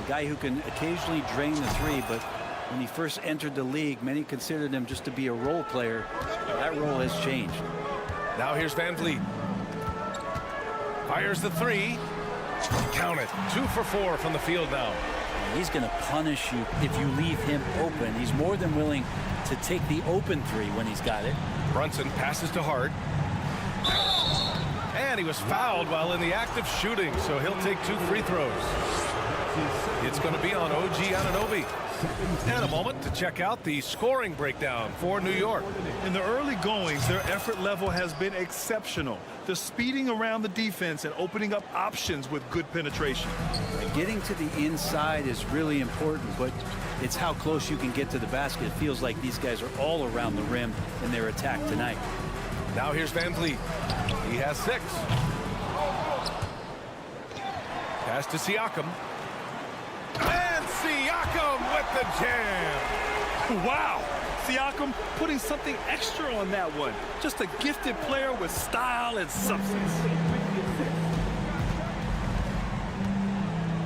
A guy who can occasionally drain the 3, but when he first entered the league, many considered him just to be a role player. That role has changed. Now here's Van Vliet. Fires the 3. Count it. 2 for 4 from the field now. He's going to punish you if you leave him open. He's more than willing to take the open 3 when he's got it. Brunson passes to Hart. And he was fouled while in the act of shooting, so he'll take 2 free throws. It's going to be on OG Anunoby. And a moment to check out the scoring breakdown for New York. In the early goings, their effort level has been exceptional. They're speeding around the defense and opening up options with good penetration. Getting to the inside is really important, but it's how close you can get to the basket. It feels like these guys are all around the rim in their attack tonight. Now here's Van Vliet. He has 6. Pass to Siakam. And Siakam with the jam. Wow! Siakam putting something extra on that one. Just a gifted player with style and substance.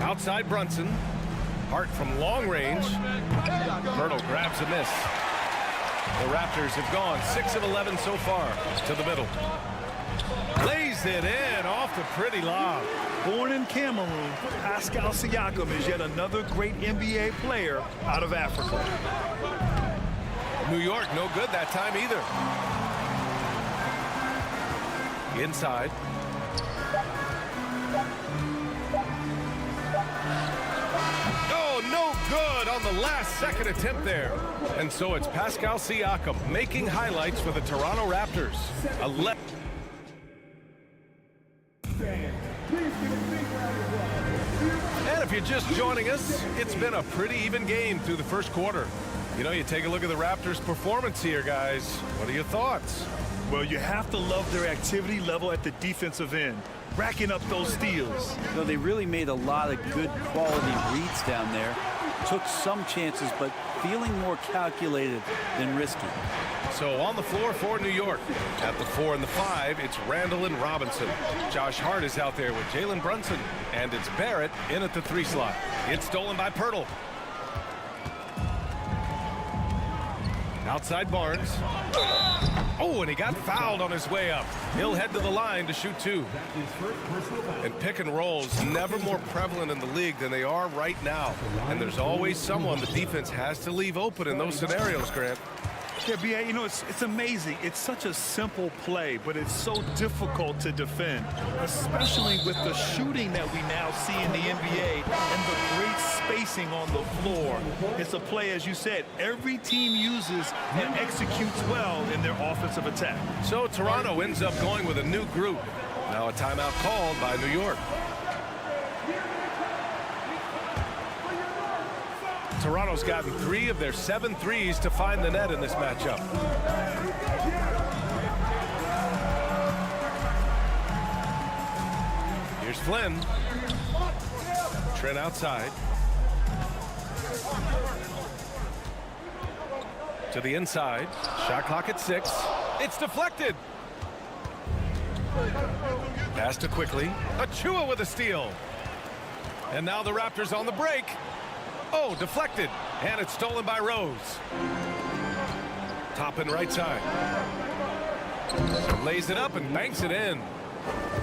Outside Brunson. Hart from long range. Myrtle grabs a miss. The Raptors have gone 6 of 11 so far to the middle. Lays it in off the pretty lob. Born in Cameroon, Pascal Siakam is yet another great NBA player out of Africa. New York no good that time either. Inside. Oh, no good on the last second attempt there. And so it's Pascal Siakam making highlights for the Toronto Raptors. 11. And if you're just joining us, it's been a pretty even game through the first quarter. You know, you take a look at the Raptors' performance here, guys. What are your thoughts? Well, you have to love their activity level at the defensive end, racking up those steals. You know, they really made a lot of good quality reads down there. Took some chances, but feeling more calculated than risky. So on the floor for New York. At the 4 and the 5, it's Randall and Robinson. Josh Hart is out there with Jalen Brunson. And it's Barrett in at the 3 slot. It's stolen by Pirtle. Outside Barnes. Oh, and he got fouled on his way up. He'll head to the line to shoot 2. And pick and rolls never more prevalent in the league than they are right now. And there's always someone the defense has to leave open in those scenarios, Grant. Yeah, B.A., you know, it's amazing. It's such a simple play, but it's so difficult to defend, especially with the shooting that we now see in the NBA and the great spacing on the floor. It's a play, as you said, every team uses and executes well in their offensive attack. So Toronto ends up going with a new group. Now a timeout called by New York. Toronto's gotten 3 of their 7 threes to find the net in this matchup. Here's Flynn. Trent outside. To the inside. Shot clock at 6. It's deflected. Pass to quickly. Achua with a steal. And now the Raptors on the break. Oh, deflected, and it's stolen by Rose. Toppin right side. Lays it up and banks it in.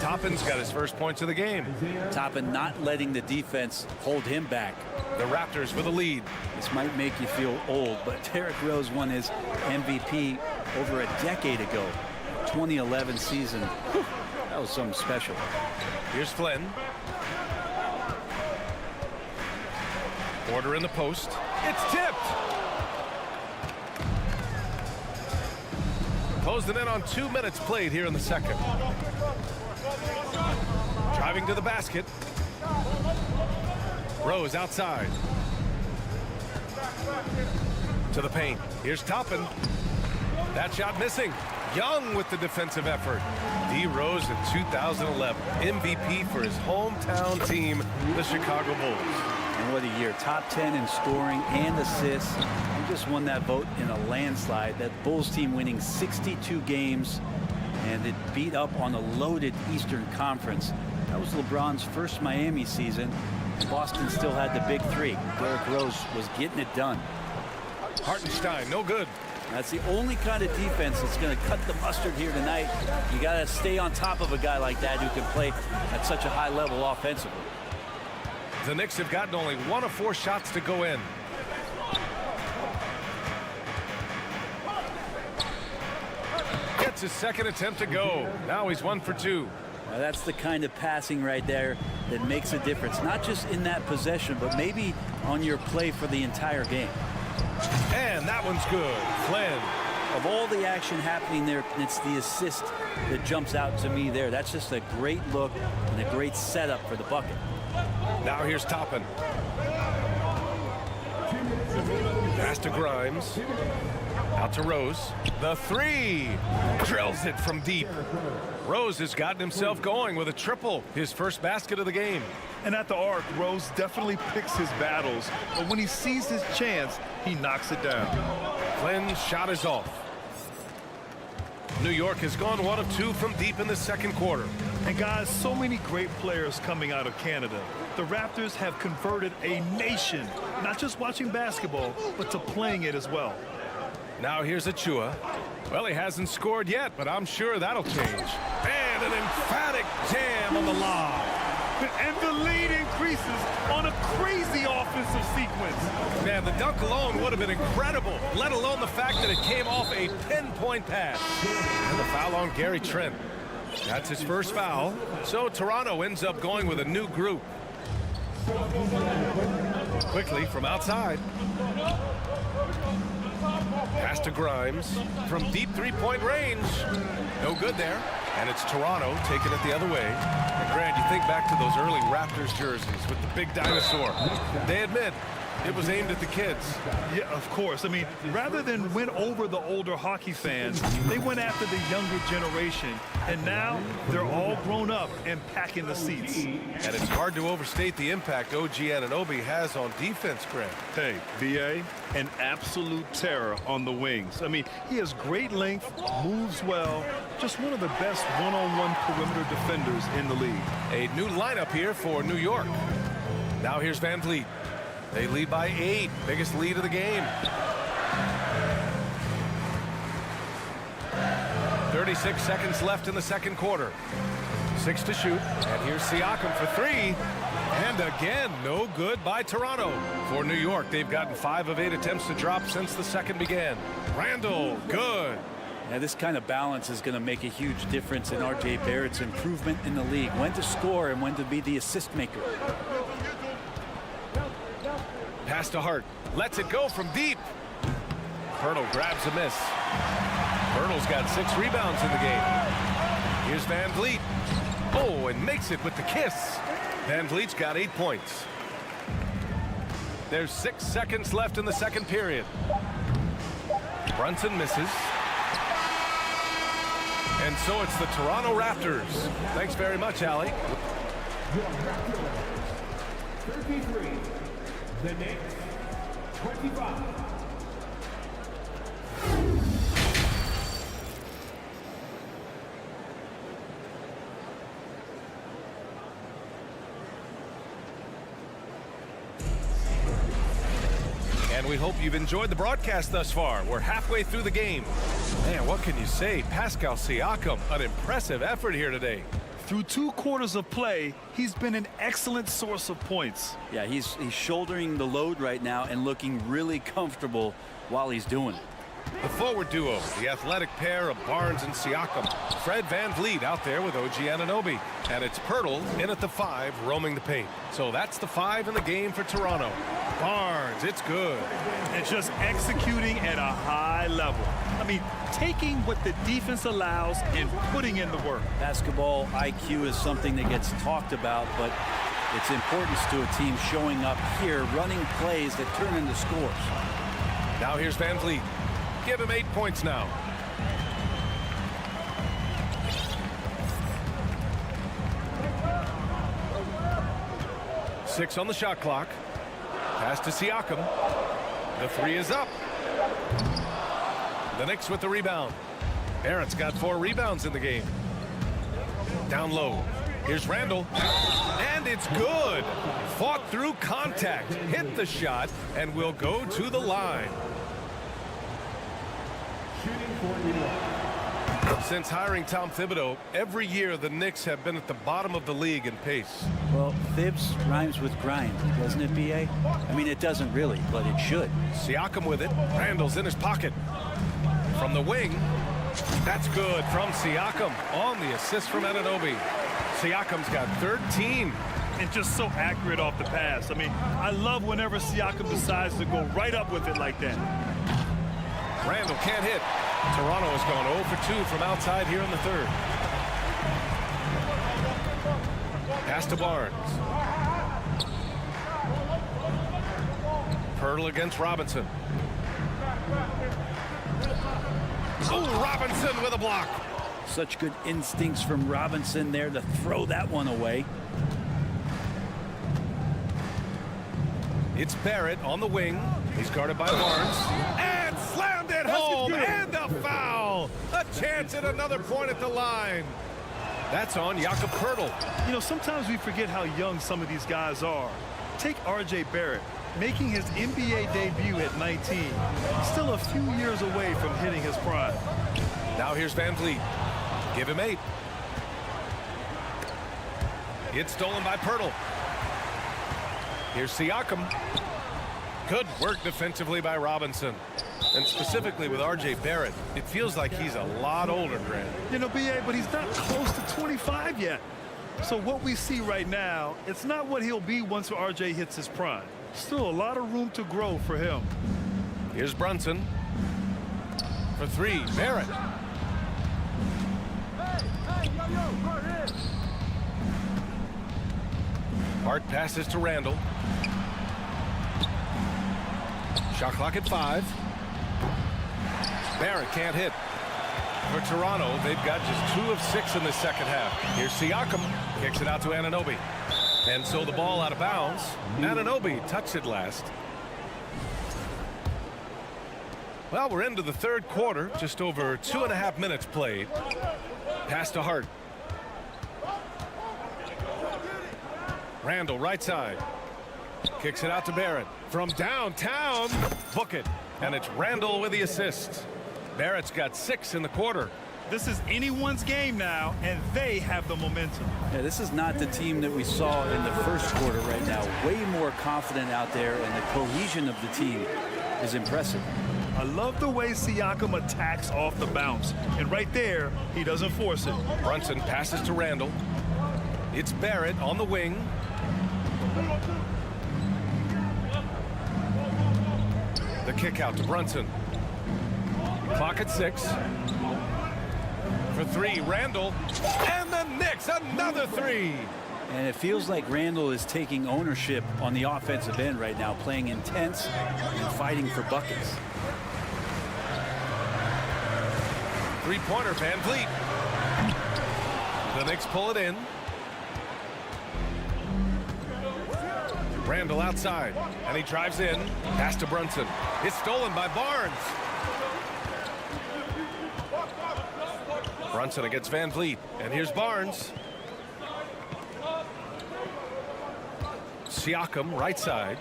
Toppin's got his first points of the game. Toppin not letting the defense hold him back. The Raptors with a lead. This might make you feel old, but Derrick Rose won his MVP over a decade ago. 2011 season. Whew, that was something special. Here's Flynn. Order in the post. It's tipped. Closed it in on 2 minutes played here in the second. Driving to the basket. Rose outside. To the paint. Here's Toppin. That shot missing. Young with the defensive effort. D. Rose in 2011. MVP for his hometown team, the Chicago Bulls. And what a year. Top 10 in scoring and assists. He just won that vote in a landslide. That Bulls team winning 62 games, and it beat up on a loaded Eastern Conference. That was LeBron's first Miami season. Boston still had the big 3. Derrick Rose was getting it done. Hartenstein, no good. That's the only kind of defense that's going to cut the mustard here tonight. You got to stay on top of a guy like that who can play at such a high level offensively. The Knicks have gotten only 1 of 4 shots to go in. Gets his second attempt to go. Now he's 1 for 2. That's the kind of passing right there that makes a difference, not just in that possession, but maybe on your play for the entire game. And that one's good. Flynn. Of all the action happening there, it's the assist that jumps out to me there. That's just a great look and a great setup for the bucket. Now here's Toppin. Pass to Grimes. Out to Rose. The three. Drills it from deep. Rose has gotten himself going with a triple. His first basket of the game. And at the arc, Rose definitely picks his battles. But when he sees his chance, he knocks it down. Flynn's shot is off. New York has gone 1 of 2 from deep in the second quarter. And guys, so many great players coming out of Canada. The Raptors have converted a nation, not just watching basketball, but to playing it as well. Now here's Achua. Well, he hasn't scored yet, but I'm sure that'll change. And an emphatic jam on the lob. And the lead increases on a crazy offensive sequence. Man, the dunk alone would have been incredible, let alone the fact that it came off a pinpoint pass. And the foul on Gary Trent. That's his first foul. So Toronto ends up going with a new group. Quickly from outside. Pass to Grimes from deep three-point range. No good there. And it's Toronto taking it the other way. And Grant, you think back to those early Raptors jerseys with the big dinosaur. They admit it was aimed at the kids. Yeah, of course. I mean, rather than win over the older hockey fans, they went after the younger generation. And now they're all grown up and packing the seats. And it's hard to overstate the impact OG Anunoby has on defense, Grant. Hey, BA, an absolute terror on the wings. I mean, he has great length, moves well, just one of the best one-on-one perimeter defenders in the league. A new lineup here for New York. Now here's Van Vliet. They lead by 8, biggest lead of the game. 36 seconds left in the second quarter. 6 to shoot, and here's Siakam for 3. And again, no good by Toronto. For New York, they've gotten 5 of 8 attempts to drop since the second began. Randall, good. Now, this kind of balance is going to make a huge difference in R.J. Barrett's improvement in the league. When to score and when to be the assist maker. Pass to Hart. Lets it go from deep. Pirtle grabs a miss. Pirtle's got 6 rebounds in the game. Here's Van Vliet. Oh, and makes it with the kiss. Van Vliet's got 8 points. There's 6 seconds left in the second period. Brunson misses. And so it's the Toronto Raptors. Thanks very much, Allie. 33. The Knicks, 25. And we hope you've enjoyed the broadcast thus far. We're halfway through the game. Man, what can you say? Pascal Siakam, an impressive effort here today. Through 2 quarters of play, he's been an excellent source of points. Yeah, he's shouldering the load right now and looking really comfortable while he's doing it. The forward duo, the athletic pair of Barnes and Siakam. Fred Van Vliet out there with OG Anunoby. And it's Pirtle in at the 5, roaming the paint. So that's the 5 in the game for Toronto. Barnes, it's good. And just executing at a high level. I mean, taking what the defense allows and putting in the work. Basketball IQ is something that gets talked about, but its importance to a team showing up here, running plays that turn into scores. Now here's Van Vliet. Give him 8 points now. Six on the shot clock. Pass to Siakam. The 3 is up. The Knicks with the rebound. Barrett's got 4 rebounds in the game. Down low. Here's Randall. And it's good. Fought through contact. Hit the shot and will go to the line. Since hiring Tom Thibodeau, every year the Knicks have been at the bottom of the league in pace. Well, Thibs rhymes with grind, doesn't it, B.A.? I mean, it doesn't really, but it should. Siakam with it. Randall's in his pocket. From the wing. That's good from Siakam on the assist from Anunoby. Siakam's got 13. And just so accurate off the pass. I mean, I love whenever Siakam decides to go right up with it like that. Randall can't hit. Toronto has gone 0 for 2 from outside here in the third. Pass to Barnes. Pirtle against Robinson. Oh, Robinson with a block. Such good instincts from Robinson there to throw that one away. It's Barrett on the wing. He's guarded by Barnes. And slammed it home. And a foul. A chance at another point at the line. That's on Jakob Pirtle. You know, sometimes we forget how young some of these guys are. Take R.J. Barrett, making his NBA debut at 19. Still a few years away from hitting his prime. Now here's Van Vliet. Give him 8. It's stolen by Pirtle. Here's Siakam. Good work defensively by Robinson. And specifically with R.J. Barrett, it feels like he's a lot older, Grant. You know, B.A., but he's not close to 25 yet. So what we see right now, it's not what he'll be once R.J. hits his prime. Still a lot of room to grow for him. Here's Brunson. For 3, Barrett. Hart passes to Randall. Shot clock at 5. Barrett can't hit. For Toronto, they've got just 2 of 6 in the second half. Here's Siakam. Kicks it out to Anunoby. And so the ball out of bounds. Anunoby touched it last. Well, we're into the third quarter. Just over 2.5 minutes played. Pass to Hart. Randall right side. Kicks it out to Barrett. From downtown. Book it. And it's Randall with the assist. Barrett's got 6 in the quarter. This is anyone's game now, and they have the momentum. Yeah, this is not the team that we saw in the first quarter right now. Way more confident out there, and the cohesion of the team is impressive. I love the way Siakam attacks off the bounce. And right there, he doesn't force it. Brunson passes to Randall. It's Barrett on the wing. The kick out to Brunson. Clock at 6. For 3, Randall. And the Knicks, another 3. And it feels like Randall is taking ownership on the offensive end right now, playing intense and fighting for buckets. Three-pointer, Van Vliet. The Knicks pull it in. Randall outside, and he drives in. Pass to Brunson. It's stolen by Barnes. Brunson against Van Vliet, and here's Barnes. Siakam right side.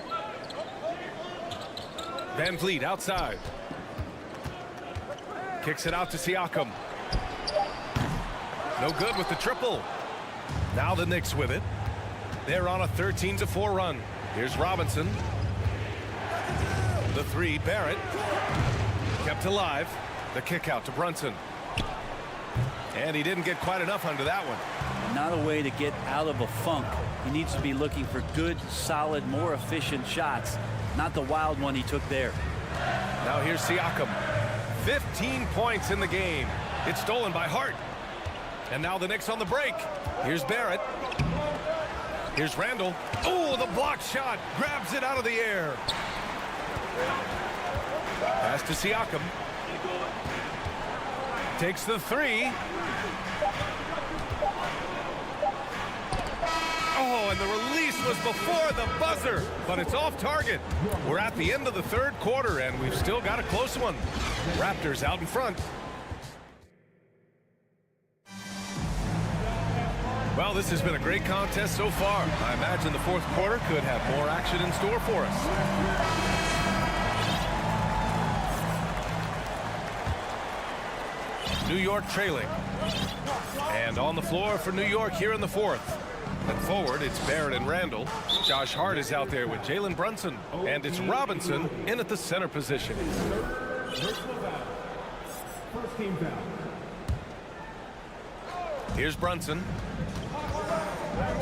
Van Vliet outside. Kicks it out to Siakam. No good with the triple. Now the Knicks with it. They're on a 13-4 run. Here's Robinson. The 3, Barrett. Kept alive. The kick out to Brunson. And he didn't get quite enough under that one. Not a way to get out of a funk. He needs to be looking for good, solid, more efficient shots. Not the wild one he took there. Now here's Siakam. 15 points in the game. It's stolen by Hart. And now the Knicks on the break. Here's Barrett. Here's Randall. Oh, the block shot. Grabs it out of the air. Pass to Siakam. Takes the 3. Oh, and the release was before the buzzer, but it's off target. We're at the end of the third quarter, and we've still got a close one. Raptors out in front. Well, this has been a great contest so far. I imagine the fourth quarter could have more action in store for us. New York trailing. And on the floor for New York here in the fourth. And forward, it's Barrett and Randall. Josh Hart is out there with Jalen Brunson. And it's Robinson in at the center position. Here's Brunson.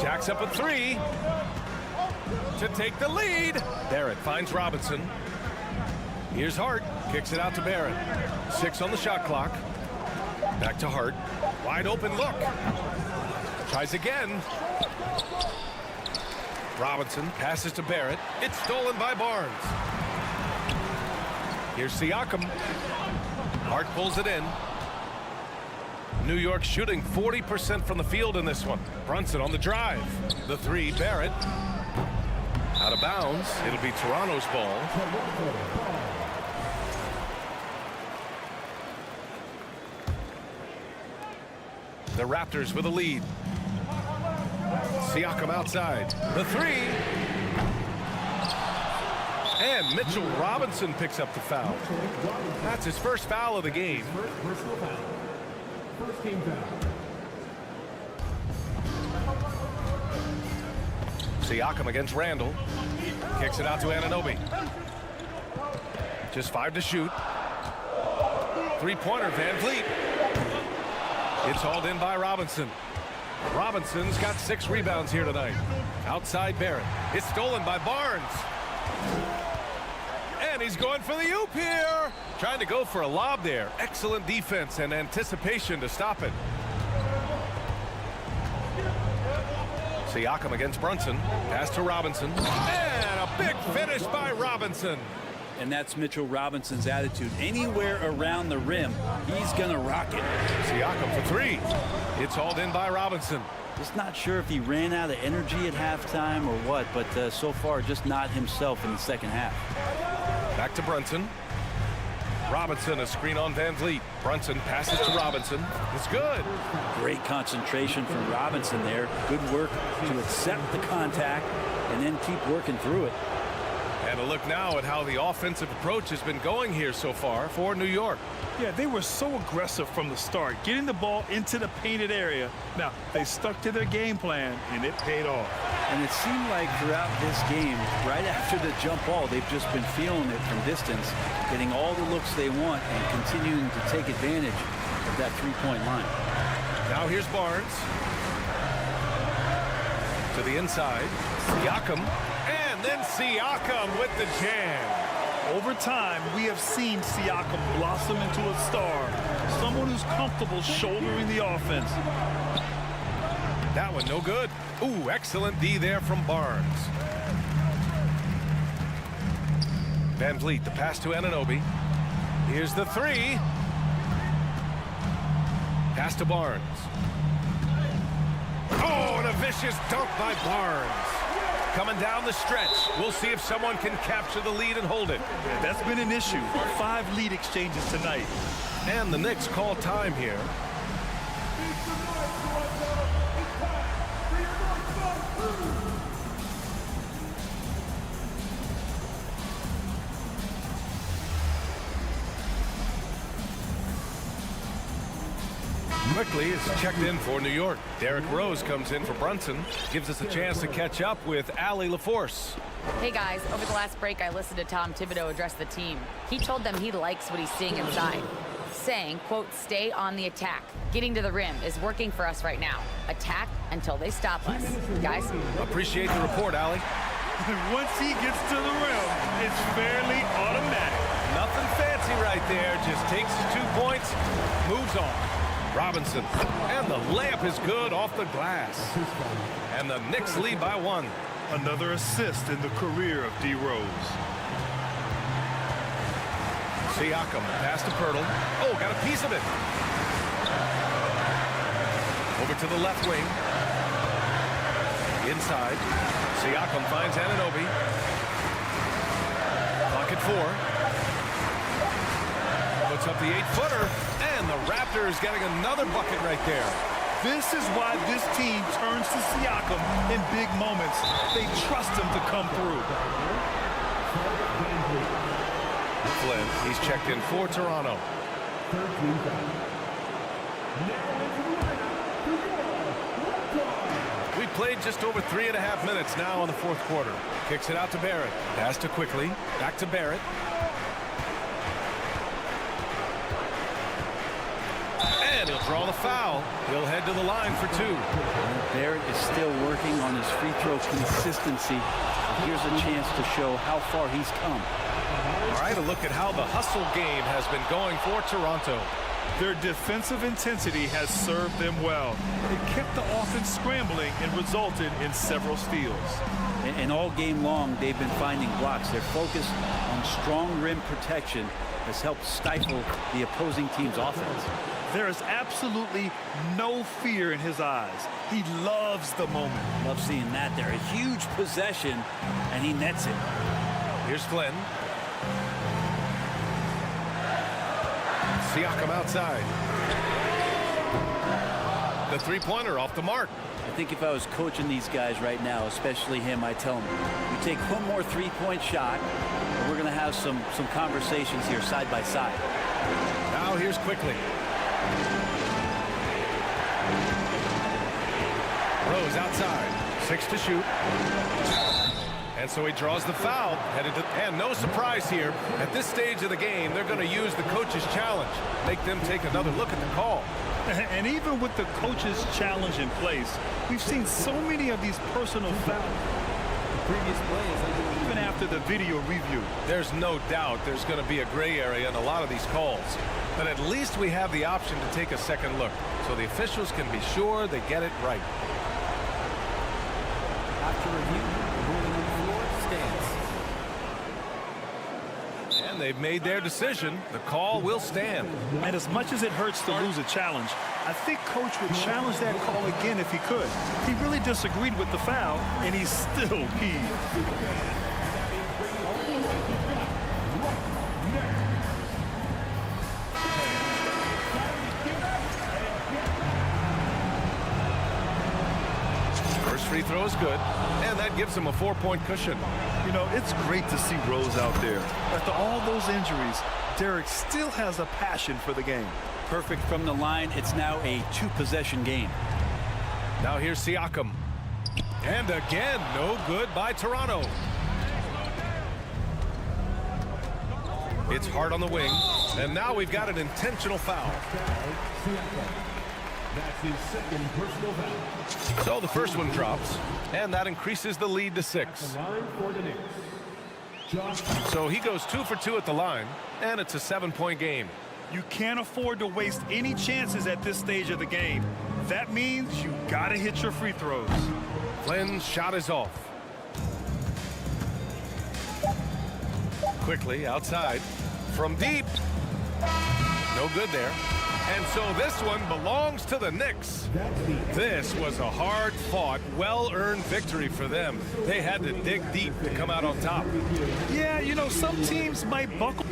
Jacks up a three to take the lead. Barrett finds Robinson. Here's Hart. Kicks it out to Barrett. 6 on the shot clock. Back to Hart. Wide open look. Tries again. Robinson passes to Barrett. It's stolen by Barnes. Here's Siakam. Hart pulls it in. New York shooting 40% from the field in this one. Brunson on the drive. The three, Barrett. Out of bounds. It'll be Toronto's ball. The Raptors with a lead. Siakam outside. The three. And Mitchell Robinson picks up the foul. That's his first foul of the game. Personal foul. First team foul. Siakam against Randall. Kicks it out to Anunoby. Just 5 to shoot. Three-pointer, Van Vliet. It's hauled in by Robinson. Robinson's got 6 rebounds here tonight. Outside Barrett. It's stolen by Barnes. And he's going for the oop here. Trying to go for a lob there. Excellent defense and anticipation to stop it. Siakam against Brunson. Pass to Robinson. And a big finish by Robinson. And that's Mitchell Robinson's attitude. Anywhere around the rim, he's going to rock it. Siakam for 3. It's hauled in by Robinson. Just not sure if he ran out of energy at halftime or what, but so far just not himself in the second half. Back to Brunson. Robinson, a screen on Van Vliet. Brunson passes to Robinson. It's good. Great concentration from Robinson there. Good work to accept the contact and then keep working through it. And a look now at how the offensive approach has been going here so far for New York. Yeah, they were so aggressive from the start, getting the ball into the painted area. Now, they stuck to their game plan, and it paid off. And it seemed like throughout this game, right after the jump ball, they've just been feeling it from distance, getting all the looks they want and continuing to take advantage of that three-point line. Now here's Barnes. To the inside. Siakam. And then Siakam with the jam. Over time, we have seen Siakam blossom into a star, someone who's comfortable shouldering the offense. That one no good. Ooh, excellent D there from Barnes. Van Vliet, the pass to Anunoby. Here's the three. Pass to Barnes. Oh, and a vicious dunk by Barnes. Coming down the stretch. We'll see if someone can capture the lead and hold it. Yeah, that's been an issue. 5 lead exchanges tonight. And the Knicks call time here. Quickly is checked in for New York. Derrick Rose comes in for Brunson. Gives us a chance to catch up with Allie LaForce. Hey guys, over the last break I listened to Tom Thibodeau address the team. He told them he likes what he's seeing inside, saying, quote, stay on the attack. Getting to the rim is working for us right now. Attack until they stop us. Guys? Appreciate the report, Allie. Once he gets to the rim, it's fairly automatic. Nothing fancy right there. Just takes his 2 points, moves on. Robinson, and the layup is good off the glass. And the Knicks lead by 1. Another assist in the career of D. Rose. Siakam, pass to Pirtle. Oh, got a piece of it. Over to the left wing. Inside. Siakam finds Anunoby. Clock at 4. Puts up the 8-footer. And the Raptors getting another bucket right there. This is why this team turns to Siakam in big moments. They trust him to come through. Flynn, he's checked in for Toronto. We played just over 3.5 minutes now in the fourth quarter. Kicks it out to Barrett. Pass to Quickly. Back to Barrett. And he'll draw the foul. He'll head to the line for 2. Barrett is still working on his free throw consistency. Here's a chance to show how far he's come. All right, a look at how the hustle game has been going for Toronto. Their defensive intensity has served them well. It kept the offense scrambling and resulted in several steals. And all game long, they've been finding blocks. Their focus on strong rim protection has helped stifle the opposing team's offense. There is absolutely no fear in his eyes. He loves the moment. Love seeing that there. A huge possession, and he nets it. Here's Flynn. Siakam outside. The three-pointer off the mark. I think if I was coaching these guys right now, especially him, I'd tell him, you take one more three-point shot, and we're going to have some conversations here side by side. Now here's Quickly. Rose outside. 6 to shoot. And so he draws the foul. And no surprise here. At this stage of the game, they're going to use the coach's challenge. Make them take another look at the call. And even with the coach's challenge in place, we've seen so many of these personal fouls. Previous plays, even after the video review. There's no doubt there's going to be a gray area in a lot of these calls. But at least we have the option to take a second look, so the officials can be sure they get it right. After review, the ruling on the floor stands. And they've made their decision. The call will stand. And as much as it hurts to lose a challenge, I think Coach would challenge that call again if he could. He really disagreed with the foul, and he's still peeved. First free throw is good, and that gives him a 4-point cushion. You know, it's great to see Rose out there. After all those injuries, Derek still has a passion for the game. Perfect from the line. It's now a 2-possession game. Now here's Siakam. And again, no good by Toronto. It's hard on the wing, and now we've got an intentional foul. That's his second personal foul. So the first one drops, and that increases the lead to 6. Line for the Knicks. So he goes 2 for 2 at the line, and it's a 7-point game. You can't afford to waste any chances at this stage of the game. That means you gotta hit your free throws. Flynn's shot is off. Quickly outside from deep. No good there. And so this one belongs to the Knicks. This was a hard-fought, well-earned victory for them. They had to dig deep to come out on top. Yeah, you know, some teams might buckle.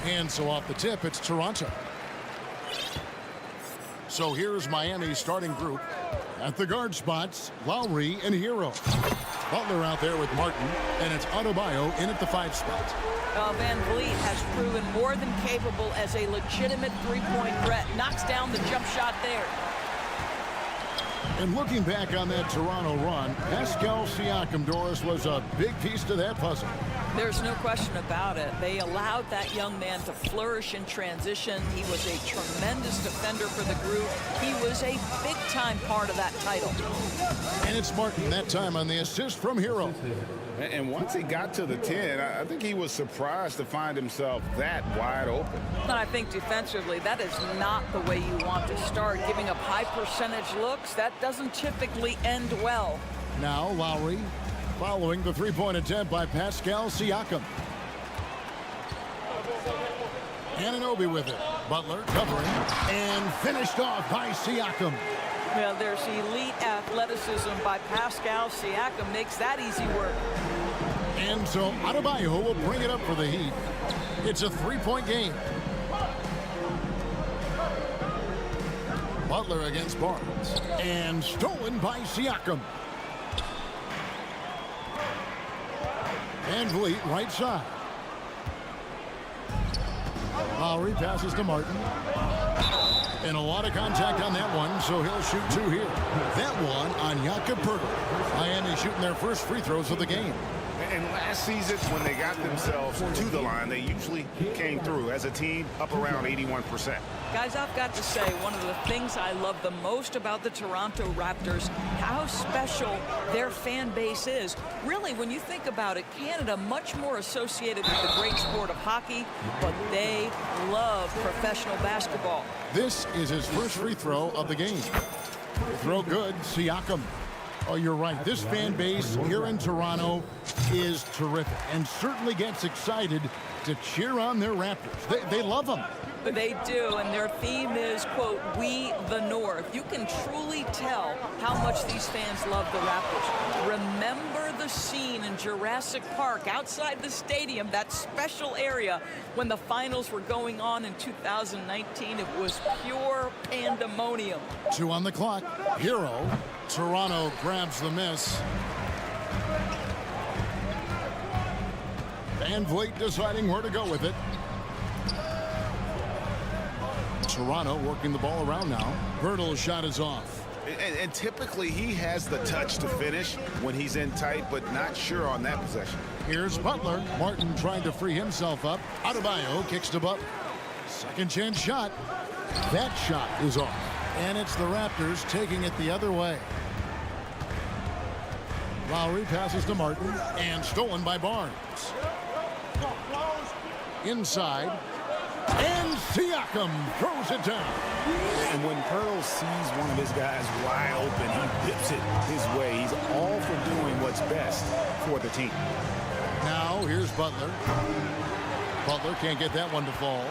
And so off the tip, it's Toronto. So here's Miami's starting group. At the guard spots, Lowry and Hero. Butler out there with Martin, and it's Adebayo in at the 5 spot. Van Vliet has proven more than capable as a legitimate three-point threat. Knocks down the jump shot there. And looking back on that Toronto run, Pascal Siakam, Doris, was a big piece to that puzzle. There's no question about it. They allowed that young man to flourish in transition. He was a tremendous defender for the group. He was a big-time part of that title. And it's Martin that time on the assist from Hero. And once he got to the 10, I think he was surprised to find himself that wide open. And I think defensively, that is not the way you want to start. Giving up high percentage looks, that doesn't typically end well. Now Lowry following the three-point attempt by Pascal Siakam. Anunoby with it. Butler covering and finished off by Siakam. Well, there's elite athleticism by Pascal Siakam. Makes that easy work. And so Adebayo will bring it up for the Heat. It's a three-point game. Butler against Barnes. And stolen by Siakam. Van Vliet right side. Lowry passes to Martin. And a lot of contact on that one, so he'll shoot 2 here. That one on Jakob Poeltl. Miami shooting their first free throws of the game. And last season, when they got themselves to the line, they usually came through as a team up around 81%. Guys, I've got to say, one of the things I love the most about the Toronto Raptors, how special their fan base is. Really, when you think about it, Canada much more associated with the great sport of hockey, but they love professional basketball. This is his first free throw of the game. Throw good, Siakam. Oh, you're right. This fan base here in Toronto is terrific and certainly gets excited to cheer on their Raptors. They love them. They do, and their theme is, quote, "We the North." You can truly tell how much these fans love the Raptors. Remember the scene in Jurassic Park outside the stadium, that special area when the finals were going on in 2019. It was pure pandemonium. 2 on the clock. Hero. Toronto grabs the miss. Van Vliet deciding where to go with it. Toronto working the ball around now. Poeltl's shot is off. And typically he has the touch to finish when he's in tight, but not sure on that possession. Here's Butler. Martin trying to free himself up. Adebayo kicks to Butler. Second chance shot. That shot is off. And it's the Raptors taking it the other way. Lowry passes to Martin and stolen by Barnes. Inside. And Siakam throws it down. And when Pearl sees one of his guys wide open, he whips it his way. He's all for doing what's best for the team. Now here's Butler. Butler can't get that one to fall.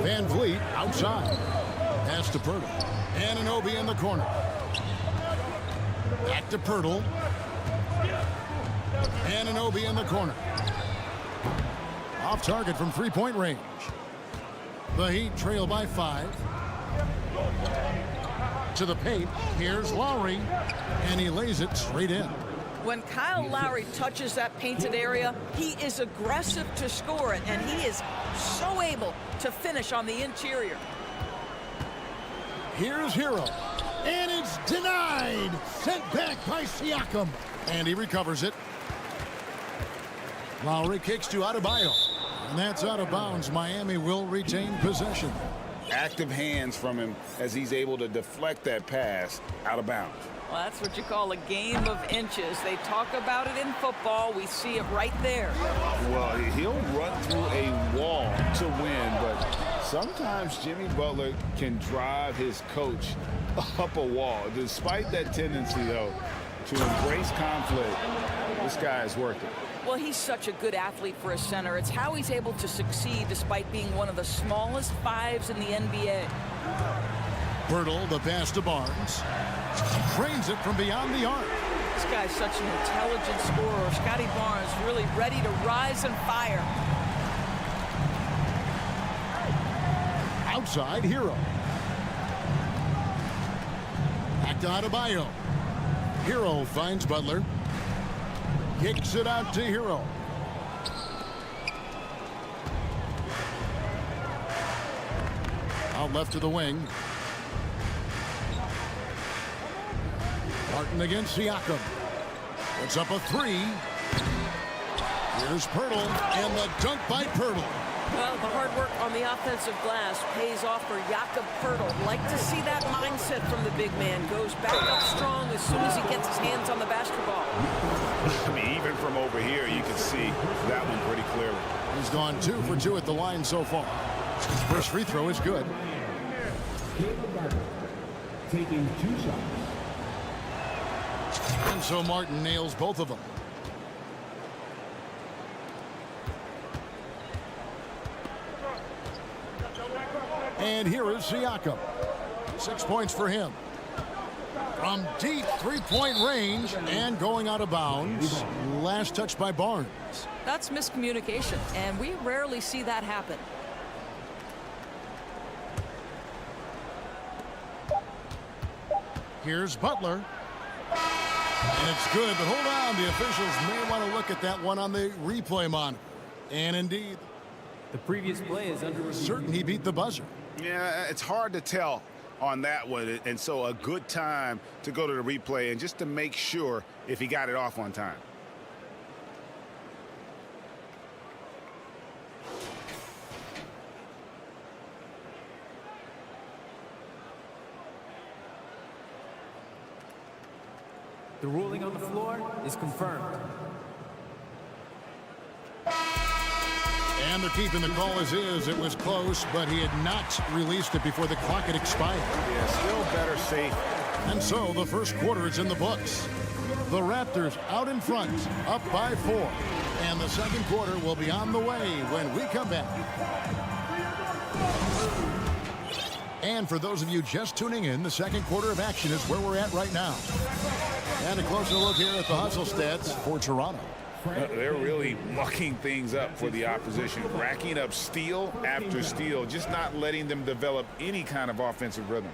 Van Vliet outside. Pass to Poeltl. Anunoby in the corner. Back to Poeltl. Anunoby in the corner. Off target from three-point range. The Heat trail by 5. To the paint. Here's Lowry. And he lays it straight in. When Kyle Lowry touches that painted area, he is aggressive to score it, and he is so able to finish on the interior. Here's Hero. And it's denied. Sent back by Siakam. And he recovers it. Lowry kicks to Adebayo. And that's out of bounds. Miami will retain possession. Active hands from him as he's able to deflect that pass out of bounds. Well, that's what you call a game of inches. They talk about it in football. We see it right there. Well, he'll run through a wall to win, but sometimes Jimmy Butler can drive his coach up a wall. Despite that tendency, though, to embrace conflict, this guy is working. Well, he's such a good athlete for a center. It's how he's able to succeed despite being one of the smallest 5s in the NBA. Poeltl, the pass to Barnes. Trains it from beyond the arc. This guy's such an intelligent scorer. Scotty Barnes really ready to rise and fire. Outside, Hero. Back to Adebayo. Hero finds Butler. Kicks it out to Hero. Out left to the wing. Martin against Siakam. Puts up a three. Here's Pirtle, and the dunk by Pirtle. Well, the hard work on the offensive glass pays off for Jakob Pirtle. Like to see that mindset from the big man. Goes back up strong as soon as he gets his hands on the basketball. I mean, even from over here, you can see that one pretty clearly. He's gone 2 for 2 at the line so far. His first free throw is good. Taking 2 shots. And so Martin nails both of them. And here is Siakam. 6 points for him. From deep three-point range and going out of bounds. Last touch by Barnes. That's miscommunication, and we rarely see that happen. Here's Butler. And it's good, but hold on. The officials may want to look at that one on the replay monitor. And indeed, the previous play is under review. Certain he beat the buzzer. Yeah, it's hard to tell on that one, and so a good time to go to the replay and just to make sure if he got it off on time. The ruling on the floor is confirmed. And they're keeping the call as is. It was close, but he had not released it before the clock had expired. Yeah, still better safe. And so the first quarter is in the books. The Raptors out in front, up by 4. And the second quarter will be on the way when we come back. And for those of you just tuning in, the second quarter of action is where we're at right now. And a closer look here at the hustle stats for Toronto. They're really mucking things up for the opposition, racking up steal after steal, just not letting them develop any kind of offensive rhythm.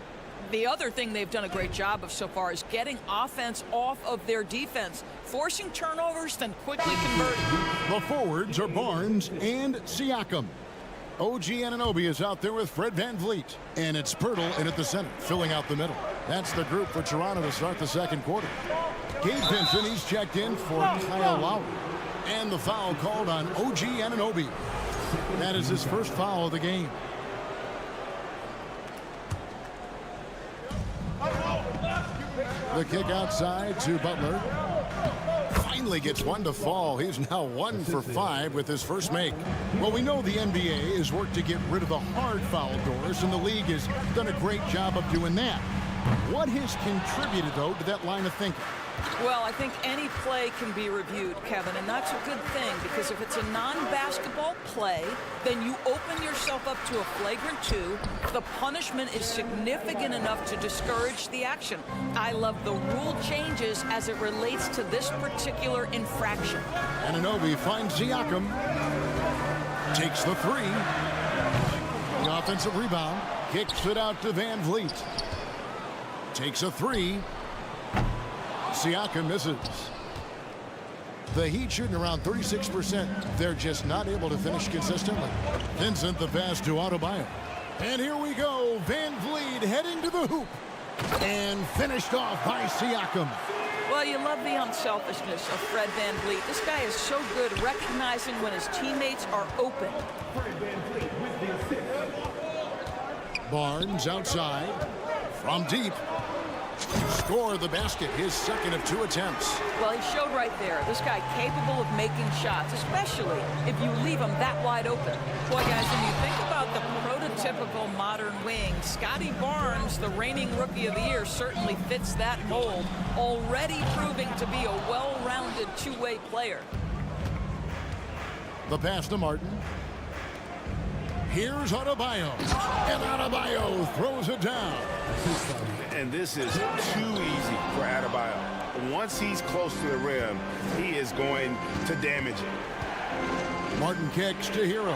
The other thing they've done a great job of so far is getting offense off of their defense, forcing turnovers, then quickly converting. The forwards are Barnes and Siakam. OG Anunoby is out there with Fred VanVleet. And it's Pirtle in at the center, filling out the middle. That's the group for Toronto to start the second quarter. Gabe Vincent, he's checked in for Kyle Lowry. And the foul called on OG Anunoby. That is his first foul of the game. The kick outside to Butler. Finally gets one to fall. He's now 1 for 5 with his first make. Well, we know the NBA has worked to get rid of the hard foul doors, and the league has done a great job of doing that. What has contributed, though, to that line of thinking? Well, I think any play can be reviewed, Kevin, and that's a good thing because if it's a non-basketball play, then you open yourself up to a flagrant 2. The punishment is significant enough to discourage the action. I love the rule changes as it relates to this particular infraction. Anunoby finds Siakam. Takes the 3. The offensive rebound. Kicks it out to VanVleet. Takes a 3. Siakam misses. The Heat shooting around 36%. They're just not able to finish consistently. Vincent the pass to Adebayo. And here we go. VanVleet heading to the hoop. And finished off by Siakam. Well, you love the unselfishness of Fred VanVleet. This guy is so good recognizing when his teammates are open. Barnes outside. From deep. Score the basket, his second of 2 attempts. Well, he showed right there. This guy capable of making shots, especially if you leave him that wide open. Boy, guys, when you think about the prototypical modern wing, Scotty Barnes, the reigning Rookie of the Year, certainly fits that mold, already proving to be a well-rounded two-way player. The pass to Martin. Here's Adebayo. And Adebayo throws it down. And this is too easy for Adebayo. once he's close to the rim, he is going to damage it. Martin kicks to Hero.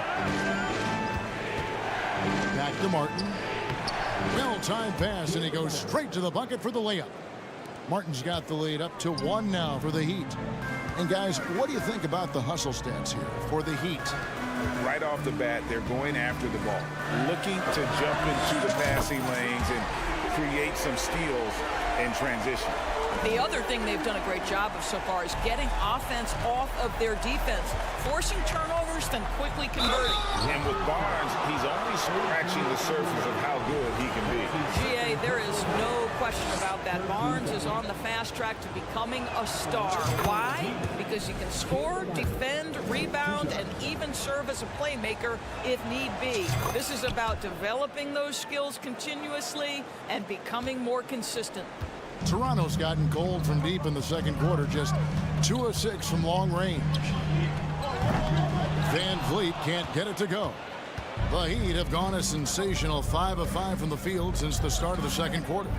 Back to Martin. Well-timed pass, and he goes straight to the bucket for the layup. Martin's got the lead up to 1 now for the Heat. And guys, what do you think about the hustle stats here for the Heat? Right off the bat, they're going after the ball, looking to jump into the passing lanes and create some steals in transition. The other thing they've done a great job of so far is getting offense off of their defense, forcing turnovers, then quickly converting. And with Barnes, he's only scratching the surface of how good he can be. GA, there is no question about that. Barnes is on the fast track to becoming a star. Why? Because he can score, defend, rebound, and even serve as a playmaker if need be. This is about developing those skills continuously and becoming more consistent. Toronto's gotten cold from deep in the second quarter, just 2 of 6 from long range. Van Vliet can't get it to go. The Heat have gone a sensational 5 of 5 from the field since the start of the second quarter.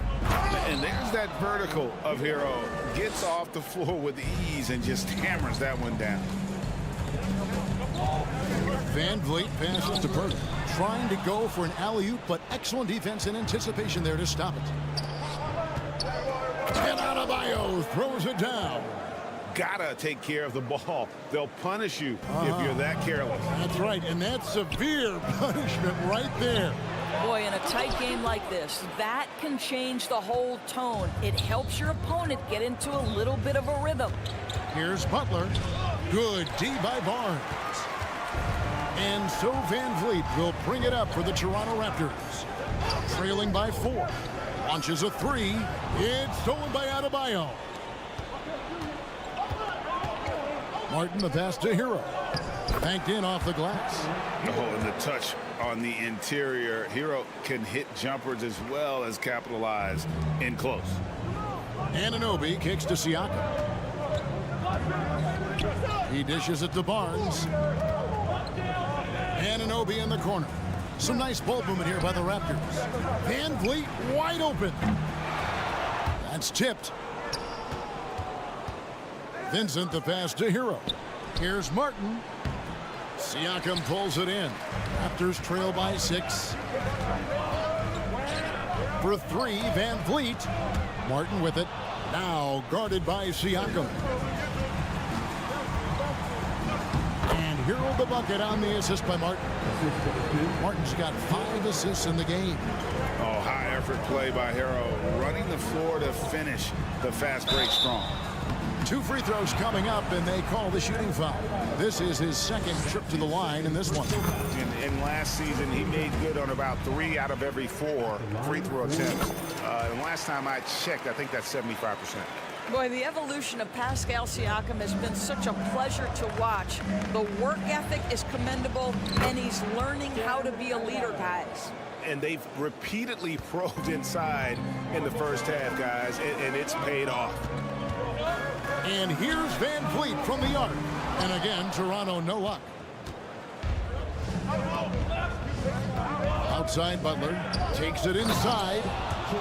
And there's that vertical of Hero. Gets off the floor with ease and just hammers that one down. Van Vliet passes to Purtle, trying to go for an alley-oop, but excellent defense and anticipation there to stop it. And Adebayo throws it down. Gotta take care of the ball. They'll punish you if you're that careless. That's right, and that's severe punishment right there. Boy, in a tight game like this, that can change the whole tone. It helps your opponent get into a little bit of a rhythm. Here's Butler. Good D by Barnes. And so Van Vliet will bring it up for the Toronto Raptors. Trailing by 4. Launches a 3. It's stolen by Adebayo. Martin, the pass to Hero. Banked in off the glass. Oh, and the touch on the interior. Hero can hit jumpers as well as capitalize in close. Anunoby kicks to Siakam. He dishes it to Barnes. Anunoby in the corner. Some nice ball movement here by the Raptors. Van Vliet wide open. That's tipped. Vincent the pass to Hero. Here's Martin. Siakam pulls it in. Raptors trail by 6. For 3, Van Vliet. Martin with it. Now guarded by Siakam. And Hero the bucket on the assist by Martin. Martin's got 5 assists in the game. Oh, high effort play by Hero. Running the floor to finish the fast break strong. 2 free throws coming up, and they call the shooting foul. This is his second trip to the line in this one. In last season, he made good on about 3 out of every 4 free throw attempts. And last time I checked, I think that's 75%. Boy, the evolution of Pascal Siakam has been such a pleasure to watch. The work ethic is commendable, and he's learning how to be a leader, guys. And they've repeatedly probed inside in the first half, guys, and it's paid off. And here's Van Vliet from the arc. And again, Toronto no luck. Outside Butler takes it inside.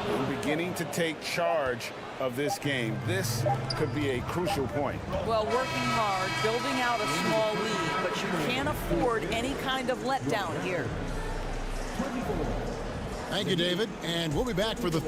We're beginning to take charge of this game. This could be a crucial point. Well, working hard, building out a small lead, but you can't afford any kind of letdown here. Thank you, David. And we'll be back for the...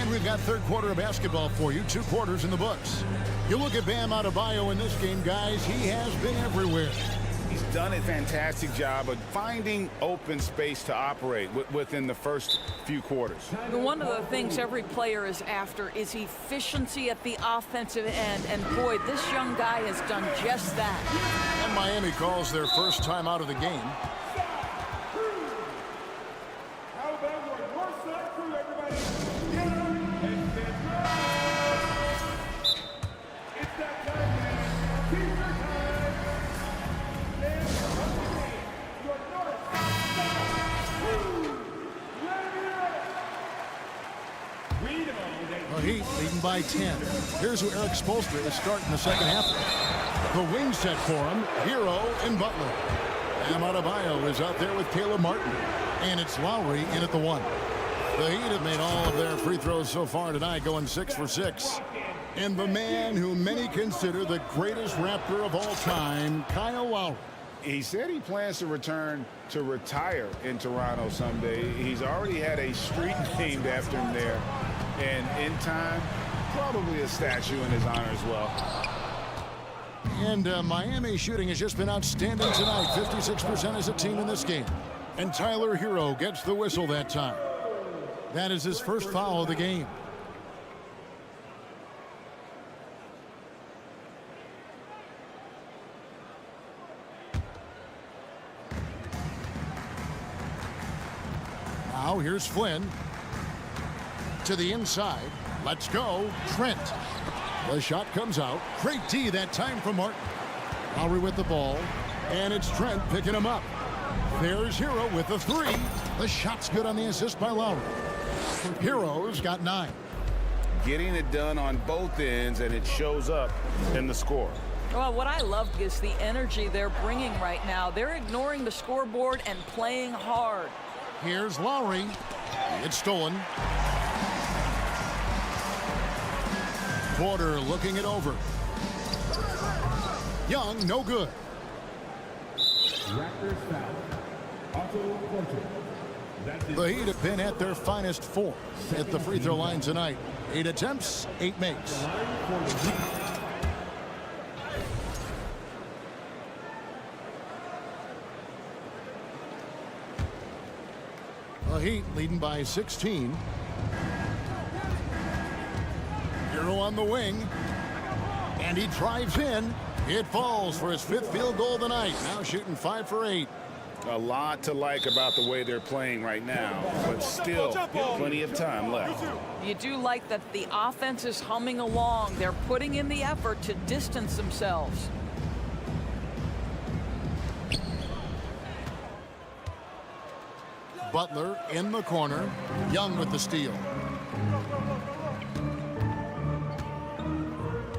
We've got third quarter of basketball for you. 2 quarters in the books. You look at Bam Adebayo in this game, guys. He has been everywhere. He's done a fantastic job of finding open space to operate within the first few quarters. One of the things every player is after is efficiency at the offensive end. And boy, this young guy has done just that. And Miami calls their first time out of the game. The Heat by 10. Here's who Eric Spoelstra is starting the second half. The wing set for him, Hero and Butler. Bam Adebayo is out there with Caleb Martin. And it's Lowry in at the 1. The Heat have made all of their free throws so far tonight, going 6 for 6. And the man who many consider the greatest Raptor of all time, Kyle Lowry. He said he plans to return to retire in Toronto someday. He's already had a street named after him there. And in time, probably a statue in his honor as well. And Miami shooting has just been outstanding tonight. 56% as a team in this game. And Tyler Hero gets the whistle that time. That is his first foul of the game. Now here's Flynn. To the inside. Let's go. Trent. The shot comes out. Great D that time from Martin. Lowry with the ball. And it's Trent picking him up. There's Hero with the 3. The shot's good on the assist by Lowry. Hero's got 9. Getting it done on both ends, and it shows up in the score. Well, what I love is the energy they're bringing right now. They're ignoring the scoreboard and playing hard. Here's Lowry. It's stolen. Porter looking it over. Young, no good. Raptors foul. Otto Porter. The Heat have been at their finest 4 at the free throw line tonight. 8 attempts, 8 makes. The Heat leading by 16. Hero on the wing. And he drives in. It falls for his 5th field goal of the night. Now shooting 5 for 8. A lot to like about the way they're playing right now, but still plenty of time left. You do like that the offense is humming along. They're putting in the effort to distance themselves. Butler in the corner. Young with the steal.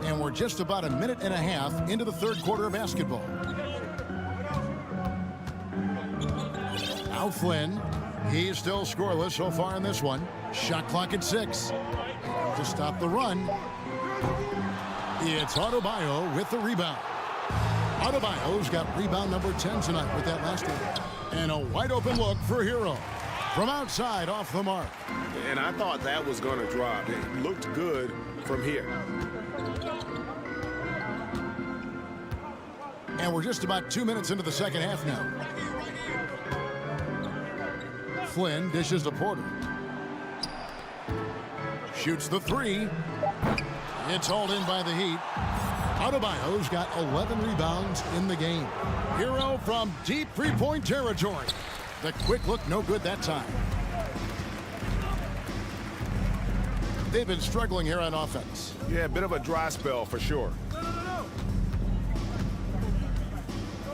And we're just about a minute and a half into the third quarter of basketball. Now Flynn. He's still scoreless so far in this one. Shot clock at 6. To stop the run. It's Adebayo with the rebound. Adebayo's got rebound number 10 tonight with that last one. And a wide open look for Hero. From outside off the mark. And I thought that was going to drop. It looked good from here. And we're just about 2 minutes into the second half now. Flynn dishes to Porter. Shoots the 3. It's hauled in by the Heat. Adebayo's got 11 rebounds in the game. Hero from deep three-point territory. The quick look, no good that time. They've been struggling here on offense. Yeah, a bit of a dry spell for sure.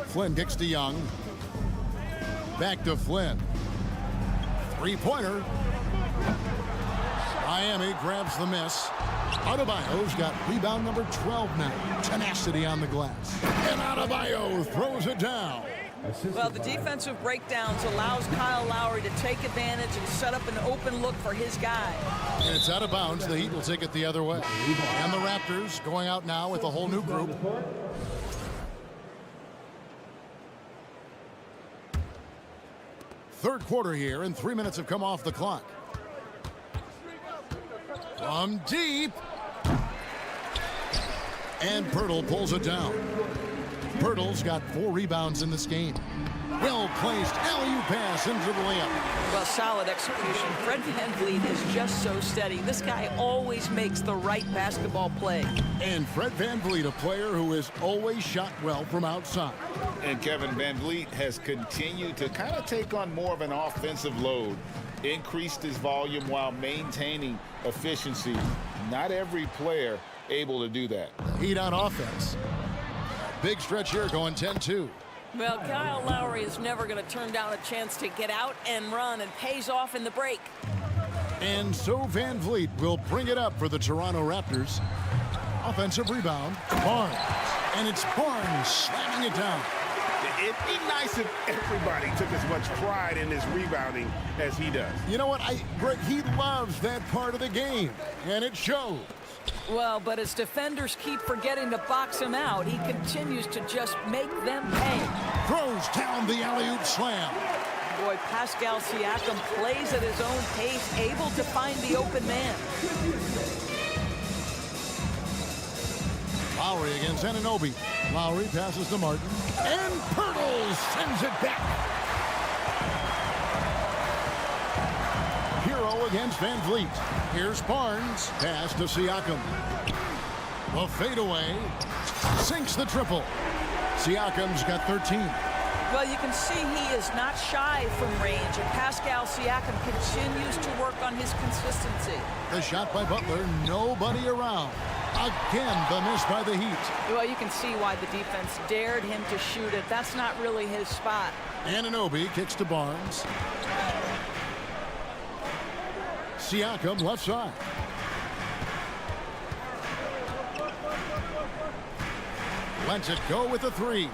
Flynn kicks to Young. Back to Flynn. Three-pointer. Miami grabs the miss. Adebayo's got rebound number 12 now. Tenacity on the glass. And Adebayo throws it down. Well, the defensive breakdowns allows Kyle Lowry to take advantage and set up an open look for his guy. And it's out of bounds. The Heat will take it the other way. And the Raptors going out now with a whole new group. Third quarter here, and 3 minutes have come off the clock. From deep. And Pirtle pulls it down. Pirtle's got 4 rebounds in this game. Well-placed alley-oop pass into the layup. Well, solid execution. Fred VanVleet is just so steady. This guy always makes the right basketball play. And Fred VanVleet, a player who has always shot well from outside. And Kevin VanVleet has continued to kind of take on more of an offensive load. Increased his volume while maintaining efficiency. Not every player able to do that. Heat on offense. Big stretch here going 10-2. Well, Kyle Lowry is never going to turn down a chance to get out and run, and pays off in the break. And so Van Vliet will bring it up for the Toronto Raptors. Offensive rebound, Barnes. And it's Barnes slamming it down. It'd be nice if everybody took as much pride in his rebounding as he does. You know what, Greg, he loves that part of the game, and it shows. Well, but as defenders keep forgetting to box him out, he continues to just make them pay. Throws down the alley-oop slam. Boy, Pascal Siakam plays at his own pace, able to find the open man. Lowry against Anunoby. Lowry passes to Martin. And Pirtle sends it back. Hero against Van Vliet. Here's Barnes. Pass to Siakam. The fadeaway. Sinks the triple. Siakam's got 13. Well, you can see he is not shy from range, and Pascal Siakam continues to work on his consistency. The shot by Butler. Nobody around. Again, the miss by the Heat. Well, you can see why the defense dared him to shoot it. That's not really his spot. Anunoby kicks to Barnes. Siakam left side. Lets it go with a three.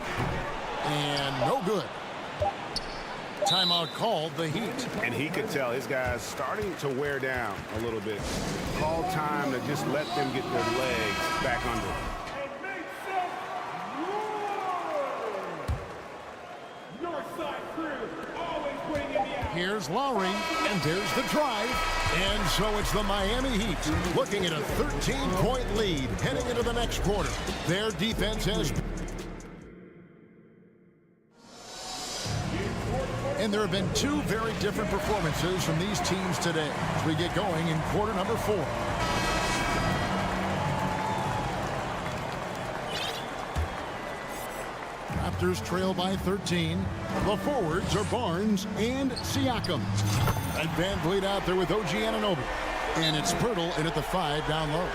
And no good. Timeout called, the Heat. And he could tell his guys starting to wear down a little bit. Call time to just let them get their legs back under. Here's Lowry, and there's the drive. And so it's the Miami Heat looking at a 13-point lead heading into the next quarter. Their defense has... And there have been two very different performances from these teams today as we get going in quarter number 4. Raptors trail by 13. The forwards are Barnes and Siakam. And Van Vliet out there with OG Anunoby. And it's Pirtle in at the 5 down low.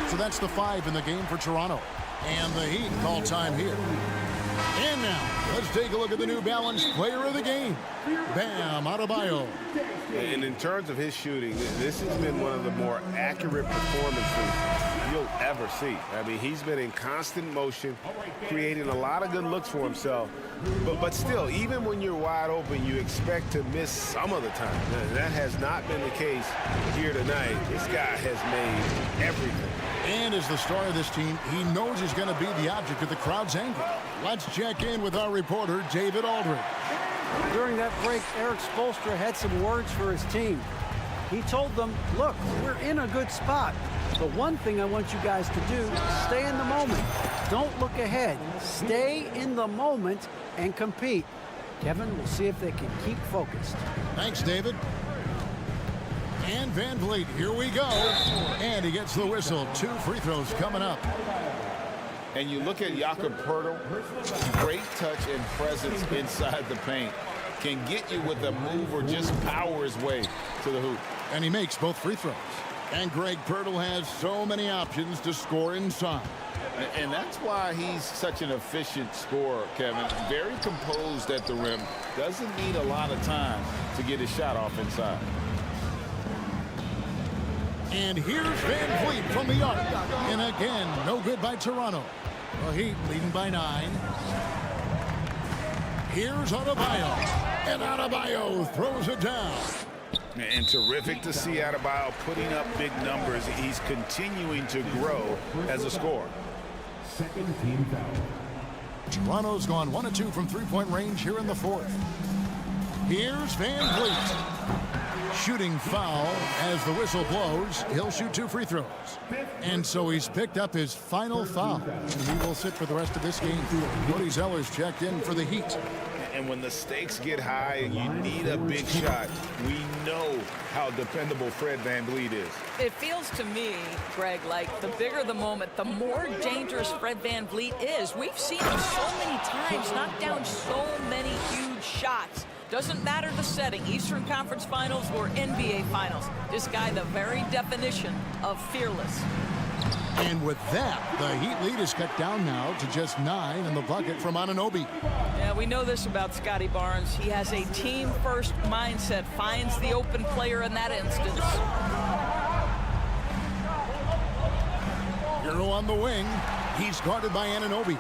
So that's the 5 in the game for Toronto. And the Heat call time here. And now, let's take a look at the New Balance player of the game, Bam Adebayo. And in terms of his shooting, this has been one of the more accurate performances you'll ever see. I mean, he's been in constant motion, creating a lot of good looks for himself. But still, even when you're wide open, you expect to miss some of the time. That has not been the case here tonight. This guy has made everything. And as the star of this team, he knows he's going to be the object of the crowd's anger. Let's check in with our reporter, David Aldridge. During that break, Eric Spoelstra had some words for his team. He told them, look, we're in a good spot. But one thing I want you guys to do, stay in the moment. Don't look ahead. Stay in the moment and compete. Kevin, we'll see if they can keep focused. Thanks, David. And Van Vliet, here we go. And he gets the whistle. 2 free throws coming up. And you look at Jakob Poeltl, great touch and presence inside the paint. Can get you with a move or just power his way to the hoop. And he makes both free throws. And Greg Poeltl has so many options to score inside. And that's why he's such an efficient scorer, Kevin. Very composed at the rim. Doesn't need a lot of time to get his shot off inside. And here's Van Vliet from the arc. And again, no good by Toronto. The Heat leading by 9. Here's Adebayo. And Adebayo throws it down. And terrific to see Adebayo putting up big numbers. He's continuing to grow as a scorer. Second team foul. Toronto's gone 1 of 2 from three-point range here in the 4th. Here's Van Vliet. Shooting foul as the whistle blows. He'll shoot 2 free throws. And so he's picked up his final foul. And he will sit for the rest of this game. Cody Zeller's checked in for the Heat. And when the stakes get high and you need a big shot, we know how dependable Fred VanVleet is. It feels to me, Greg, like the bigger the moment, the more dangerous Fred VanVleet is. We've seen him so many times knock down so many huge shots. Doesn't matter the setting, Eastern Conference Finals or NBA Finals. This guy, the very definition of fearless. And with that, the Heat lead is cut down now to just 9 in the bucket from Anunoby. Yeah, we know this about Scotty Barnes. He has a team-first mindset, finds the open player in that instance. Hero on the wing. He's guarded by Anunoby.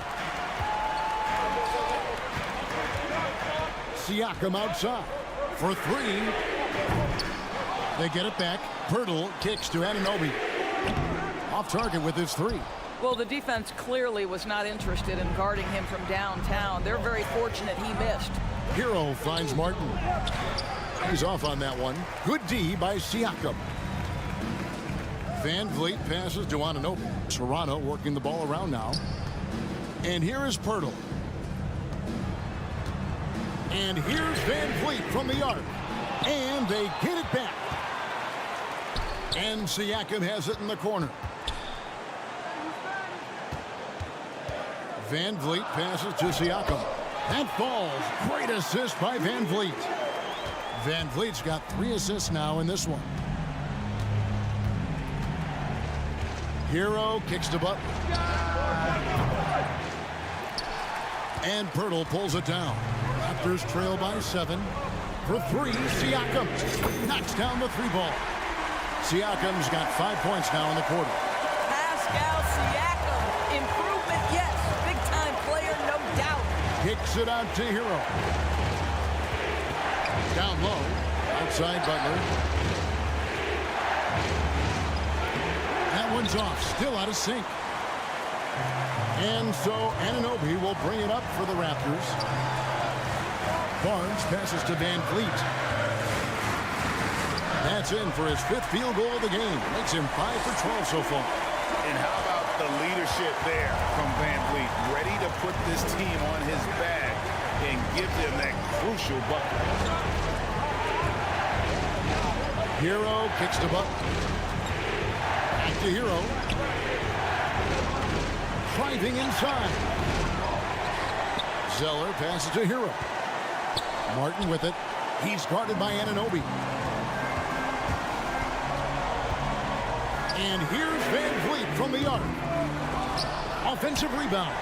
Siakam outside for 3. They get it back. Pirtle kicks to Anunoby. Off target with his 3. Well, the defense clearly was not interested in guarding him from downtown. They're very fortunate he missed. Hero finds Martin. He's off on that one. Good D by Siakam. Van Vliet passes to Anunoby. Toronto working the ball around now. And here is Pirtle. And here's Van Vliet from the arc. And they get it back. And Siakam has it in the corner. Van Vliet passes to Siakam. That falls. Great assist by Van Vliet. Van Vliet's got 3 assists now in this one. Hero kicks to Butler. And Pirtle pulls it down. Raptors trail by 7. For 3, Siakam knocks down the 3 ball. Siakam's got 5 points now in the quarter. Pascal Siakam, improvement, yes. Big-time player, no doubt. Kicks it out to Hero. Down low, outside Butler. That one's off, still out of sync. And so Anunoby will bring it up for the Raptors. Barnes passes to Van Vliet. That's in for his 5th field goal of the game. Makes him 5 for 12 so far. And how about the leadership there from Van Vliet? Ready to put this team on his back and give them that crucial bucket. Hero kicks to Butler. Back to Hero. Driving inside. Zeller passes to Hero. Martin with it. He's guarded by Anunoby. And here's Van Vliet from the arc. Offensive rebound.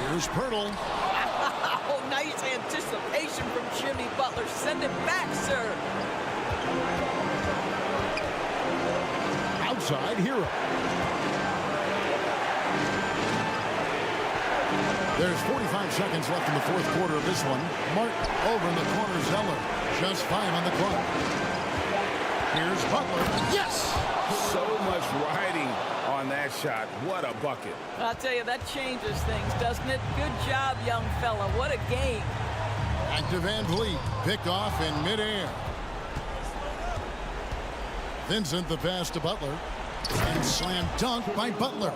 Here's Pirtle. Oh, nice anticipation from Jimmy Butler. Send it back, sir. Outside Hero. There's 45 seconds left in the 4th quarter of this one. Martin over in the corner. Zeller. Just 5 on the clock. Here's Butler. Yes! So much riding on that shot. What a bucket. I'll tell you, that changes things, doesn't it? Good job, young fella. What a game. Back to Van Vliet. Picked off in midair. Vincent the pass to Butler. And slam dunk by Butler.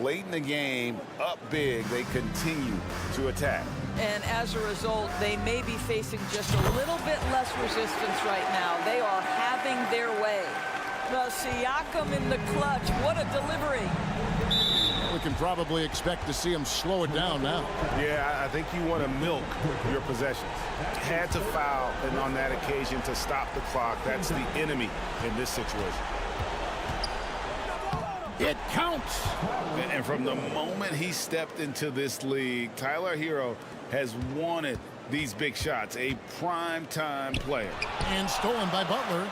Late in the game, up big, they continue to attack. And as a result, they may be facing just a little bit less resistance right now. They are having their way. The Siakam in the clutch. What a delivery. We can probably expect to see him slow it down now. Yeah, I think you want to milk your possessions. Had to foul, and on that occasion to stop the clock. That's the enemy in this situation. It counts. And from the moment he stepped into this league, Tyler Hero has wanted these big shots. A prime-time player. And stolen by Butler.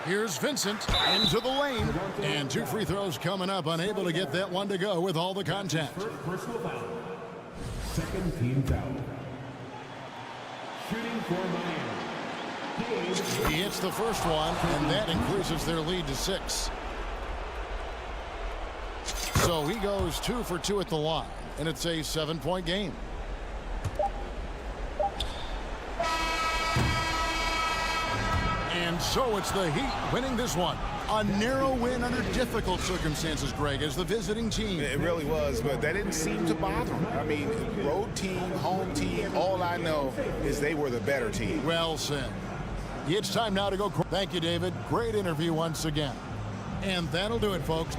Here's Vincent into the lane. And 2 free throws coming up. Unable to get that one to go with all the contact. Personal foul. Second team foul. Shooting for Miami. He hits the first one, and that increases their lead to 6. So he goes 2 for 2 at the line, and it's a 7-point game. And so it's the Heat winning this one. A narrow win under difficult circumstances, Greg, as the visiting team. It really was, but that didn't seem to bother them. I mean, road team, home team, all I know is they were the better team. Well said. It's time now to go. Thank you, David. Great interview once again. And that'll do it, folks.